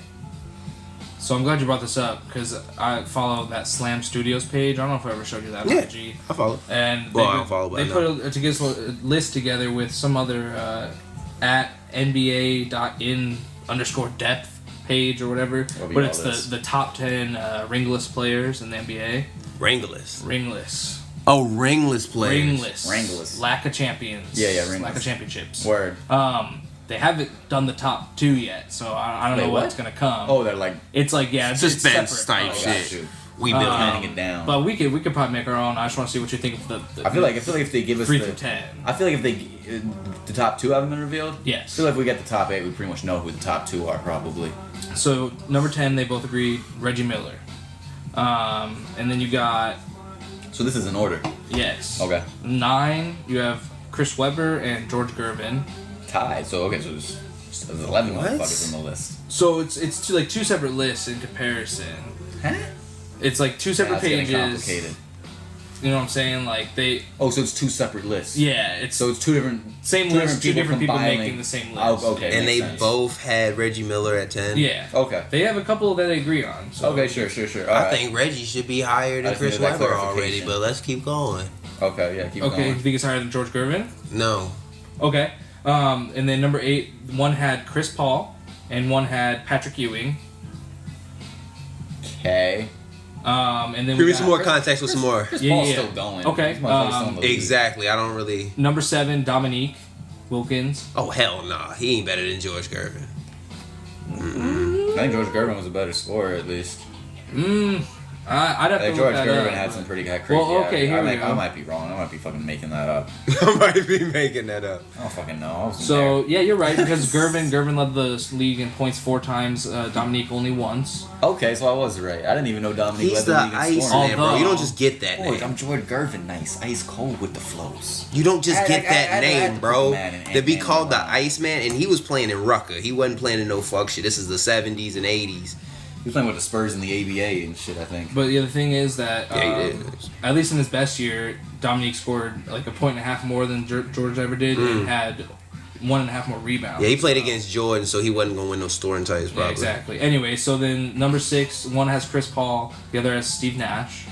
So I'm glad you brought this up because I follow that Slam Studios page. I don't know if I ever showed you that. Yeah. G. I follow. And Well, I don't follow, but they I put a list together with some other at NBA.in_depth page or whatever. But it's the top 10 ringless players in the NBA. Ringless. Ringless. Oh, ringless players. Ringless. Lack of champions. Yeah, ringless. Lack of championships. Word. They haven't done the top 2 yet, so I don't know Wait, what? what's gonna come. Oh, they're like It's like it's Suspense separate. type oh, shit. got you. We built Handing it down. But we could probably make our own. I just want to see what you think of the I feel like if they give us 3 the through 10. I feel like if the top 2 haven't been revealed. Yes. I feel like if we get the top 8, we pretty much know who the top 2 are probably. So number 10, they both agreed Reggie Miller. And then you got So this is in order. yes. Okay. 9, you have Chris Webber and George Gervin. Tied. So there's 11 What? motherfuckers on the list. So it's two separate lists in comparison. Huh? It's like 2 separate That's getting pages. complicated. You know what I'm saying? Like they. Oh, so it's 2 separate lists. Yeah, it's So it's 2 different. same two list, 2 different people compiling- making the same list. Oh, okay. And makes they sense. both had Reggie Miller at 10. Yeah. Okay. They have a couple that they agree on. So. Okay, sure. All I right. think Reggie should be higher I than just Chris needed that Webber already, clarification. but let's keep going. Okay, yeah, keep Okay, you going. think it's higher than George Gervin? No. Okay. And then number 8, one had Chris Paul, and one had Patrick Ewing. Okay. And then Give we me got some more context with some more. Chris Yeah, Paul's yeah. still going. Okay, This motherfucker's still in the league. Exactly. I don't really. number 7, Dominique Wilkins. Oh, hell nah. He ain't better than George Gervin. I think George Gervin was a better scorer at least. I'd have I to think look George that Gervin up, had but- some pretty crazy. Well, okay, here we go. I might be wrong. I might be fucking making that up. I might be making that up. I don't fucking know. I wasn't So yeah, you're right because Gervin led the league in points 4 times. Dominique only once. there. Okay, so I was right. I didn't even know Dominique He's led the the league in ice scoring. man, bro. You Although- don't just get that Boy, name. I'm George Gervin. Nice, ice cold with the flows. You don't just get that I had name, to bro. put Madden and To be Ant-Man called the on. Iceman, and he was playing in Rucker. He wasn't playing in no fuck shit. This is the 70s and 80s. He was playing with the Spurs in the ABA and shit, I think. But the other thing is that Yeah, he did. at least in his best year, Dominique scored like 1.5 more than George ever did, and had 1.5 more rebounds. Yeah, he played So- against Jordan, so he wasn't gonna win no scoring titles, Yeah, probably. exactly. Anyway, so then number 6, one has Chris Paul, the other has Steve Nash,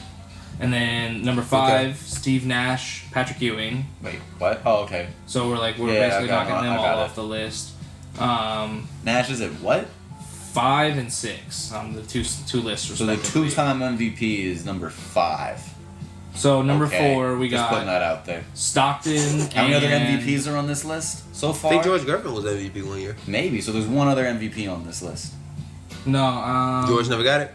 and then number 5, Steve Nash, Patrick Ewing. Wait, what? Oh, okay. So we're Yeah, basically I got knocking it. them I all got it. off the list. Nash is at what? 5 and 6 on the two lists, So the respectively. 2-time MVP is number 5. So number Okay, 4, we just putting got that out there. Stockton. How many other and- MVPs are on this list so I far? think George Gervin was MVP one year. Maybe. So there's one other MVP on this list. No, George never got it.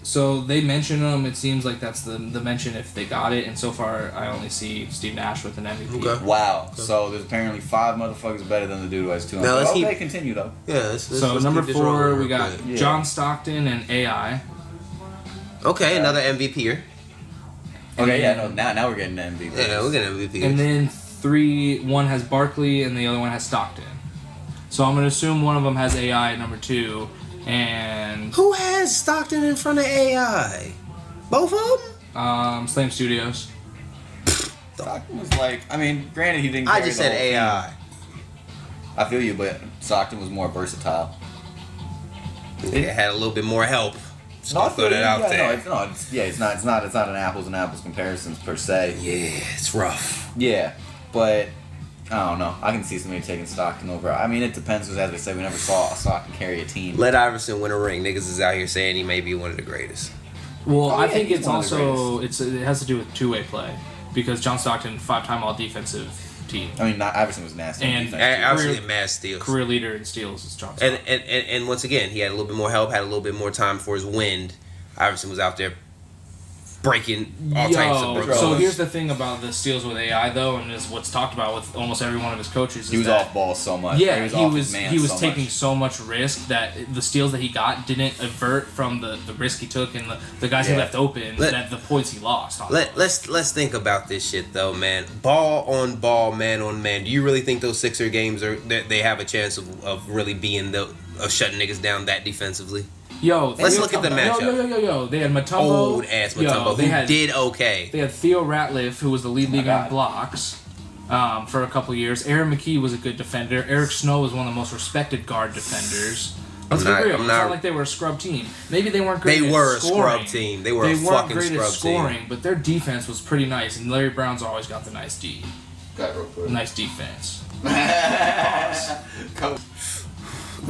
So they mention them. It seems like that's the mention if they got it. And so far, I only see Steve Nash with an MVP. Okay. Wow. So there's apparently 5 motherfuckers better than the dude who has 2. Now, let's okay, keep- continue though. Yeah. So number 4, we got Yeah. John Stockton and AI. Okay, another MVP. Okay, yeah, no, now we're getting to MVP. Yeah, we're getting MVP. And then 3, one has Barkley and the other one has Stockton. So I'm gonna assume one of them has AI at number 2, and Who has Stockton in front of AI? Both of them? Slam Studios. Stockton was like, I mean, granted he didn't. I carry just the said whole team. AI. I feel you, but Stockton was more versatile. It had a little bit more help. Just No, I gonna throw feel that you. out Yeah, there. it's not an apples and apples comparison per se. Yeah, it's rough. Yeah, but I don't know. I can see somebody taking Stockton over. I mean, it depends because, as we said, we never saw Stockton carry a team. Let Iverson win a ring. Niggas is out here saying he may be one of the greatest. Well, Oh, I yeah, think he's it's one of the also it has to do with two-way play because John Stockton 5-time All Defensive team I mean, Iverson was nasty. And- on defense, too. Absolutely mad steals. career leader in steals is John Stockton. And once again, he had a little bit more help, had a little bit more time for his wind. Iverson was out there breaking all types of brooks. So here's the thing about the steals with AI though, and is what's talked about with almost every one of his coaches. He is was that, off ball so much. Yeah, he was, he was taking so much risk that the steals that he got didn't avert from the risk he took and the guys he Yeah. left open that the points he lost. Let's think about this shit though, man. Ball on ball, man on man. Do you really think those Sixer games they have a chance of really being of shutting niggas down that defensively? Yo, Let's look at the matchup. Yo. They had Mutombo. Old ass Mutombo who did okay. They had Theo Ratliff, who was the lead leaguer in God. blocks for a couple years. Aaron McKee was a good defender. Eric Snow was one of the most respected guard defenders. Let's be real. It's not like they were a scrub team. Maybe they weren't great They at were scoring. a scrub team. They were a weren't fucking great at scrub scoring, team. but their defense was pretty nice. And Larry Brown's always got the nice D. Got real quick. Nice defense.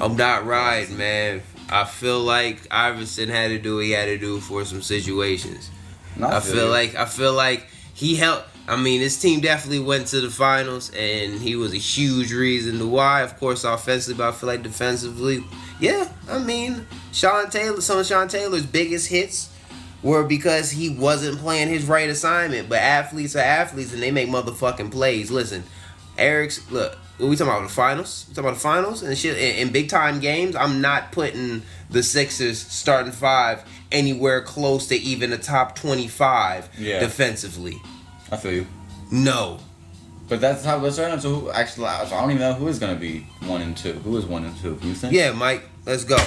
I'm not right, man. I feel like Iverson had to do what he had to do for some situations. I feel like he helped. I mean, his team definitely went to the finals, and he was a huge reason to why. Of course, offensively, but I feel like defensively, yeah. I mean, some of Sean Taylor's biggest hits were because he wasn't playing his right assignment. But athletes are athletes, and they make motherfucking plays. Listen, look. What we talking about, the finals? We talking about the finals and shit in big time games. I'm not putting the Sixers starting 5 anywhere close to even the top 25 defensively. I feel you. No. But that's how let's turn into who actually. I don't even know who is gonna be 1 and 2. Who is 1 and 2? You think? Yeah, Mike. Let's go.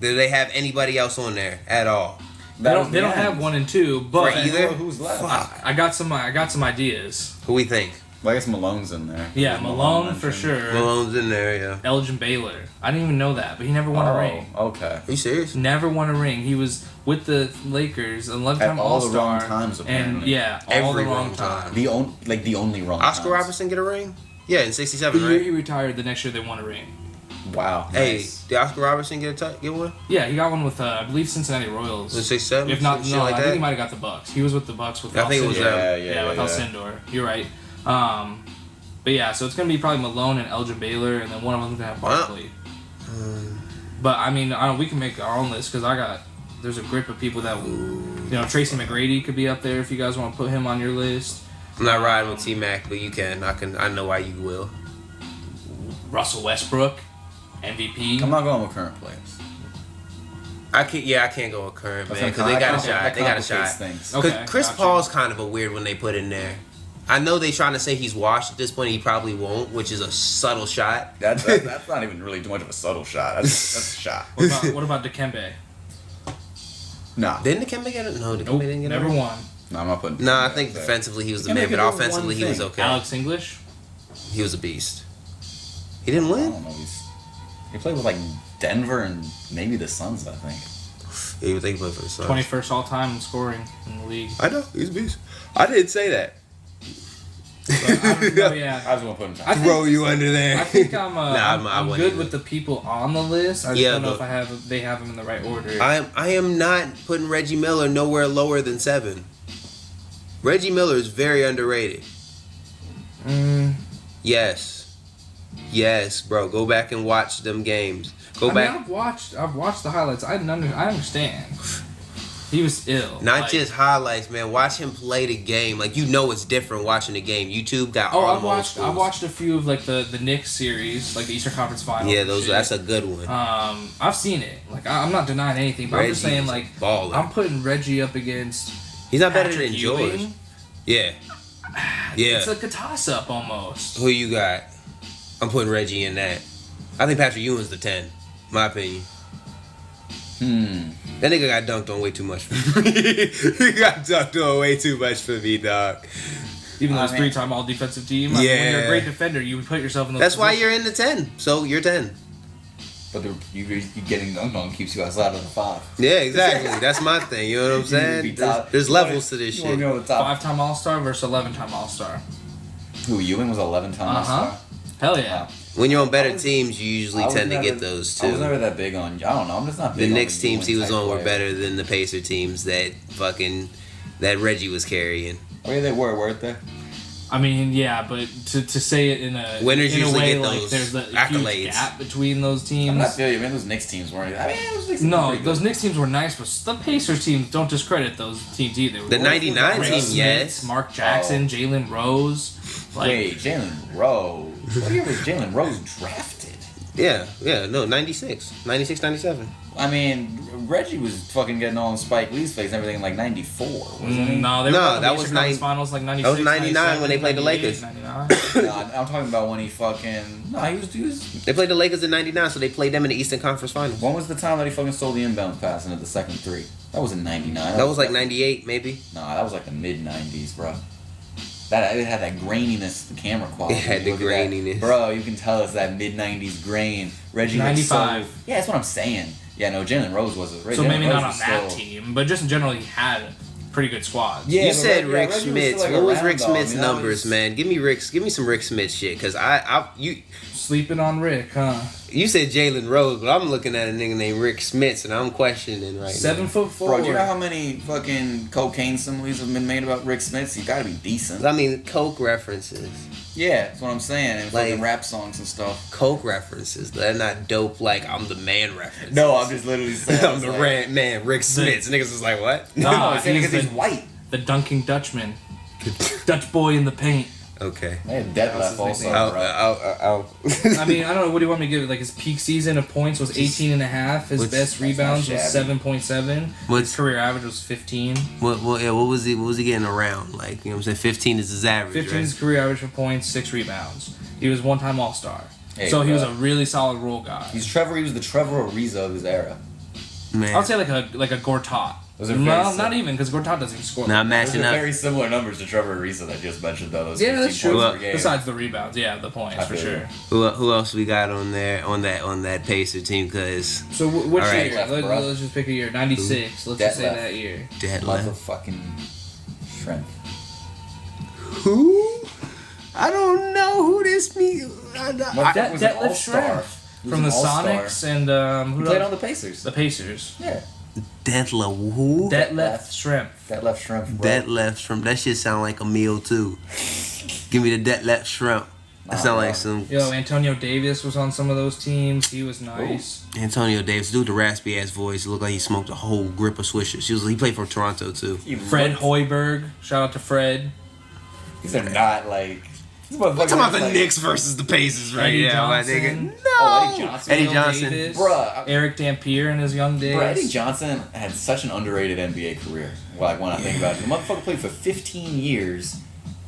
Do they have anybody else on there at all? They don't have 1 and 2, but For either? Who's left? Fuck. I got some ideas. Who we think? Well, I guess Malone's in there. Yeah, Malone for sure. Malone's in there, yeah. Elgin Baylor. I didn't even know that, but he never won a ring. Okay. Are you serious? Never won a ring. He was with the Lakers, 11-time At all All-Star. the wrong times, apparently. And yeah, all Every the wrong wrong times. time. The only wrong. Oscar times. Robertson get a ring? Yeah, in The '67, year right? he retired, the next year they won a ring. Wow. Hey, Nice. did Oscar Robertson get one? Yeah, he got one with I believe Cincinnati Royals. In '67? If not, Shit no, like I that? think he might have got the Bucks. He was with the Bucks with. I think it was Alcindor. Yeah, with Alcindor. You're right. But yeah, so it's gonna be probably Malone and Elgin Baylor, and then one of them's gonna have Barkley. But I mean, we can make our own list because there's a grip of people that, Tracy McGrady could be up there if you guys want to put him on your list. I'm not riding with T-Mac, but you can. I know why you will. Russell Westbrook, MVP. I'm not going with current players. I can't go with current, man, because they got a shot. They got a shot. Things. Okay, Because Chris gotcha. Paul's kind of a weird one they put in there. I know they trying to say he's washed at this point. He probably won't, which is a subtle shot. That's not even really too much of a subtle shot. That's a shot. What about Dikembe? Nah. Didn't Dikembe get it? No, Dikembe Nope, didn't get it. never won. No, I'm not putting. Nah, I think defensively he was the Dikembe man, could but do one offensively he was thing. okay. Alex English. He was a beast. He didn't I win? don't know. He played with like Denver and maybe the Suns. I think. Yeah, he played for the Suns. 21st all time in scoring in the league. I know, he's a beast. I didn't say that. Yeah. I just want to put him down. Throw you under there. I think I'm I wouldn't good either. with the people on the list. I just don't know if they have them in the right order. I am not putting Reggie Miller nowhere lower than 7. Reggie Miller is very underrated. Yes, bro. Go back and watch them games. Go back. I've watched the highlights. I understand. He was ill. Not just highlights, man. Watch him play the game. Like, you know it's different watching the game. YouTube got all I've watched a few of like the Knicks series, like the Eastern Conference Finals. Yeah, that's a good one. I've seen it. Like I'm not denying anything, but I'm just saying like baller. I'm putting Reggie up against. He's not Patrick better than Ewing. George. Yeah. It's like a toss up almost. Who you got? I'm putting Reggie in that. I think Patrick Ewing's the 10. My opinion. That nigga got dunked on way too much for me. He got dunked on way too much for me, dog. Even though it's 3-time all defensive team. Yeah. When you're a great defender, you would put yourself in those That's why positions. you're in the 10. So you're 10. But you getting dunked on keeps you outside of the 5. Yeah, exactly. That's my thing. You know what I'm saying? There's levels to this You want shit. to be on the top. 5-time All-Star versus 11-time All-Star. Who, Ewing was 11-time All-Star? Hell yeah. When you're on better teams, you usually tend to get those I was too. never that big on. I don't know. I'm just not big The on Knicks teams he Ewing was type on were player. better than the Pacer teams that Reggie was carrying. Oh yeah, they weren't they? I mean, yeah, but to say it in a Winners in a usually way get like those there's a accolades. huge gap between those teams. I'm not feeling you, man. Those Knicks teams weren't. I mean, those Knicks teams were No, pretty those good. Knicks teams were nice, but the Pacers teams don't discredit those teams either. The 99 Rick team, Smith, yes. Mark Jackson, Jalen Rose. Like, Wait, Jalen Rose. What year was Jalen Rose drafted? Yeah, no, 96, 97. I mean, Reggie was fucking getting on Spike Lee's face and everything in like 94, wasn't he? No, they were No, in that the was Eastern Conference 90 Finals like 96. that was 99 when they played the 98, Lakers. 99. Nah, I'm talking about when he fucking. No, he was. They played the Lakers in 99, so they played them in the Eastern Conference Finals. When was the time that he fucking stole the inbound pass into the second 3? That was in 99. That was like 98, maybe. Nah, that was like the mid 90s, bro. It had that graininess, the camera quality. It had the Look at that. graininess. Bro, you can tell it's that mid 90s grain. Reggie looks 95. So, yeah, that's what I'm saying. Yeah, no, Jalen Rose was a So Jalen maybe Rose not on was that still- team, but just in general, he had a pretty good squad. Yeah, You but said Reggie- Rick Reggie was Smith's. still, like, What was around, Rick though. I Smith's mean, that numbers, was- man? Give me some Rick Smith shit, cause Sleeping on Rick, huh? you said Jalen Rose, but I'm looking at a nigga named Rick Smith, and I'm questioning right 7'4". Bro, do you know how many fucking cocaine similes have been made about Rick Smith? You gotta be decent. now. I mean, Coke references, Yeah, that's what I'm saying. And Like- fucking rap songs and stuff. Coke references. They're not dope. Like I'm the man references. No, I'm just literally saying. I'm the man, Rick Smith. Niggas is like what? No, Nah, I'm saying he's because he's the- white. The dunking Dutchman. Dutch boy in the paint. Okay. They had Death That's Left his also, nickname. bro. I mean, I don't know. What do you want me to give it? Like, his peak season of points was 18.5. His What's- best rebounds was shabby. 7.7. What's- His career average was 15. What was he getting around? Like, you know what I'm saying? 15 is his average, 15 is right? his career average for points, 6 rebounds. He was one-time All-Star. Hey, So he was bro. a really solid role guy. He was the Trevor Ariza of his era. Man. I would say like a Gortat. Those are very No, similar. not even, because Gortat doesn't even score. Now Those matching are up. very similar numbers to Trevor Ariza that I just mentioned, though. Those Yeah, 15 that's true. points Well, per game. Besides the rebounds, yeah, the points, I for feel sure. Who else we got on there on that Pacer team? Cause So which All right. year? Left, bro. Let's just pick a year. 96. Let's Dead just say left. that year. Dead Love left. of fucking shrimp. Who? I don't know who this means. That was an Detlef all-star. Schrempf He was from an the all-star. Sonics and He who played else? on the Pacers. The Pacers. Yeah. Detlef who? Detlef Schrempf. That left shrimp. Bro. Detlef shrimp. That shit sound like a meal too. Give me the Detlef shrimp. That sound like some Yo, Antonio Davis was on some of those teams. He was nice. Antonio Davis, dude, the raspy ass voice. It looked like he smoked a whole grip of swishers. He played for Toronto too. Fred Hoiberg. Shout out to Fred. These are not like. These We're talking about the like, Knicks versus the Pacers right Eddie now, my Johnson. nigga. Oh, Eddie Johnson. Eddie Will Johnson. Davis, Bruh. Eric Dampier in his young days. Bro, Eddie Johnson had such an underrated NBA career. Like when I think about it, the motherfucker played for 15 years,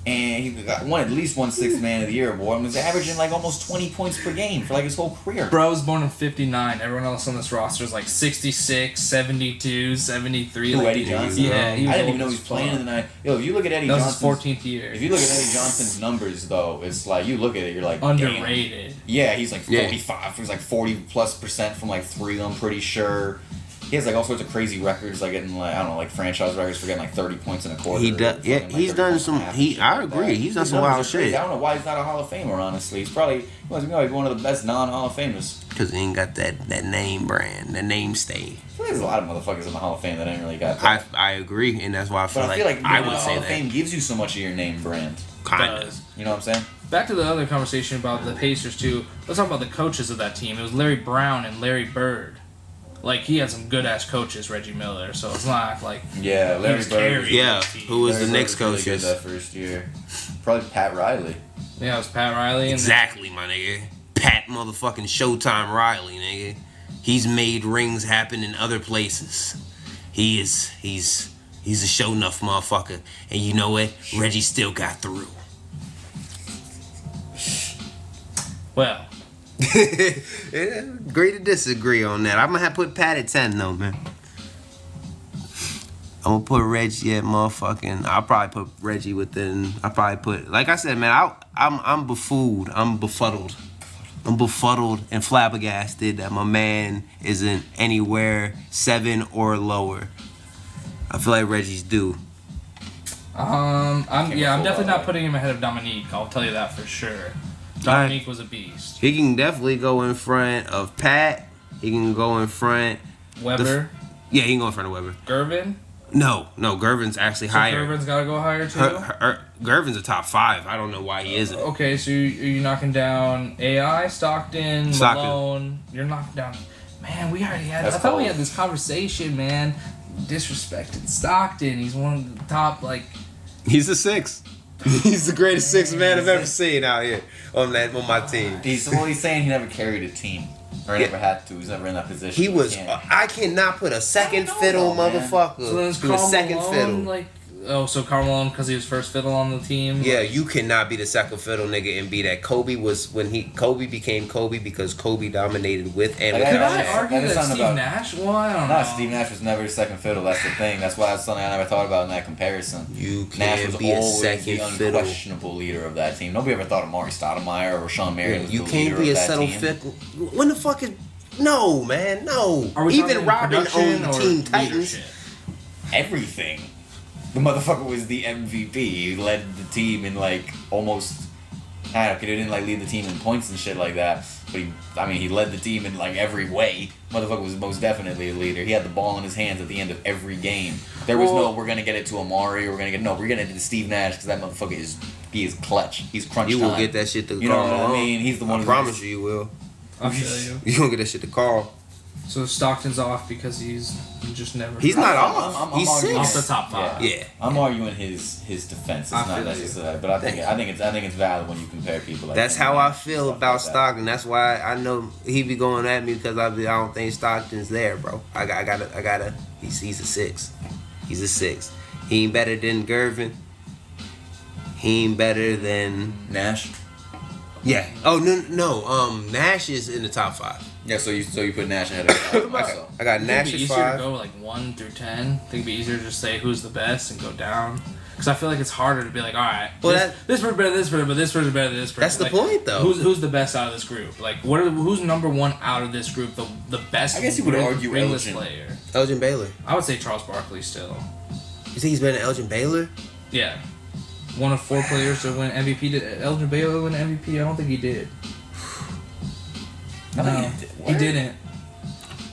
and he won at least one Sixth Man of the Year award. And was averaging like almost 20 points per game for like his whole career. Bro was born in 59. Everyone else on this roster is like 66, 72, 73. Who, like, Eddie Johnson? Yeah, he was I didn't old even know he as was playing fuck. in the night. Yo, if you look at Eddie That was Johnson's, his 14th year. if you look at Eddie Johnson's numbers though, it's like you look at it, you're like damn. Underrated. Yeah, he's like Yeah. 45. He's like 40+% from like 3. I'm pretty sure. He has like all sorts of crazy records, like getting like I don't know, like franchise records for getting like 30 points in a quarter. He does. Yeah, like he's done some. I agree. He's done some wild shit. I don't know why he's not a Hall of Famer. Honestly, he's probably one of the best non-Hall of Famers. Because he ain't got that name brand, that name stay. There's a lot of motherfuckers in the Hall of Fame that ain't really got that. I agree, and that's why I feel but I feel like I would the say Hall of that. Fame gives you so much of your name brand. Kinda. You know what I'm saying? Back to the other conversation about the Pacers too. Let's talk about the coaches of that team. It was Larry Brown and Larry Bird. Like he had some good ass coaches, Reggie Miller. So it's not like Larry Bird. Yeah, who was the Knicks really coaches? that first year? Probably Pat Riley. Yeah, it was Pat Riley. Exactly, my nigga. Pat motherfucking Showtime Riley, nigga. He's made rings happen in other places. He's a show enough motherfucker. And you know what? Reggie still got through. Well. Yeah, agree to disagree on that. I'm gonna have to put Pat at 10 though, man. I'm gonna put Reggie at motherfucking. I'll probably put Reggie within. I'll probably put, like I said, man. I'm befooled. I'm befuddled. I'm befuddled and flabbergasted that my man isn't anywhere 7 or lower. I feel like Reggie's due. I'm definitely not putting him ahead of Dominique. I'll tell you that for sure. Dominique was a beast. He can definitely go in front of Pat. He can go in front. Weber. Yeah, he can go in front of Weber. Gervin. No, Gervin's actually higher. Gervin's got to go higher too. Gervin's a top 5. I don't know why he isn't. Okay, so you're knocking down AI, Stockton, Malone. You're knocking down. Man, we already had. I thought we had this conversation, man. Disrespected Stockton. He's one of the top He's a 6. He's the greatest 6 man I've ever seen out here on my team. He's saying he never carried a team. Or he never had to. He's never in that position. He was. I cannot put a second fiddle motherfucker. So then do a second fiddle. So Karl Malone because he was first fiddle on the team. Yeah, you cannot be the second fiddle nigga and be that. Kobe became Kobe because Kobe dominated with and Could without. I argue that Steve Nash? Well, I don't know. Steve Nash was never a second fiddle. That's the thing. That's why it's something I never thought about in that comparison. You Nash can't was be a always second the fiddle. unquestionable leader of that team. Nobody ever thought of Amari Stoudemire or Sean Marion was You the can't leader be a of that settle team. fiddle. When the fuck is? No, man, no. Are we Even Robin owned Team Titans. Leadership? Everything. The motherfucker was the MVP. He led the team in almost. I don't know, he didn't lead the team in points and shit like that. But he led the team in every way. Motherfucker was most definitely a leader. He had the ball in his hands at the end of every game. There was we're gonna get it to Amari. We're gonna get it to Steve Nash because that motherfucker is clutch. He's crunch time. You will get that shit to Karl. You know what I mean? He's the one. I promise you will. I'll tell you. You gonna get that shit to Karl. So Stockton's off because he's just never. He's not off. He's off 6. the top 5. Yeah. I'm arguing his defense. It's not necessary, but I think it's valid when you compare people. That's how I feel about Stockton. That's why I know he be going at me because I don't think Stockton's there, bro. I gotta. He's a 6. He's a 6. He ain't better than Gervin. He ain't better than Nash. Yeah. Oh no. Nash is in the top 5. Yeah. So you put Nash ahead of myself. I got Nash at 5. It'd be easier to go 1 through 10. I think it'd be easier to just say who's the best and go down. Because I feel like it's harder to be all right, this person's better than this person, but this person's better than this person. That's the point, though. Who's the best out of this group? Who's number 1 out of this group? The best. I guess you would argue ringless Elgin. player. Elgin Baylor. I would say Charles Barkley still. You think he's better than Elgin Baylor? Yeah. One of 4 players to win MVP. Did Elgin Baylor win MVP? I don't think he did. No, he didn't.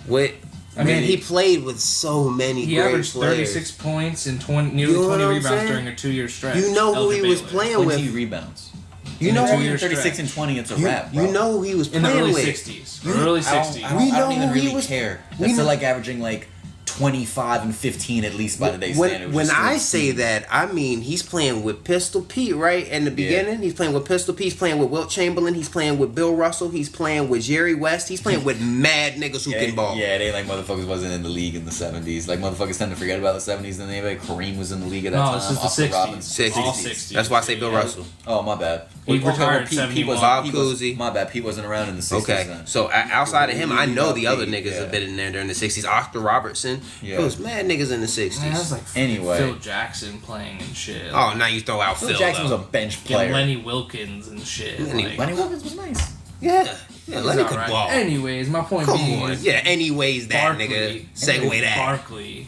He played with so many he great averaged players. 36 points and nearly 20 rebounds during a 2-year stretch. You know who he was playing with. 20 rebounds. You know who 36 and 20, it's a wrap, bro. You know who he was in playing the early with. 60s. Early 60s. I don't even really care. That's still averaging 25 and 15 at least by today's standard. When I say that, I mean he's playing with Pistol Pete, right? In the beginning, he's playing with Pistol Pete. He's playing with Wilt Chamberlain. He's playing with Bill Russell. He's playing with Jerry West. He's playing with mad niggas who can ball. Yeah, they motherfuckers wasn't in the league in the 70s. Motherfuckers tend to forget about the 70s and they Kareem was in the league at that time. No, this is the 60s. All 60s. That's why I say Bill Russell. Oh, my bad. He retired in 71. Bob Cousy. My bad. Pete wasn't around in the 60s. Okay, then. so outside of him, I know the other niggas have been in there during the 60s. Oscar Robertson. Yeah. There was mad niggas in the 60s. Man, that's anyway. Phil Jackson playing and shit. Oh, now you throw out Phil Jackson though. was a bench player. Lenny Wilkins and shit. Lenny Wilkins was nice. Yeah. Yeah, let me Right. ball. Anyways, my point Come being on. is Yeah, anyways, that Barkley. nigga. Segue that. Barkley.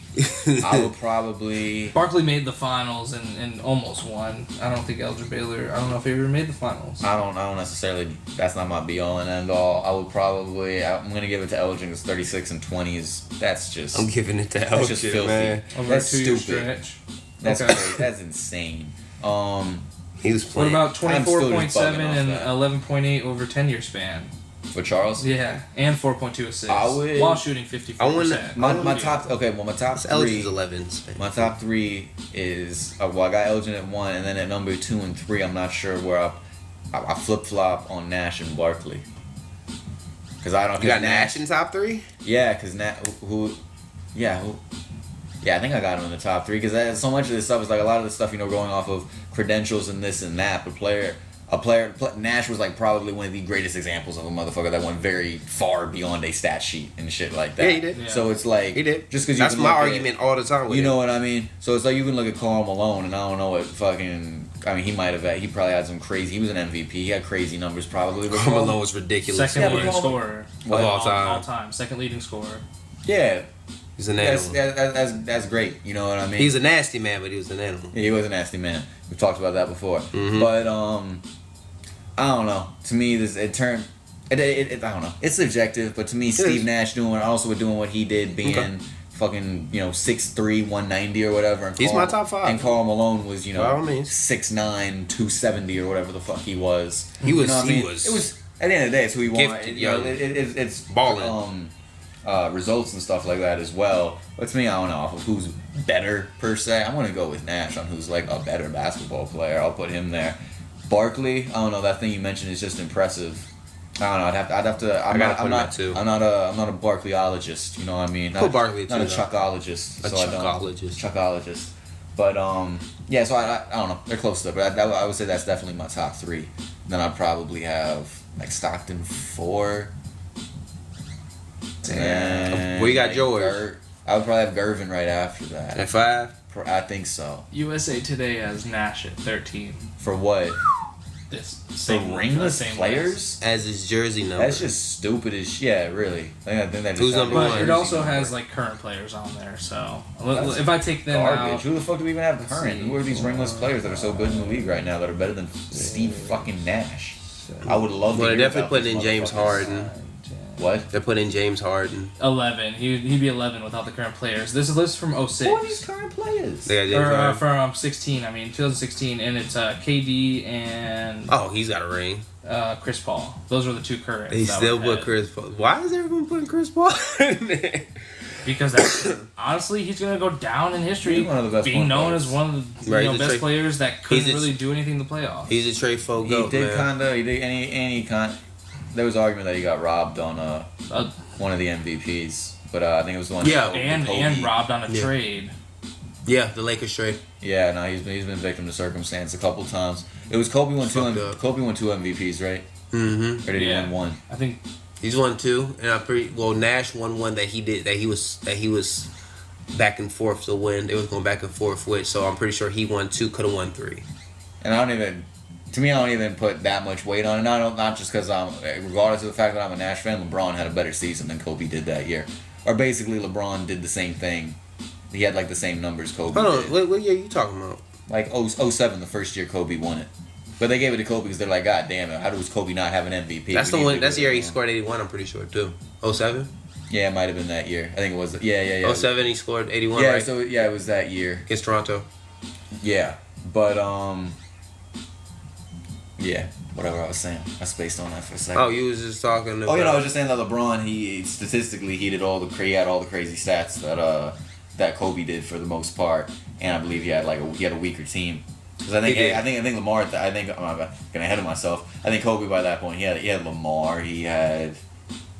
I would probably. Barkley made the finals and almost won. I don't think Elgin Baylor. I don't know if he ever made the finals. I don't necessarily. That's not my be all and end all. I would probably. I'm gonna give it to Elgin because 36 and 20s. That's just. I'm giving it to That's Elgin, just filthy. man. Over That's a 2-year stupid. stretch. That's Okay. crazy. That's insane. He was What playing. about I'm still just 24.7 bugging off and that. 11.8 over 10-year span? For Charles. Yeah, and 4.2 assists. I would- while shooting 54%. My top. Okay, well, my top three. Elgin's 11. My top three is well, I got Elgin at 1, and then at number 2 and 3, I'm not sure where I flip flop on Nash and Barkley. Because I don't. You got Nash in top 3? Yeah, because yeah, I think I got him in the top 3 because so much of this stuff is like a lot of the stuff going off of credentials and this and that. But Nash was like probably one of the greatest examples of a motherfucker that went very far beyond a stat sheet and shit like that. Yeah, he did. Yeah. So it's like He did. Just because that's my argument all the time. With you him. know what I mean? So it's like you can look at Karl Malone, and I don't know what fucking. I mean, he probably had some crazy. He was an MVP. He had crazy numbers probably. But Karl Malone was ridiculous. Second Yeah, leading but- scorer Of all time. All time. Second leading scorer. Yeah, He's an animal. that's great. You know what I mean? He's a nasty man, but he was an animal. Yeah, he was a nasty man. We've talked about that before. Mhm. But I don't know. To me, it turned. I don't know. It's subjective, but to me, Steve is. Nash doing what he did, being Okay. fucking 6'3", 190 or whatever. And He's my top 5. And Karl Malone was By all means. 6'9", 270 or whatever the fuck he was. He was- You know what I he mean? was It was at the end of the day, it's who he wanted. gifted, You know, young. it's Balling. results and stuff like that as well. But to me, I don't know off of who's better per se. I'm gonna go with Nash on who's like a better basketball player. I'll put him there. Barkley, I don't know. That thing you mentioned is just impressive. I don't know. I'd have to. I'm gotta not. put I'm him not. at 2. I'm not a Barkleyologist. You know what I mean? Put Barkley at not 2, a though. chuckologist. A so I don't- chuckologist. Chuckologist. But yeah. So I don't know. They're close to it. But I would say that's definitely my top 3. Then I'd probably have like Stockton 4. And Where you got like, George? I would probably have Gervin right after that. At 5? I think so. USA Today has Nash at 13. For what? This For same ringless same players? As his jersey number. That's just stupid as shit. Yeah, really. I think that just Who's sounds number like But one? it jersey also number. has like current players on there. So That's if I take them garbage. out, Who the fuck do we even have Let's current? see. Who are these ringless players that are so good in the league right now that are better than Steve fucking Nash? I would love to Well, hear they're definitely about putting these in James motherfuckers. Harden. What? They're putting in James Harden. 11. He'd be 11 without the current players. This is a list from Who are these 06. current players? They got James Or Harden. from 16. I mean 2016, and it's KD and Oh, he's got a ring. Chris Paul. Those are the 2 current. He still put Chris Paul. Why is everyone putting Chris Paul in there? Because that's, honestly, he's gonna go down in history. He's one of the best being point known guards. as one of the Right, he's a best trade- players that couldn't he's a- really do anything in the playoffs. He's a trade folk He goat, did man. He did any kind. There was argument that he got robbed on Uh, one of the MVPs, but I think it was the one. Yeah. and robbed on a Yeah. trade. Yeah, the Lakers trade. Yeah, no, he's been victim to circumstance a couple times. It was Kobe won Fucked up. Kobe won 2 MVPs, right? Mm-hmm. Or did he Yeah. win 1? I think He's won 2, and Nash won 1 that he was back and forth to win. They was going back and forth with, so I'm pretty sure he won 2, could have won 3. And I don't even put that much weight on it. Not just because regardless of the fact that I'm a Nash fan, LeBron had a better season than Kobe did that year. Or basically, LeBron did the same thing. He had like the same numbers Kobe Hold did. on, what year are you talking about? Like 07, the first year Kobe won it. But they gave it to Kobe because they're like, God damn it, how does Kobe not have an MVP? That's We the need one. to That's the do year he it. scored 81. I'm pretty sure too. 07. Yeah, it might have been that year. I think it was. Yeah. 07 he scored 81. Yeah, right? so it was that year. Against Toronto. Yeah, but yeah, whatever I was saying, I spaced on that for a second. Oh, you was just talking about. Oh, I was just saying that LeBron, he statistically he had all the crazy stats that Kobe did for the most part, and I believe he had a weaker team. Because I think I think Lamar. I think I'm getting ahead of myself. I think Kobe by that point he had Lamar. He had.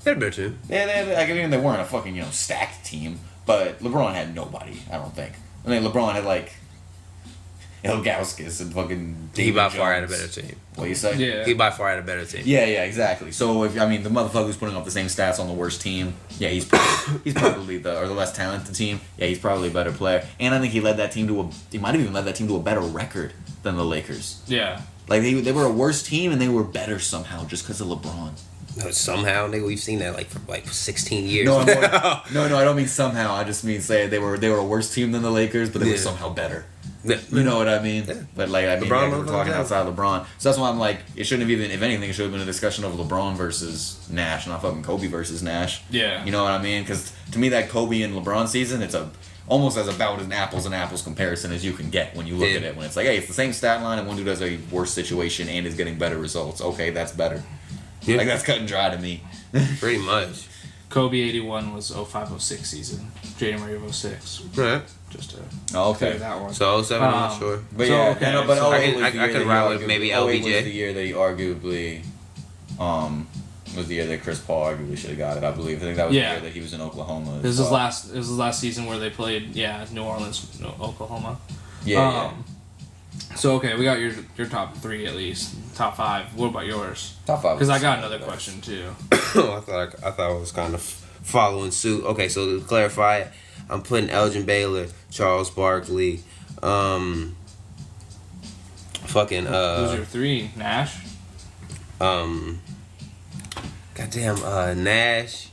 They're better too. They weren't a fucking stacked team, but LeBron had nobody. I don't think. I mean, LeBron had like Ilgauskas and fucking. He David by far had a Jones. better team. What you say? Yeah. He by far had a better team. Yeah, exactly. So if the motherfucker who's putting up the same stats on the worst team, yeah, he's probably the less talented team. Yeah, he's probably a better player. And I think he might have even led that team to a better record than the Lakers. Yeah. Like they were a worse team and they were better somehow just because of LeBron. Somehow, nigga, we've seen that like for like 16 years. No, I don't mean somehow. I just mean say they were a worse team than the Lakers, but they were somehow better. Yeah. You know what I mean? Yeah. But like, I mean, LeBron we're talking outside LeBron. So that's why I'm like, it shouldn't have even, if anything, it should have been a discussion of LeBron versus Nash, not fucking Kobe versus Nash. Yeah. You know what I mean? Because to me, that Kobe and LeBron season, it's almost as about an apples and apples comparison as you can get when you look at it. When it's like, hey, it's the same stat line and one dude has a worse situation and is getting better results. Okay, that's better. Yeah. Like, that's cut and dry to me. Pretty much. Kobe 81 was 05-06 season. January of 06. Right. Just to okay. That one. So 07, I'm not sure. But yeah, okay. no, but so I could ride with maybe LBJ. Was the year that he arguably, was the year that Chris Paul arguably should have got it. I believe. I think that was the year that he was in Oklahoma. This was last season where they played. Yeah, New Orleans, Oklahoma. Yeah. So okay, we got your top 3 at least. Top 5. What about yours? Top 5. Because I got another question too. I thought I was kind of following suit. Okay, so to clarify, I'm putting Elgin Baylor, Charles Barkley, fucking Who's your 3? Nash. Goddamn, Nash,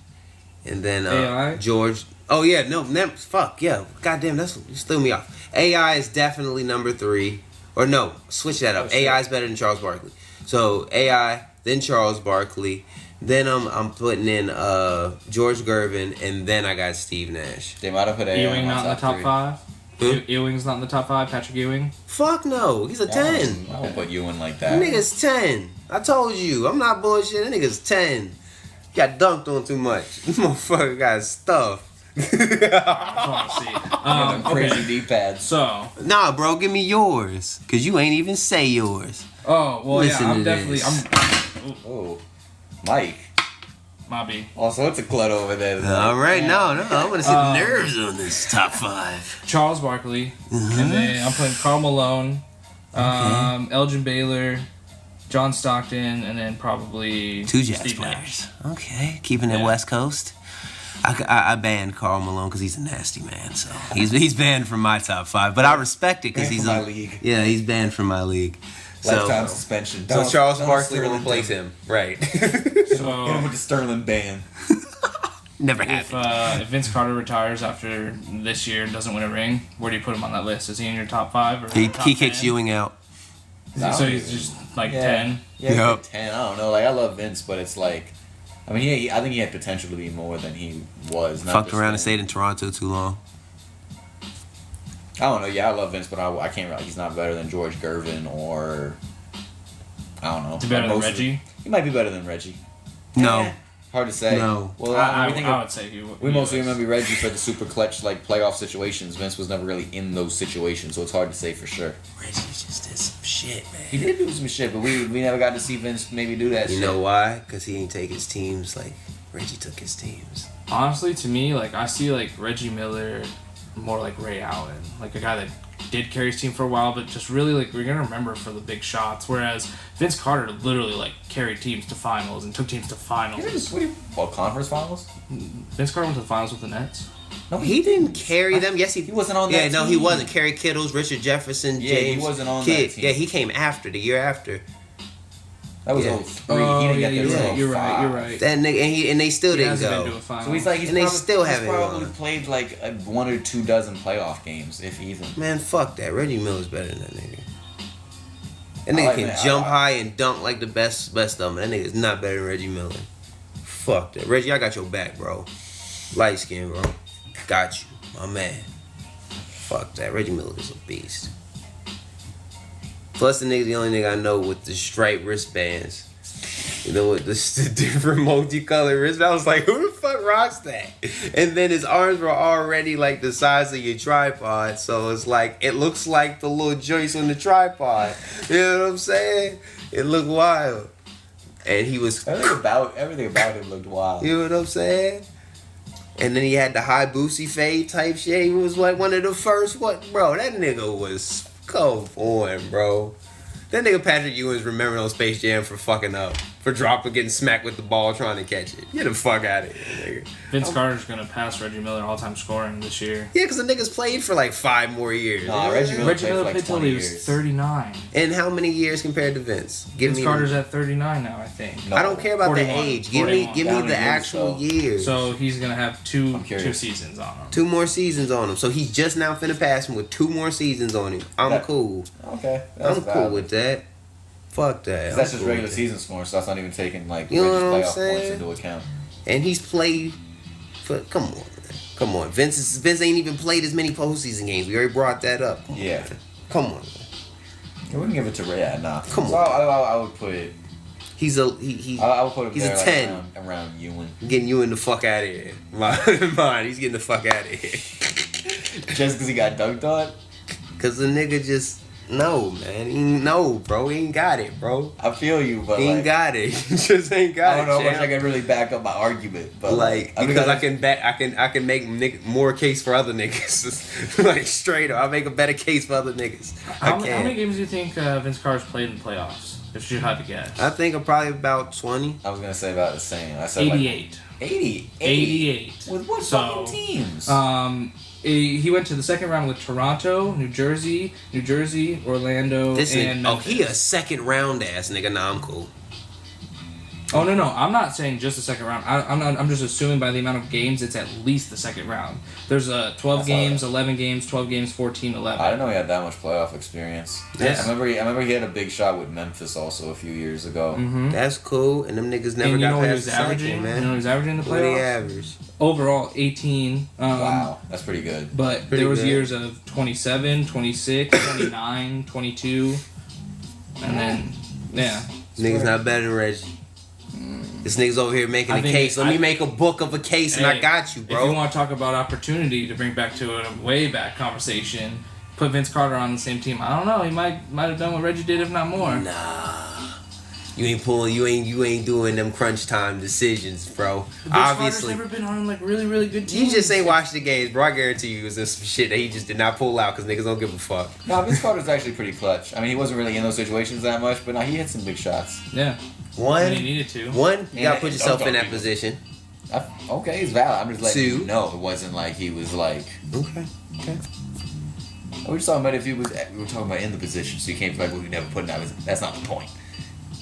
and then AI? George. Oh yeah, no, fuck yeah, goddamn, you threw me off. AI is definitely number 3, or no, switch that up. AI is better than Charles Barkley. So AI, then Charles Barkley, then I'm putting in George Gervin, and then I got Steve Nash. They might have put AI Ewing not in the top 5. Ewing's not in the top 5. Patrick Ewing. Fuck no, he's a 10. I won't put Ewing like that. That nigga's 10. I told you, I'm not bullshit. That nigga's 10. Got dunked on too much. This motherfucker got stuff. I want to see. Crazy D-pads. So. Nah, bro, give me yours, cause you ain't even say yours. Oh well, Listen yeah, to I'm definitely. this. Oh, Mike. Mobby. Also, it's a clut over there. All right, no, I want to see the nerves on this top 5. Charles Barkley, and then I'm putting Karl Malone, Elgin Baylor, John Stockton, and then probably 2 Jazz Steve players. Nash. Okay, keeping it West Coast. I banned Karl Malone because he's a nasty man, so he's banned from my top 5. But I respect it because he's my league. Yeah, he's banned from my league. Lifetime suspension. So Charles Barkley will replace him, right? So hit him with the Sterling ban. Never happened. If Vince Carter retires after this year and doesn't win a ring, where do you put him on that list? Is he in your top 5 or He top kicks 10? Ewing out. So he's just like 10. Yeah, Yep. 10. I don't know. Like, I love Vince, but it's like, I mean, I think he had potential to be more than he was. Fucked around and stayed in Toronto too long. I don't know. Yeah, I love Vince, but I can't. He's not better than George Gervin or I don't know. Is he better than Reggie? He might be better than Reggie. No. Yeah, hard to say. No. Well, I would say he would. We mostly remember Reggie for the super clutch like playoff situations. Vince was never really in those situations, so it's hard to say for sure. Reggie just did some shit, man. He did do some shit, but we never got to see Vince maybe do that shit. You know why? Because he didn't take his teams like Reggie took his teams. Honestly, to me, like I see like Reggie Miller more like Ray Allen, like a guy that did carry his team for a while, but just really like we're gonna remember for the big shots. Whereas Vince Carter literally like carried teams to finals and took teams to finals. Conference finals? Vince Carter went to the finals with the Nets. No, He didn't carry them. Yes, he wasn't on that Yeah, no, team. he wasn't. Kerry Kittles, Richard Jefferson, Yeah, James. he wasn't on Kidd. that team. Yeah, he came after, the year after. That was Yeah. 03. He didn't get there till You're 05. right. That nigga, and they still He didn't hasn't been to go. a final. So he's like, And they still haven't he's probably won. played like 1 or 2 dozen playoff games, if even. Man, fuck that. Reggie Miller's better than that nigga. That nigga like can that. jump high and dunk like the best of them. That nigga's not better than Reggie Miller. Fuck that. Reggie, I got your back, bro. Light skin, bro. Got you, my man. Fuck that. Reggie Miller is a beast. Plus, the only nigga I know with the striped wristbands. You know, with the different multicolored wristbands. I was like, who the fuck rocks that? And then his arms were already like the size of your tripod. So it's like, it looks like the little joints on the tripod. You know what I'm saying? It looked wild. And he was... Everything about him looked wild. You know what I'm saying? And then he had the high Boosie fade type shit. He was like one of the first... Bro, that nigga was... Come on, bro. That nigga Patrick Ewing's remembering on Space Jam for fucking up. For getting smacked with the ball trying to catch it. Get the fuck out of here, nigga. Vince Carter's gonna pass Reggie Miller all-time scoring this year. Yeah, because the nigga's played for like 5 more years. Nah, Reggie Miller played till he was 39. And how many years compared to Vince? Vince Carter's at 39 now, I think. No, I don't care about 41, the age. Give me the actual years. So he's gonna have two seasons on him. 2 more seasons on him. So he's just now finna pass him with 2 more seasons on him. I'm cool. Okay. I'm cool with that. Fuck that. That's just regular season scoring, so that's not even taking like you know what I'm playoff saying? points into account. And he's played for come on. Vince ain't even played as many postseason games. We already brought that up. Yeah. Come on. I wouldn't give it to Ray. Nah. Come on. So I would put it. I would put him he's there, a 10 around Ewing. Getting Ewing the fuck out of here. Mine. He's getting the fuck out of here. Just because he got dunked on? Cause the nigga just no, man. Bro. He ain't got it, bro. I feel you, but he ain't got it. He just ain't got it. I don't know if I can really back up my argument, but because I can make more case for other niggas. Like straight up, I make a better case for other niggas. How many games do you think Vince Carter's played in the playoffs? If you had to guess, I think I'm probably about 20. I was gonna say about the same. I said 88. 88. With what fucking teams? He went to the second round with Toronto, New Jersey, Orlando, and Memphis. He a second round ass nigga. Nah, I'm cool. Oh no! I'm not saying just the second round. I'm just assuming by the amount of games, it's at least the second round. There's 12 games, 11 games, 12 games, 14, 11. I didn't know he had that much playoff experience. Yes. I remember he had a big shot with Memphis also a few years ago. Mm-hmm. That's cool, and them niggas never got past the averaging, man. You know what he was averaging in the playoffs? What he average? Overall, 18. Wow, that's pretty good. But there was years of 27, 26, 29, 22, and then Niggas not better than Reggie. This nigga's over here making a case. Let me make a book of a case, and I got you, bro. If you want to talk about opportunity to bring back to a way back conversation, put Vince Carter on the same team. I don't know. He might have done what Reggie did, if not more. Nah. You ain't doing them crunch time decisions, bro. Vince Obviously, Carter's never been on like really, really good teams. You just ain't watched the games, bro. I guarantee you, it was some shit that he just did not pull out because niggas don't give a fuck. No, Vince Carter's actually pretty clutch. I mean, he wasn't really in those situations that much, but he hit some big shots. Yeah. When he needed to. You gotta put yourself in that position. Okay, it's valid. I'm just letting you 2. know it wasn't like he was like. Okay. We were talking about we were talking about in the position, so you can't be like, well, you never put in that. That's not the point.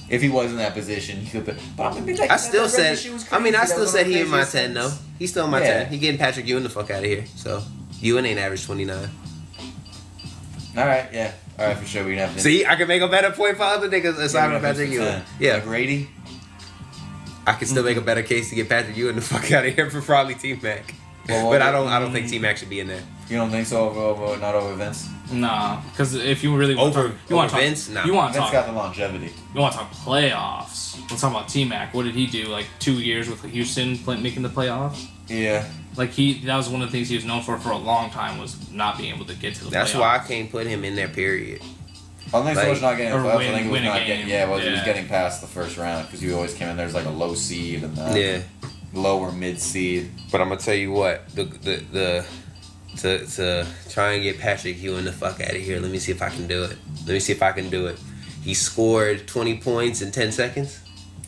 If he was in that position, he could. But I'm gonna be like, I still said he in my 10 though. He's still in my 10. He getting Patrick Ewing the fuck out of here. So Ewing ain't average 29. All right, yeah. All right, for sure. We have to. See, I can make a better point for other niggas aside from Patrick Ewing. Yeah, like Grady. I can still make a better case to get Patrick Ewing the fuck out of here for probably T-Mac. But I don't think T-Mac should be in there. You don't think so? Not over Vince? Nah, because if you really over Vince, nah. Vince got the longevity. You want to talk playoffs? Let's talk about T-Mac. What did he do? Like 2 years with Houston making the playoffs? Yeah. Like that was one of the things he was known for a long time, was not being able to get to the playoffs. That's why I can't put him in there, period. I don't think so much not getting playoffs. I think it was not getting. He was getting past the first round because you always came in there's like a low seed and lower mid seed. But I'm gonna tell you what, to try and get Patrick Ewing the fuck out of here. Let me see if I can do it. He scored 20 points in 10 seconds.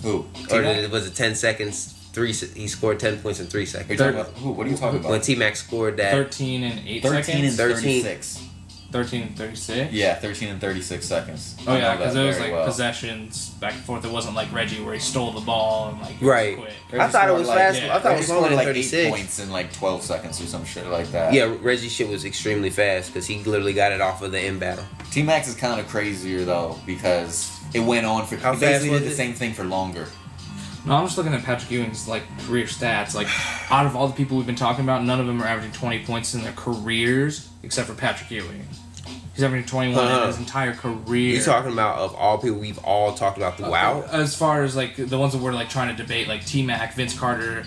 Who? Or was it 10 seconds? He scored 10 points in 3 seconds. Are you talking about who? What are you talking about? When T-Mac scored that 13 and 8 13 seconds. and 36. 13 and 36? Yeah, 13 and 36 seconds. Oh yeah, because there was possessions back and forth. It wasn't like Reggie where he stole the ball and right. Quick. I thought it was fast. I thought it was longer than 36. 8 points in like 12 seconds or some shit like that. Yeah, Reggie's shit was extremely fast because he literally got it off of the end battle. T-Max is kind of crazier though because it went on for. He basically did the same thing for longer. No, I'm just looking at Patrick Ewing's career stats. Like, out of all the people we've been talking about, none of them are averaging 20 points in their careers except for Patrick Ewing. He's averaging 21 in his entire career. You're talking about of all people we've all talked about throughout? As far as the ones that we're trying to debate, like T-Mac, Vince Carter,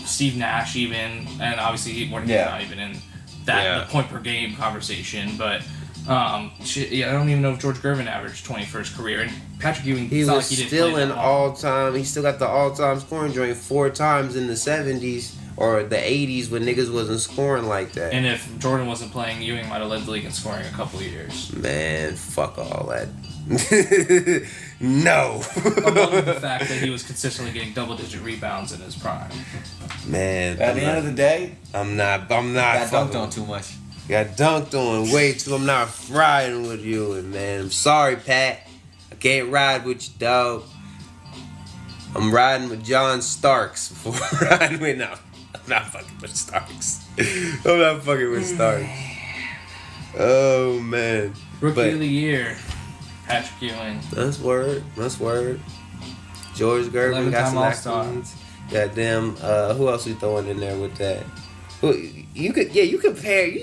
Steve Nash even, and obviously he's not even in the point per game conversation, but I don't even know if George Gervin averaged 20 for his career. And Patrick Ewing, he was still an all-time. He still got the all-time scoring joint 4 times in the 70s or the 80s when niggas wasn't scoring like that. And if Jordan wasn't playing, Ewing might have led the league in scoring a couple of years. Man, fuck all that. No. Among the fact that he was consistently getting double-digit rebounds in his prime. Man, At the end of the day, I'm not got dunked fucking on too much. Got dunked on way too. I'm not riding with you, and man, I'm sorry, Pat. I can't ride with you, dog. I'm riding with John Starks before riding with no. I'm not fucking with Starks. I'm not fucking with Starks. Oh man. Rookie of the year, Patrick Ewing. That's word. George Gervin got 11-time some All-Star. accolades. Goddamn. Who else we throwing in there with that? Well, you could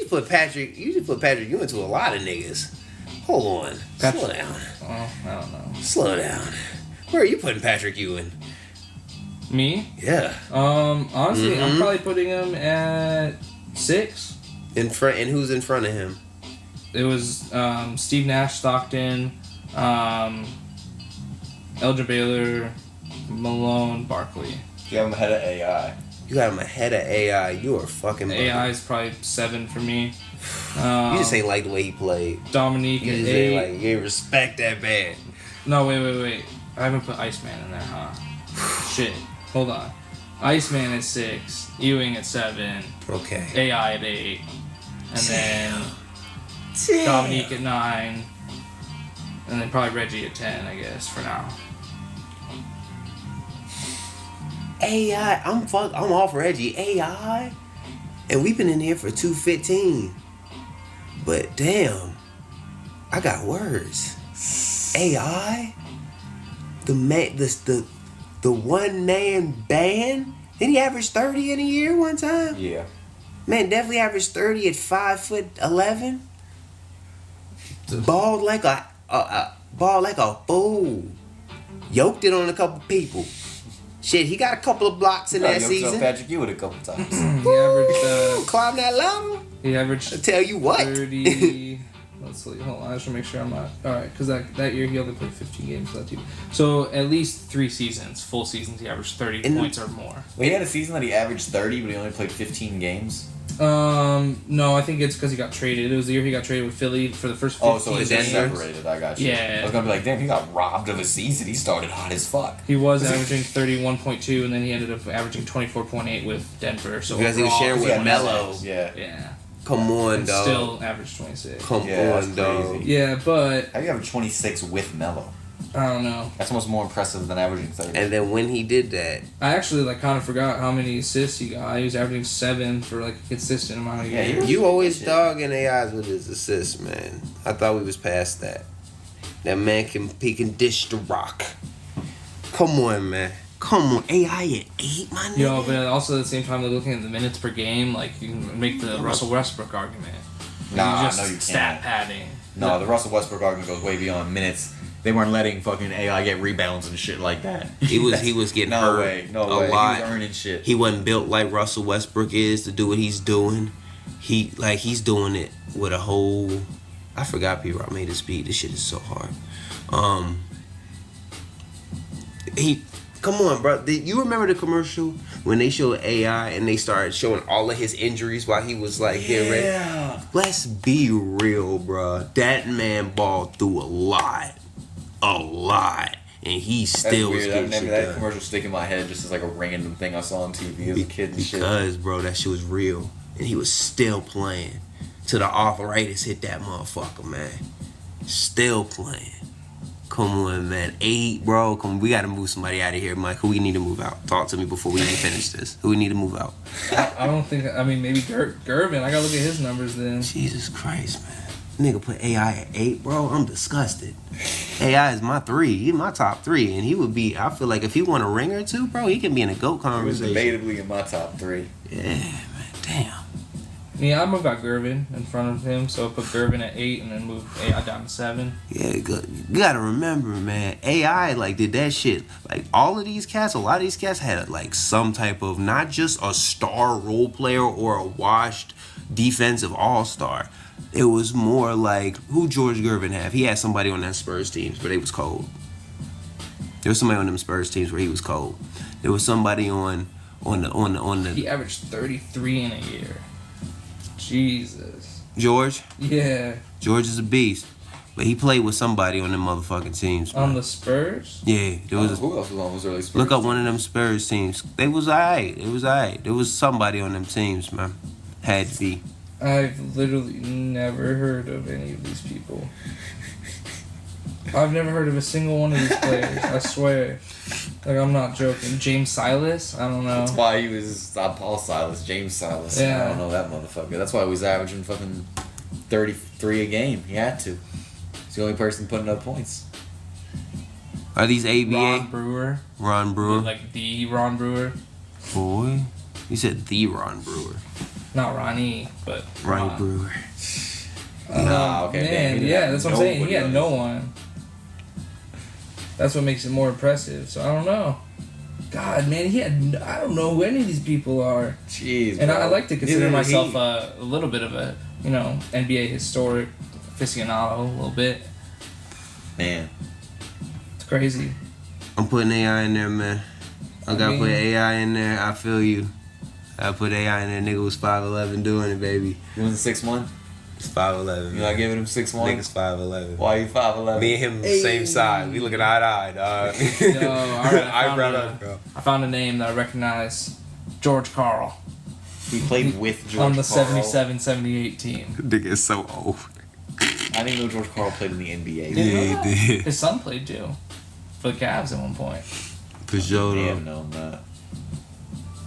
put Patrick Ewing to a lot of niggas. Hold on. Slow down. Oh, I don't know. Slow down. Where are you putting Patrick Ewing? Me? Yeah. Honestly, I'm probably putting him at 6. In front, and who's in front of him? It was Steve Nash, Stockton, Elgin Baylor, Malone, Barkley. You have him ahead of AI. You got him ahead of AI. You are fucking bugging. AI is probably 7 for me. You just ain't like the way he played. Dominique You at just 8. ain't like, you ain't respect that man. No, wait. I haven't put Iceman in there, huh? Shit. Hold on. Iceman at 6. Ewing at 7. Okay. AI at 8. And then Damn. Dominique at 9. And then probably Reggie at 10, I guess, for now. AI, I'm off Reggie. AI, and we've been in here for 2:15. But damn, I got words. AI, the one man band. Did he average 30 in a year one time? Yeah. Man, definitely averaged 30 at 5'11". Balled like a fool. Yoked it on a couple people. Shit, he got a couple of blocks in that season. Patrick Ewing a couple times. He averaged. Climb that ladder. He averaged. I tell you what. 30. Let's see. Hold on. I just want to make sure I'm not. All right, because that year he only played 15 games for that team. So at least 3 seasons, full seasons, he averaged 30 points or more. Well, he had a season that he averaged 30, but he only played 15 games. No, I think it's because he got traded. It was the year he got traded with Philly for the first 15 Oh, so it's games. separated. I got you. Yeah. I was gonna be like, damn, he got robbed of a season. He started hot as fuck. He was averaging 31.2, and then he ended up averaging 24.8 with Denver. So Because he was sharing with Yeah, Melo. Yeah. Yeah. Come on, And dog. still averaged 26. Come Yeah, that's on, dog. crazy. Yeah, but How do you have 26 with Melo? I don't know. That's almost more impressive than averaging 30. And then when he did that, I actually kind of forgot how many assists he got. He was averaging 7 for a consistent amount of Yeah, games. you always dogging AIs with his assists, man. I thought we was past that. That man can dish the rock. Come on, man. Come on, AI at 8, my nigga. Yo, but also at the same time, looking at the minutes per game, you can make the Russell Westbrook argument. Nah, You just no, you stat can't. padding. No, the Russell Westbrook argument goes way beyond minutes. They weren't letting fucking AI get rebounds and shit like that. He was getting hurt No a way. lot. He was earning shit. He wasn't built like Russell Westbrook is to do what he's doing. He's doing it with a whole. I forgot P-Rock made his beat. This shit is so hard. Come on, bro. You remember the commercial when they showed AI and they started showing all of his injuries while he was getting ready? Yeah. Let's be real, bro. That man balled through a lot, and he still was That's weird. getting shit That done. commercial stick in my head just as a random thing I saw on TV as a kid and shit. Because, bro, that shit was real. And he was still playing. Till the arthritis hit that motherfucker, man. Still playing. Come on, man. 8, bro. Come on. We gotta move somebody out of here, Mike. Who we need to move out? Talk to me before we even finish this. Who we need to move out? I don't think. I mean, maybe Gervin. I gotta look at his numbers then. Jesus Christ, man. Nigga put AI at 8, bro. I'm disgusted. AI is my 3. He's my top 3. And he would be, I feel like if he won a ring or 2, bro, he can be in a GOAT He was conversation. debatably in my top 3. Yeah, man. Damn. Yeah, I'm gonna got Gervin in front of him, so I'll put Gervin at 8 and then move AI down to 7. Yeah, good. You gotta remember, man. AI did that shit. All of these cats, a lot of these cats had some type of not just a star role player or a washed defensive all-star. It was more who George Gervin have. He had somebody on that Spurs teams where they was cold. There was somebody on them Spurs teams where he was cold. There was somebody on On the He averaged 33 in a year. Jesus. George. Yeah. George is a beast, but he played with somebody on them motherfucking teams. Man. On the Spurs. Yeah, there was. Who else was on those early Spurs? Look up one of them Spurs teams. They was alright. It was alright. There was somebody on them teams, man. Had to be. I've literally never heard of any of these people. I've never heard of a single one of these players. I swear. Like, I'm not joking. James Silas? I don't know. That's why he was Paul Silas, James Silas. Yeah. I don't know that motherfucker. That's why he was averaging fucking 33 a game. He had to. He's the only person putting up points. Are these ABA? Ron Brewer. Ron Brewer. Like the Ron Brewer. Boy. You said the Ron Brewer. Not Ronnie, but Ronnie Brewer. Okay. Man, damn, yeah, that's what I'm saying. He had no knows. one. That's what makes it more impressive. So I don't know. God, man, I don't know who any of these people are. Jeez, And bro. I like to consider Neither did myself he. a little bit of a, NBA historic aficionado, a little bit. Man. It's crazy. I'm putting AI in there, man. I gotta put AI in there. I feel you. I put AI in there. Nigga was 5'11" doing it, baby. You was a 6'1"? It's 5'11". You're not giving him 6'1"? Nigga's 5'11". Why you 5'11"? Me and him the same size. We looking eye to eye, dog. Yo, all right, I I found a name that I recognize. George Karl. He played with George On the Karl. 77-78 team. Nigga is so old. I didn't know George Karl played in the NBA. Yeah, he did. His son played too. For the Cavs at one point. For sure, Damn, though. known that.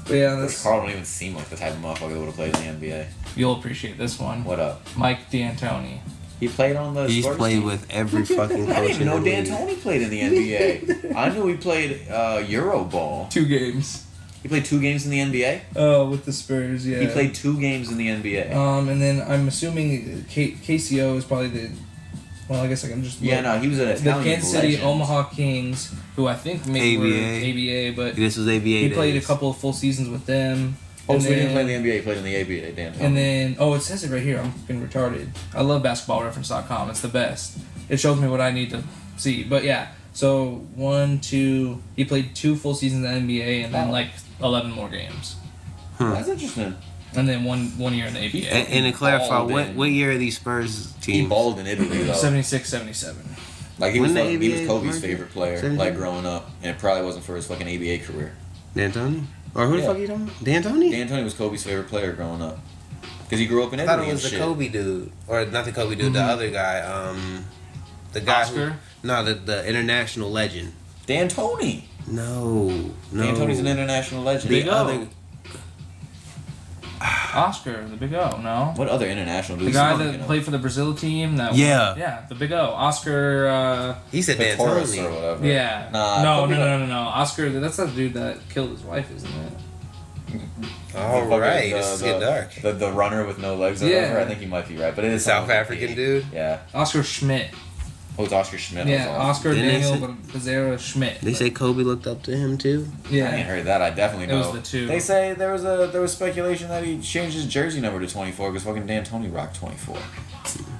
But yeah, George Karl don't even seem like the type of motherfucker that would have played in the NBA. you'll appreciate this one. What up? Mike D'Antoni. He played on the He's Spurs played team. with every fucking coach I didn't in know the Dan league. Tony played in the NBA. I knew he played Euro ball. 2 games. He played 2 games in the NBA? Oh, with the Spurs, yeah. He played 2 games in the NBA. And then I'm assuming KCO is probably the. Well, I guess I can just. Yeah, no, he was an The Italian Kansas City legend. Omaha Kings, who I think maybe were ABA, but This was ABA he played days. a couple of full seasons with them. Oh, And so he didn't play then- in the NBA, he played in the ABA, Dan Tony. And then, it says it right here. I'm fucking retarded. I love basketballreference.com. It's the best. It shows me what I need to see. But yeah, so 1, 2. He played 2 full seasons in the NBA and then like 11 more games. That's interesting. And then one year in the ABA. And to clarify, Balled what in. what year are these Spurs He teams? balled in Italy, though. 76, 77. Like, he was, When the he was ABA Kobe's market? favorite player, 17? like, growing up. And it probably wasn't for his fucking ABA career. D'Antoni? Or who the Yeah. fuck you talking about? D'Antoni? D'Antoni was Kobe's favorite player growing up. Because he grew up in I Italy thought it and was the shit. Kobe dude. Or not the Kobe dude, the other guy. The guy Oscar? who... No, the international legend. D'Antoni. No. D'Antoni's an international legend. The Big O. other... Oscar, the Big O, no? What other international The dudes? guy you that thinking of? played for the Brazil team. Yeah. The Big O. Oscar, He said The Taurus or D'Antoni. whatever. yeah. Nah, no. Kobe- Oscar, that's that dude that killed his wife, isn't it? All The fucking- right, the- this is the- getting dark. The runner with no legs or Yeah. whatever. I think you might be right. But it The is South something like African that. dude? Yeah. Oscar Schmidt. Oh, it's Oscar Schmidt. Yeah, Oscar Didn't they Daniel Bezerra Schmidt. They say Kobe looked up to him too. I ain't Yeah. heard that. I definitely It know. was the 2. They say there was speculation that he changed his jersey number to 24 because fucking D'Antoni rocked 24.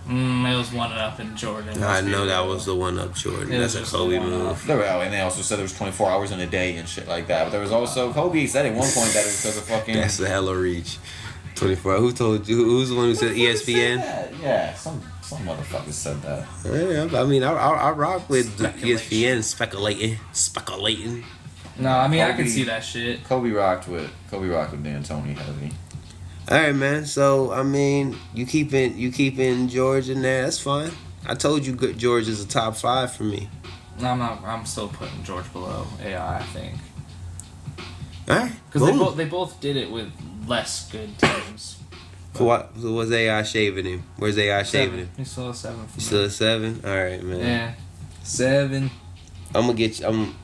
It was 1-up in Jordan. I know that was the one up Jordan. It That's was a just Kobe the one move. up. And they also said there was 24 hours in a day and shit like that. But there was also Kobe said at one point that it was because of fucking. That's the hella reach. 24. Who told you? Who's the one who said Who the fuck ESPN? said that? Yeah, some motherfucker said that. Yeah, I mean, I rock with the Speculation. ESPN speculating. No, I mean, I Kobe- can see that shit. Kobe rocked with D'Antoni heavy. All right, man. So I mean, you keeping George in there. That's fine. I told you George is a top 5 for me. No, I'm still putting George below AI, I think. All right. Because they both did it with less good teams. So was AI shaving him? Where's AI shaving him? He's still a 7 for You me. still a 7? All right, man. Yeah. 7. I'm gonna get you. I'm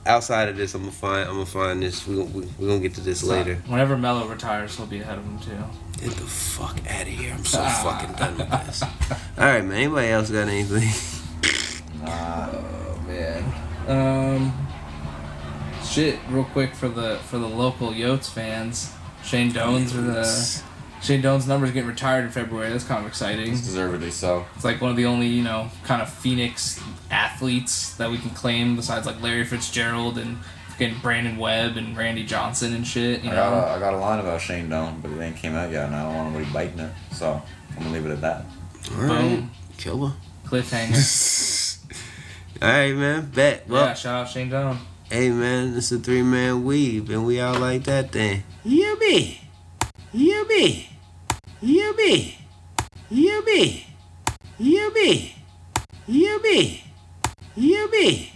outside of this. I'm gonna find this. We're gonna get to this later. Whenever Melo retires, he'll be ahead of him too. Get the fuck out of here. I'm so fucking done with this. All right, man. Anybody else got anything? Oh man. Shit. Real quick for the local Yotes fans, Shane Doan's numbers getting retired in February. That's kind of exciting. It's deservedly so. It's like one of the only kind of Phoenix athletes that we can claim besides like Larry Fitzgerald and fucking Brandon Webb and Randy Johnson and shit. I got a line about Shane Doan, but it ain't came out yet, and I don't want anybody biting it, so I'm gonna leave it at that. All right. Boom. Killer. Cliffhanger. All right, man. Bet. Well, Yeah, shout out Shane Doan. hey, man, it's a 3-man weave, and we out like that then. Yummy. Yummy. Yummy. Yummy. Yummy. Yummy. Yummy.